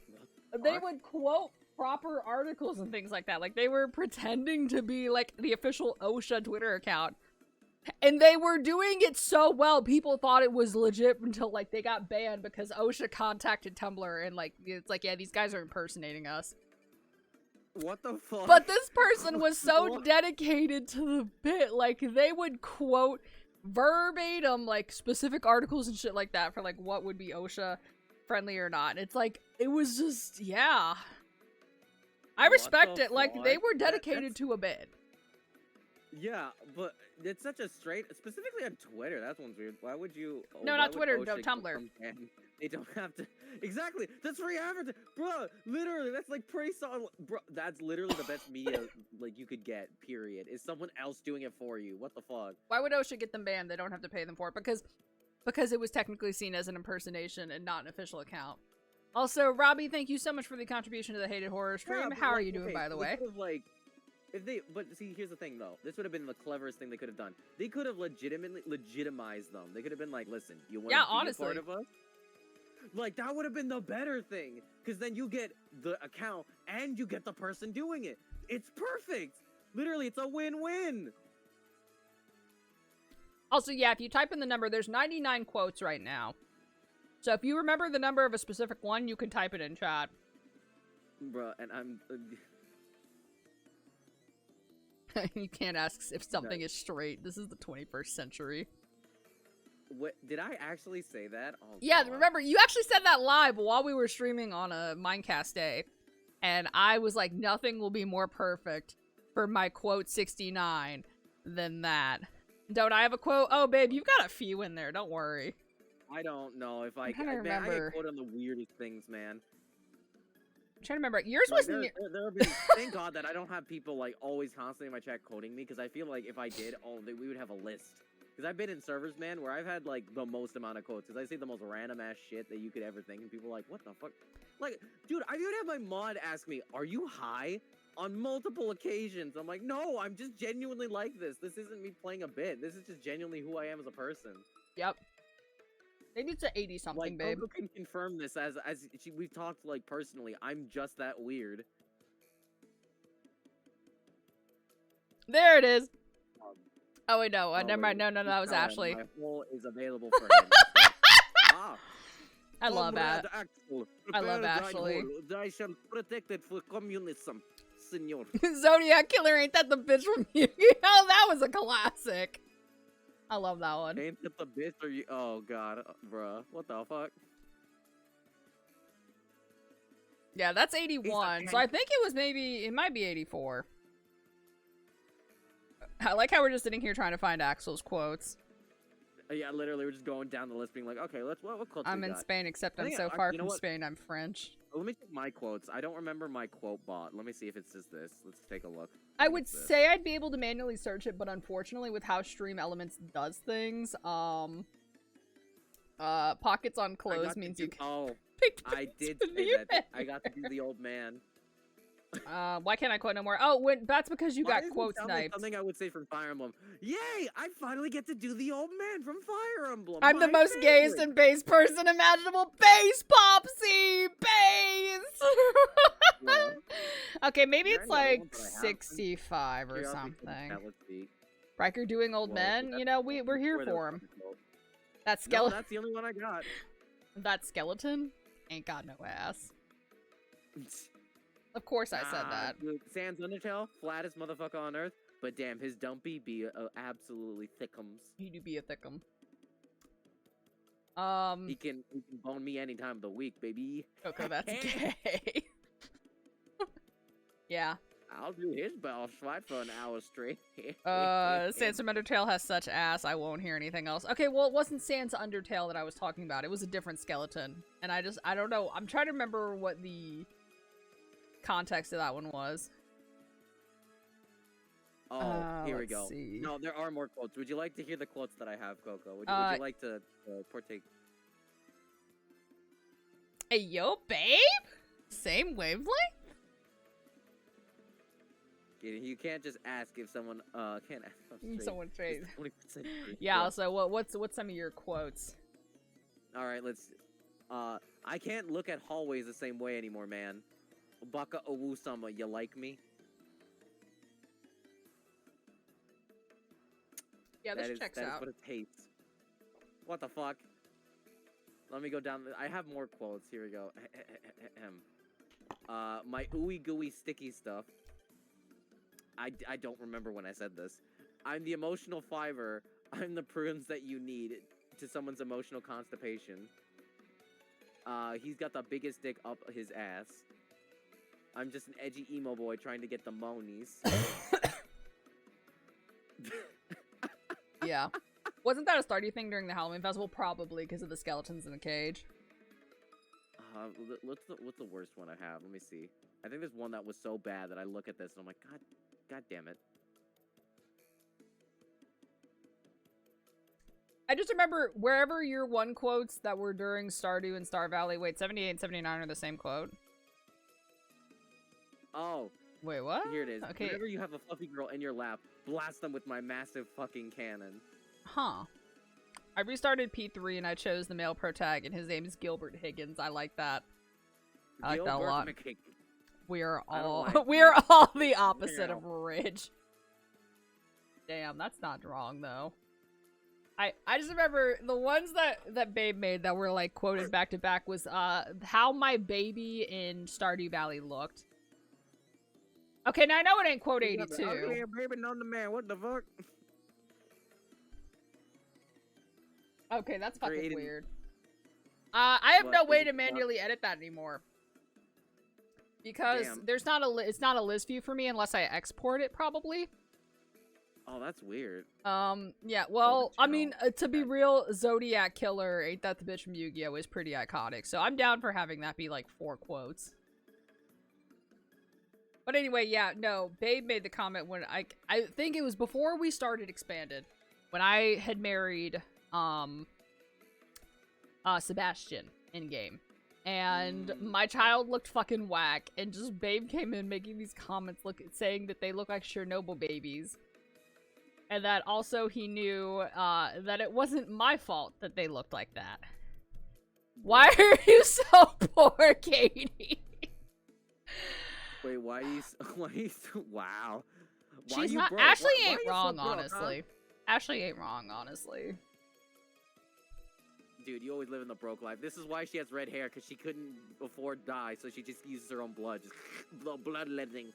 they would quote proper articles and things like that. Like they were pretending to be like the official OSHA Twitter account. And they were doing it so well, people thought it was legit until, like, they got banned because OSHA contacted Tumblr and, like, it's like, yeah, these guys are impersonating us. What the fuck? But this person was so dedicated to the bit, like, they would quote verbatim, like, specific articles and shit like that for, like, what would be OSHA friendly or not. It's like, it was just, yeah. I respect it. Like, they were dedicated to a bit. Yeah, but it's such a straight, specifically on Twitter. That one's weird. Why would you? No, not Twitter. No, Tumblr. They don't have to. Exactly. That's free advertising, bro. Literally, that's like pretty solid, bro. That's literally the best media like you could get. Period. Is someone else doing it for you? What the fuck? Why would OSHA get them banned? They don't have to pay them for it because it was technically seen as an impersonation and not an official account. Also, Robbie, thank you so much for the contribution to the Hated Horror stream. How are you doing, by the way? But see, here's the thing, though. This would have been the cleverest thing they could have done. They could have legitimately legitimized them. They could have been like, listen, you want to be a part of us? Like, that would have been the better thing. Because then you get the account and you get the person doing it. It's perfect. Literally, it's a win-win. Also, yeah, if you type in the number, there's 99 quotes right now. So if you remember the number of a specific one, you can type it in chat. Bruh, and I'm... You can't ask if something is straight. This is the 21st century. What, did I actually say that? Oh, yeah, God. remember, you actually said that live while we were streaming on a MineCast day. And I was like, nothing will be more perfect for my quote 69 than that. Don't I have a quote? Oh, babe, you've got a few in there. Don't worry. I don't know if I can. I get quoted on the weirdest things, man. I'm trying to remember. Yours was thank God that I don't have people like always constantly in my chat quoting me, because I feel like if I did, we would have a list. Because I've been in servers, man, where I've had like the most amount of quotes. Because I say the most random ass shit that you could ever think, and people are like, "What the fuck?" Like, dude, I even had my mod ask me, "Are you high?" on multiple occasions. I'm like, "No, I'm just genuinely like this. This isn't me playing a bit. This is just genuinely who I am as a person." Yep. Maybe it's an 80 something, like, babe. Coco can confirm this we've talked like personally. I'm just that weird. There it is. Um, Oh wait, no, oh, never mind. No, that was tell him Ashley. My hole is available for him. Ah. I love Comrade that. Axel, I love prepare thy Ashley. hole. I shall protect it for communism, senor. Zodiac Killer, ain't that the bitch from Yu-Gi-Oh? That was a classic. I love that one. Ain't that the bitch or you? Oh god, bruh, what the fuck? Yeah, that's 81. So I think it might be 84. I like how we're just sitting here trying to find Axel's quotes. Yeah, literally, we're just going down the list, being like, okay, what quotes I'm we in got? Spain, except I I'm think so I- far you know from what? Spain, I'm French. Let me check my quotes. I don't remember my quote bot. Let me see if it says this. Let's take a look. I would say I'd be able to manually search it, but unfortunately with how Stream Elements does things, pockets on clothes means you can Oh, pick I did pictures of say you. that. I got to do the old man. Why can't I quote no more? Oh, that's because you Why got does it quote sound like sniped. something I would say from Fire Emblem. Yay! I finally get to do the old man from Fire Emblem. I'm the my most gayest favorite. and base person imaginable. Base, Popsy! Base! Yeah. Okay, maybe Is there it's any other like ones that I have? 65 or Curiosity something. Let's see. Riker doing old Well, men? that's- You know, we're here where the for him. fuck is it? That No, skeleton, that's the only one I got. that skeleton ain't got no ass. Of course I said that. Dude, Sans Undertale, flattest motherfucker on earth, but damn, his dumpy be absolutely thickums. He do be a thickum. He can bone me any time of the week, baby. Okay, that's gay. Yeah. I'll do his boss fight for an hour straight. Sans from Undertale has such ass, I won't hear anything else. Okay, well, it wasn't Sans Undertale that I was talking about. It was a different skeleton. And I don't know. I'm trying to remember what the context of that one was. Oh, here we let's go. see. No, there are more quotes. Would you like to hear the quotes that I have, Coco? Would you like to partake? Hey, yo, babe? Same wavelength? You can't just ask if someone can't ask. Someone's face. 20% Yeah, also, what's some of your quotes? All right, let's. I can't look at hallways the same way anymore, man. Baka owu-sama, you like me? Yeah, this checks that is out. what it hates. What the fuck? Let me go down. I have more quotes. Here we go. My ooey gooey sticky stuff. I don't remember when I said this. I'm the emotional fiber. I'm the prunes that you need to someone's emotional constipation. He's got the biggest dick up his ass. I'm just an edgy emo boy trying to get the monies. Yeah. Wasn't that a Stardew thing during the Halloween festival? Probably, because of the skeletons in the cage. What's the worst one I have? Let me see. I think there's one that was so bad that I look at this and I'm like, God damn it. I just remember wherever your one quotes that were during Stardew and Star Valley. Wait, 78 and 79 are the same quote. Oh. Wait, what? Here it is. Okay. Whenever you have a fluffy girl in your lap, blast them with my massive fucking cannon. Huh. I restarted P3 and I chose the male protag and his name is Gilbert Higgins. I like that. I like that a lot. We are all the opposite of rich. Damn, that's not wrong though. I just remember the ones that Babe made that were like quoted back to back was how my baby in Stardew Valley looked. Okay, now I know it ain't quote 82. Okay, baby, known the man. What the fuck? Okay, that's fucking Created- weird. I have What, no is way it to not- manually edit that anymore. Because Damn. there's not it's not a list view for me unless I export it, probably. Oh, that's weird. Yeah, well, I mean, channel. to be real, Zodiac Killer, ain't that the bitch from Yu-Gi-Oh! Is pretty iconic, so I'm down for having that be, like, 4 quotes. But anyway, yeah, no, Babe made the comment when I think it was before we started Expanded, when I had married, Sebastian in-game. And my child looked fucking whack, and just Babe came in making these comments saying that they look like Chernobyl babies. And that also he knew that it wasn't my fault that they looked like that. Why are you so poor, Katie? Wait, why are you so, wow. Why She's you not. broke? Ashley Why ain't you so wrong, broke, huh? honestly. Ashley ain't wrong, honestly. Dude, you always live in the broke life. This is why she has red hair, because she couldn't afford dye, so she just uses her own blood. Just bloodletting.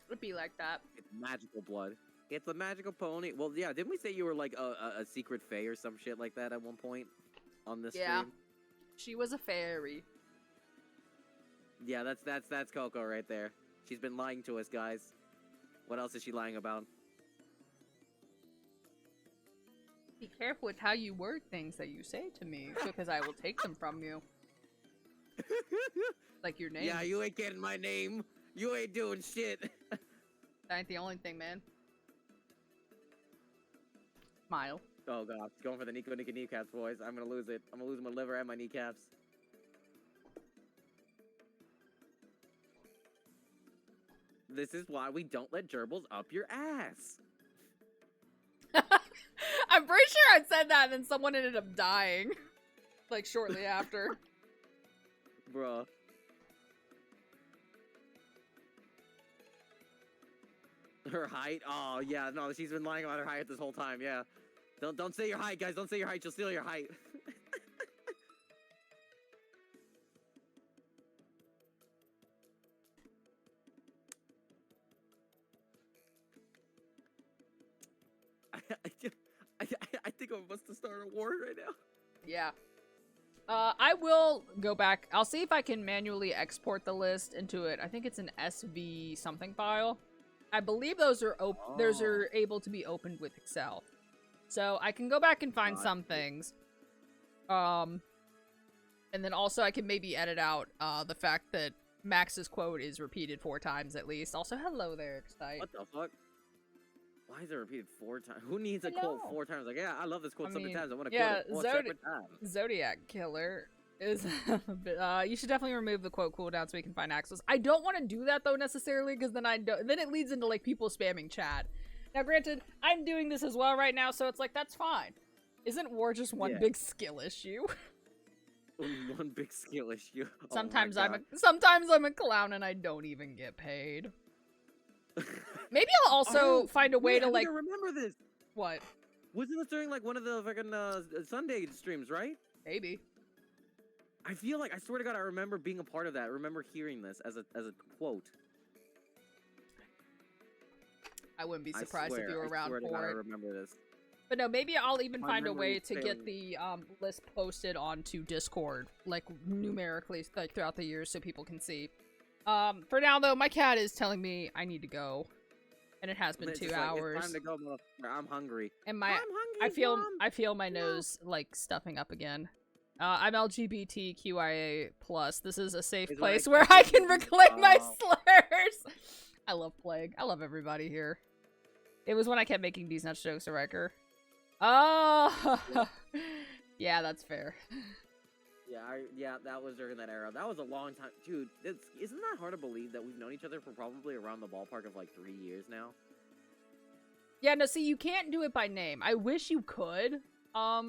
It'd be like that. It's magical blood. It's a magical pony. Well, yeah, didn't we say you were like a secret fae or some shit like that at one point on this Yeah. stream? She was a fairy. Yeah, that's Coco right there. She's been lying to us, guys. What else is she lying about? Be careful with how you word things that you say to me, because I will take them from you. Like your name. Yeah, you ain't getting my name. You ain't doing shit. That ain't the only thing, man. Smile. Oh god, she's going for the Nico kneecaps, boys. I'm gonna lose it. I'm gonna lose my liver and my kneecaps. This is why we don't let gerbils up your ass. I'm pretty sure I said that and then someone ended up dying. Like shortly after. Bruh. Her height? Oh yeah, no, she's been lying about her height this whole time, yeah. Don't say your height, guys, don't say your height, she'll steal your height. I think I must have started a war right now. Yeah. I will go back. I'll see if I can manually export the list into it. I think it's an SV something file. I believe those are those are able to be opened with Excel. So I can go back and find some things. And then also I can maybe edit out the fact that Max's quote is repeated 4 times at least. Also, hello there, Excite. What the fuck? Why is it repeated 4 times? Who needs a quote 4 times? Like, yeah, I love this quote so many times. I want to quote it 4 separate times. Zodiac Killer is a bit, you should definitely remove the quote cooldown so we can find access. I don't want to do that though necessarily, because then then it leads into like people spamming chat. Now granted, I'm doing this as well right now, so it's like that's fine. Isn't war just one big skill issue? One big skill issue. Sometimes I'm a clown and I don't even get paid. Maybe I'll also find a way to like. I remember this. What? Wasn't this during like one of the fucking Sunday streams, right? Maybe. I feel like, I swear to God, I remember being a part of that. I remember hearing this as a quote. I wouldn't be surprised if you were around for I it. remember this. But no, maybe I'll even My find a memory way is to get the list posted onto Discord, like numerically, like throughout the years, so people can see. For now though, my cat is telling me I need to go, and it has been It's 2 just like, hours. it's time to go, motherfucker. I'm hungry. And I'm hungry, Mom. I feel my nose like stuffing up again. I'm LGBTQIA+. This is a safe place where I can reclaim my slurs. I love Plague. I love everybody here. It was when I kept making these nuts jokes to Ryker. Oh, yeah, that's fair. Yeah, that was during that era. That was a long time, dude. Isn't that hard to believe that we've known each other for probably around the ballpark of like 3 years now? Yeah, no, see, you can't do it by name. I wish you could.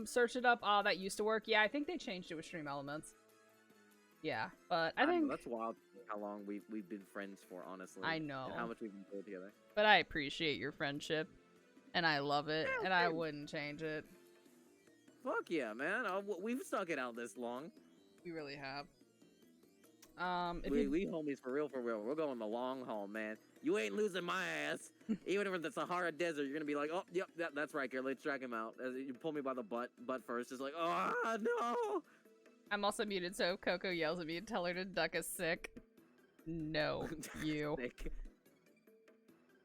Search it up. That used to work. Yeah, I think they changed it with Stream Elements. Yeah, but I think that's wild. How long we've been friends for, honestly. I know. And how much we've been playing together. But I appreciate your friendship, and I love it, and I wouldn't change it. Fuck yeah, man! We've stuck it out this long. We really have. We homies for real, for real. We're going the long haul, man. You ain't losing my ass. Even if it's the Sahara Desert, you're gonna be like, oh, yep, that's Ryker. Let's drag him out. You pull me by the butt first. Just like, oh no. I'm also muted, so if Coco yells at me and tell her to duck a sick. No, you. Sick.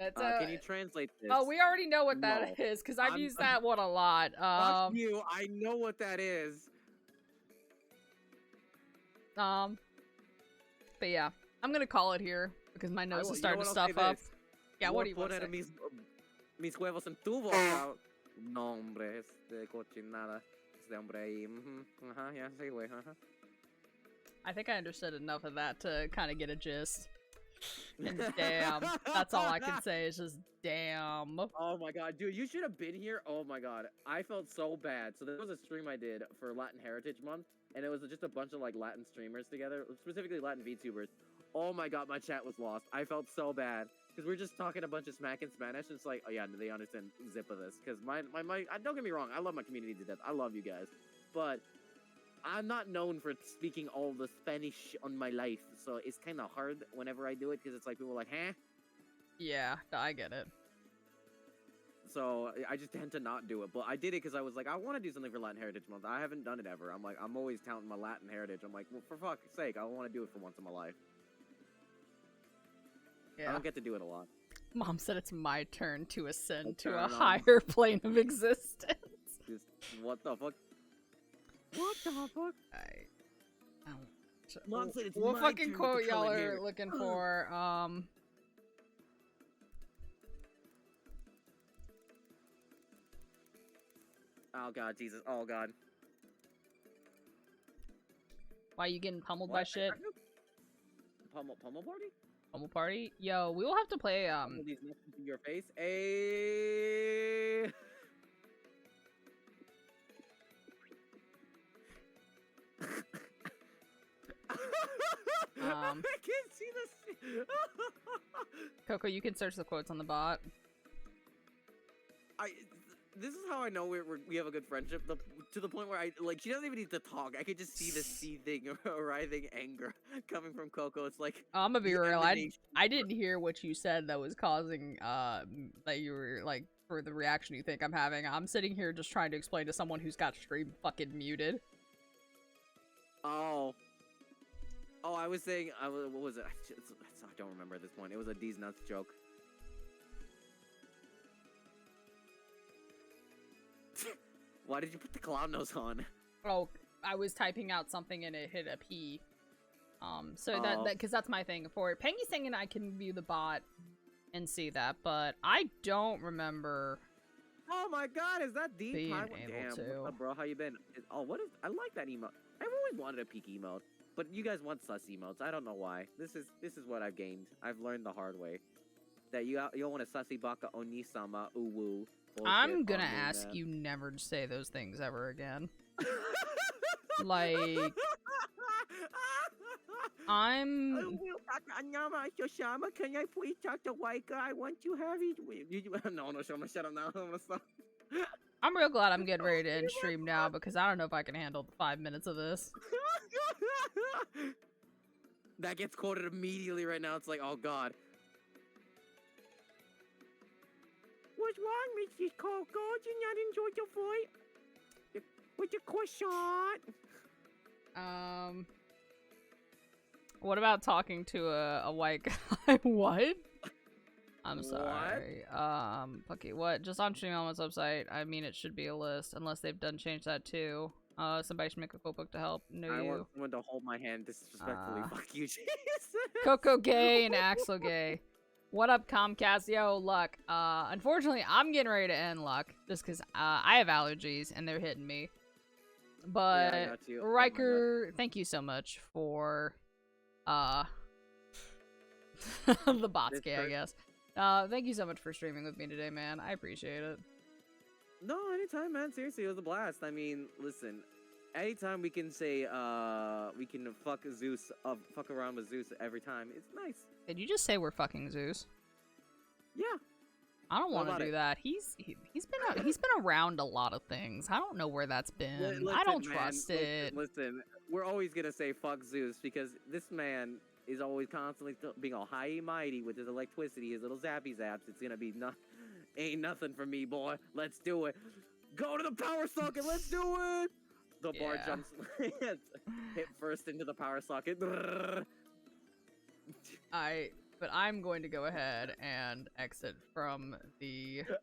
That's, can you translate this? Oh, we already know what that is, because I've used that one a lot. Fuck you, I know what that is. But yeah, I'm gonna call it here, because my nose is starting to stuff up. Yeah, what do you want to say? Mis huevos en tu boca. No, hombre, cochinada. Este hombre ahí. Yeah, sí, güey, I think I understood enough of that to kind of get a gist. And damn, that's all I can say is just damn. Oh my god, dude, you should have been here. Oh my god, I felt so bad. So there was a stream I did for Latin Heritage Month, and it was just a bunch of like Latin streamers together, specifically Latin VTubers. Oh my god, my chat was lost. I felt so bad because we're just talking a bunch of smack in Spanish. And it's like, oh yeah, they understand zip of this. Because my don't get me wrong, I love my community to death. I love you guys, but I'm not known for speaking all the Spanish on my life, so it's kind of hard whenever I do it because it's like people are like, huh? Yeah, I get it. So I just tend to not do it, but I did it because I was like, I want to do something for Latin Heritage Month. I haven't done it ever. I'm like, I'm always touting my Latin heritage. I'm like, well, for fuck's sake, I want to do it for once in my life. Yeah. I don't get to do it a lot. Mom said it's my turn to ascend to turn, a Mom. higher plane of existence. Just, what the fuck? What the fuck? Mom said it's what my fucking turn quote to come y'all in are here. looking for? Oh god, Jesus. Oh god. Why you getting pummeled by What? shit? Pummel party? Pummel party? Yo, we will have to play Pummel these nuts into your face. Ayy. I can't see this. Coco, you can search the quotes on the bot. This is how I know we have a good friendship. To the point where she doesn't even need to talk. I could just see the seething, writhing anger coming from Coco. It's like I'm gonna be the real. emanation. I didn't hear what you said that was causing that you were like for the reaction you think I'm having. I'm sitting here just trying to explain to someone who's got stream fucking muted. Oh, I was saying, what was it? I don't remember at this point. It was a D's nuts joke. Why did you put the clown nose on? Oh, I was typing out something and it hit a P. So that because that's my thing for it. Pengy's saying I can view the bot and see that, but I don't remember. Oh my god, is that deep? Being Damn, able to. what's up, bro? How you been? Oh, what is? I like that emote. I've always wanted a peak emote, but you guys want sus emotes. I don't know why. This is what I've gained. I've learned the hard way. That you don't want a sussy baka onisama uwu. I'm gonna ask you never to say those things ever again. Like, I'm. Can I please talk to Ryker? I want to have it. No, Shoma, shut up now. I'm gonna stop. I'm real glad I'm getting ready to end stream now because I don't know if I can handle the 5 minutes of this. That gets quoted immediately right now. It's like, oh god. What's wrong, Mrs. Coco? Did you not enjoy the fight? With the croissant? What about talking to a white guy? What? I'm sorry. Okay, what? Just on Stream Element's website. I mean, it should be a list, unless they've done change that too. Somebody should make a quote book to help. No, I you. want someone to hold my hand disrespectfully. Fuck you, Jesus. Coco Gay and Axel Gay. What up, Comcast? Yo, Luck. Unfortunately, I'm getting ready to end Luck just because I have allergies and they're hitting me. But Yeah, I got you. Oh my Ryker, thank you so much for the bots gay, I guess. Thank you so much for streaming with me today, man. I appreciate it. No, anytime, man. Seriously, it was a blast. I mean, listen, anytime we can say, we can fuck Zeus, fuck around with Zeus every time, it's nice. Did you just say we're fucking Zeus? Yeah. I don't want about to do it? that. He's been around a lot of things. I don't know where that's been. Listen, I don't man, trust it. Listen, we're always gonna say fuck Zeus because this man is always constantly being all high and mighty with his electricity, his little zappy zaps. It's gonna be ain't nothing for me, boy. Let's do it. Go to the power socket. Let's do it. The bar Yeah. jumps, hit first into the power socket. But I'm going to go ahead and exit from the. That's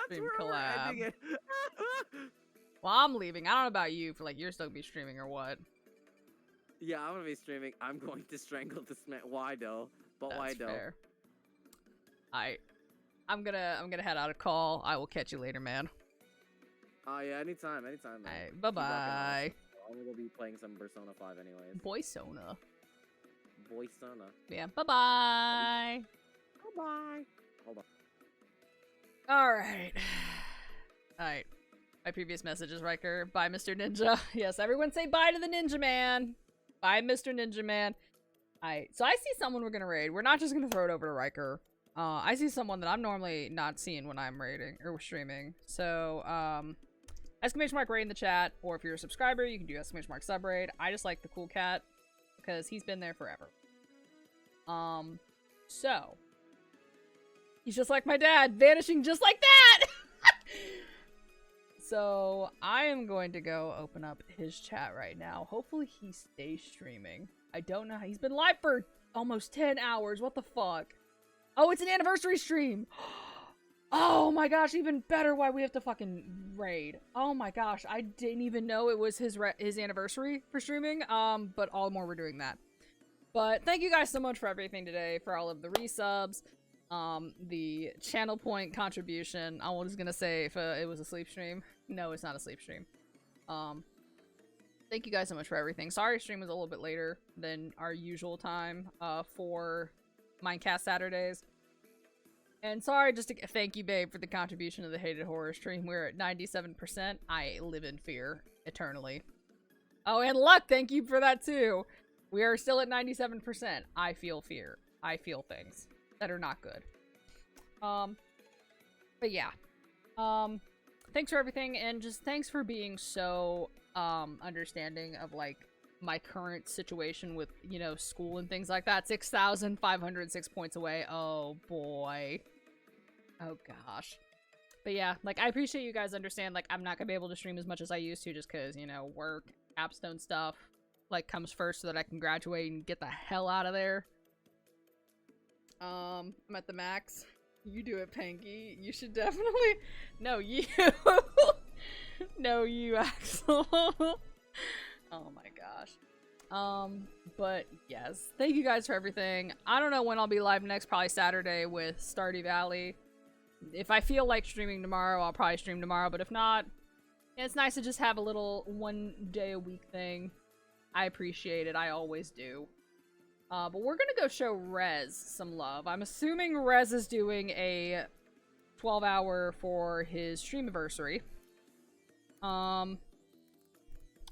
Stream where we're ending collab. it. Well, I'm leaving. I don't know about you. For like, you're still gonna be streaming or what? Yeah, I'm gonna be streaming. I'm going to strangle this man. Why though? But why That's though? fair. I'm gonna head out a call. I will catch you later, man. Oh yeah, anytime, man. Alright, bye bye. I'm gonna be playing some Persona 5 anyways. Boysona. Boysona. Yeah, bye bye. Bye. Hold on. Alright. Alright. My previous messages, Riker. Bye, Mr. Ninja. Yes, everyone say bye to the Ninja Man. Bye, Mr. Ninja Man. Alright, so I see someone we're gonna raid. We're not just gonna throw it over to Riker. I see someone that I'm normally not seeing when I'm raiding or streaming. So, exclamation mark raid in the chat, or if you're a subscriber, you can do exclamation mark sub raid. I just like the cool cat because he's been there forever. So he's just like my dad, vanishing just like that. So I am going to go open up his chat right now. Hopefully he stays streaming. I don't know. He's been live for almost 10 hours. What the fuck? Oh, it's an anniversary stream. Oh my gosh, even better why we have to fucking raid. Oh my gosh, I didn't even know it was his anniversary for streaming. But all the more we're doing that. But thank you guys so much for everything today, for all of the resubs, the channel point contribution. I was gonna say if it was a sleep stream. No, it's not a sleep stream. Thank you guys so much for everything. Sorry stream was a little bit later than our usual time for MineCast Saturdays. And sorry, just to thank you, babe, for the contribution of the Hated Horror stream. We're at 97%. I live in fear eternally. Oh, and Luck, thank you for that too. We are still at 97%. I feel fear. I feel things that are not good. But yeah. Thanks for everything, and just thanks for being so understanding of like my current situation with, you know, school and things like that. 6,506 points away. Oh boy. Oh gosh. But yeah, like I appreciate you guys understand, like I'm not gonna be able to stream as much as I used to just because, you know, work, capstone stuff like comes first so that I can graduate and get the hell out of there. I'm at the max. You do it, Panky. You should definitely. No, you. No, you, Axel. Oh my gosh. But yes, thank you guys for everything. I don't know when I'll be live next, probably Saturday with Stardew Valley. If I feel like streaming tomorrow, I'll probably stream tomorrow, but if not, it's nice to just have a little 1 day a week thing. I appreciate it, I always do. But we're gonna go show Rez some love. I'm assuming Rez is doing a 12-hour for his streamiversary.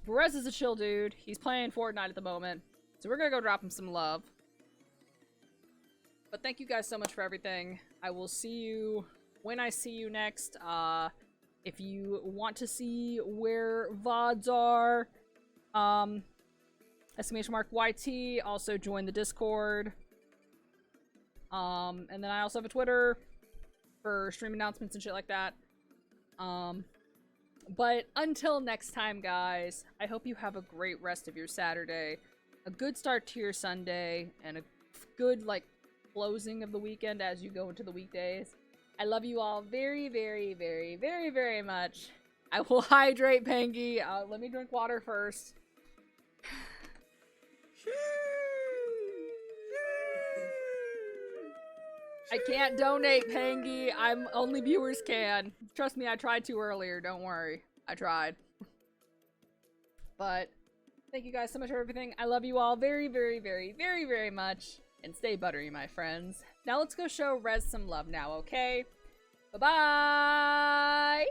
Rez is a chill dude. He's playing Fortnite at the moment. So we're gonna go drop him some love. But thank you guys so much for everything. I will see you when I see you next. If you want to see where VODs are, exclamation mark YT, also join the Discord. And then I also have a Twitter for stream announcements and shit like that. But until next time, guys, I hope you have a great rest of your Saturday, a good start to your Sunday, and a good, like, closing of the weekend as you go into the weekdays. I love you all very, very, very, very, very much. I will hydrate, Pangy. Let me drink water first. I can't donate, Pangy. Only viewers can. Trust me, I tried to earlier. Don't worry. I tried. But thank you guys so much for everything. I love you all very, very, very, very, very much. And stay buttery, my friends. Now let's go show Rez some love now, okay? Bye-bye!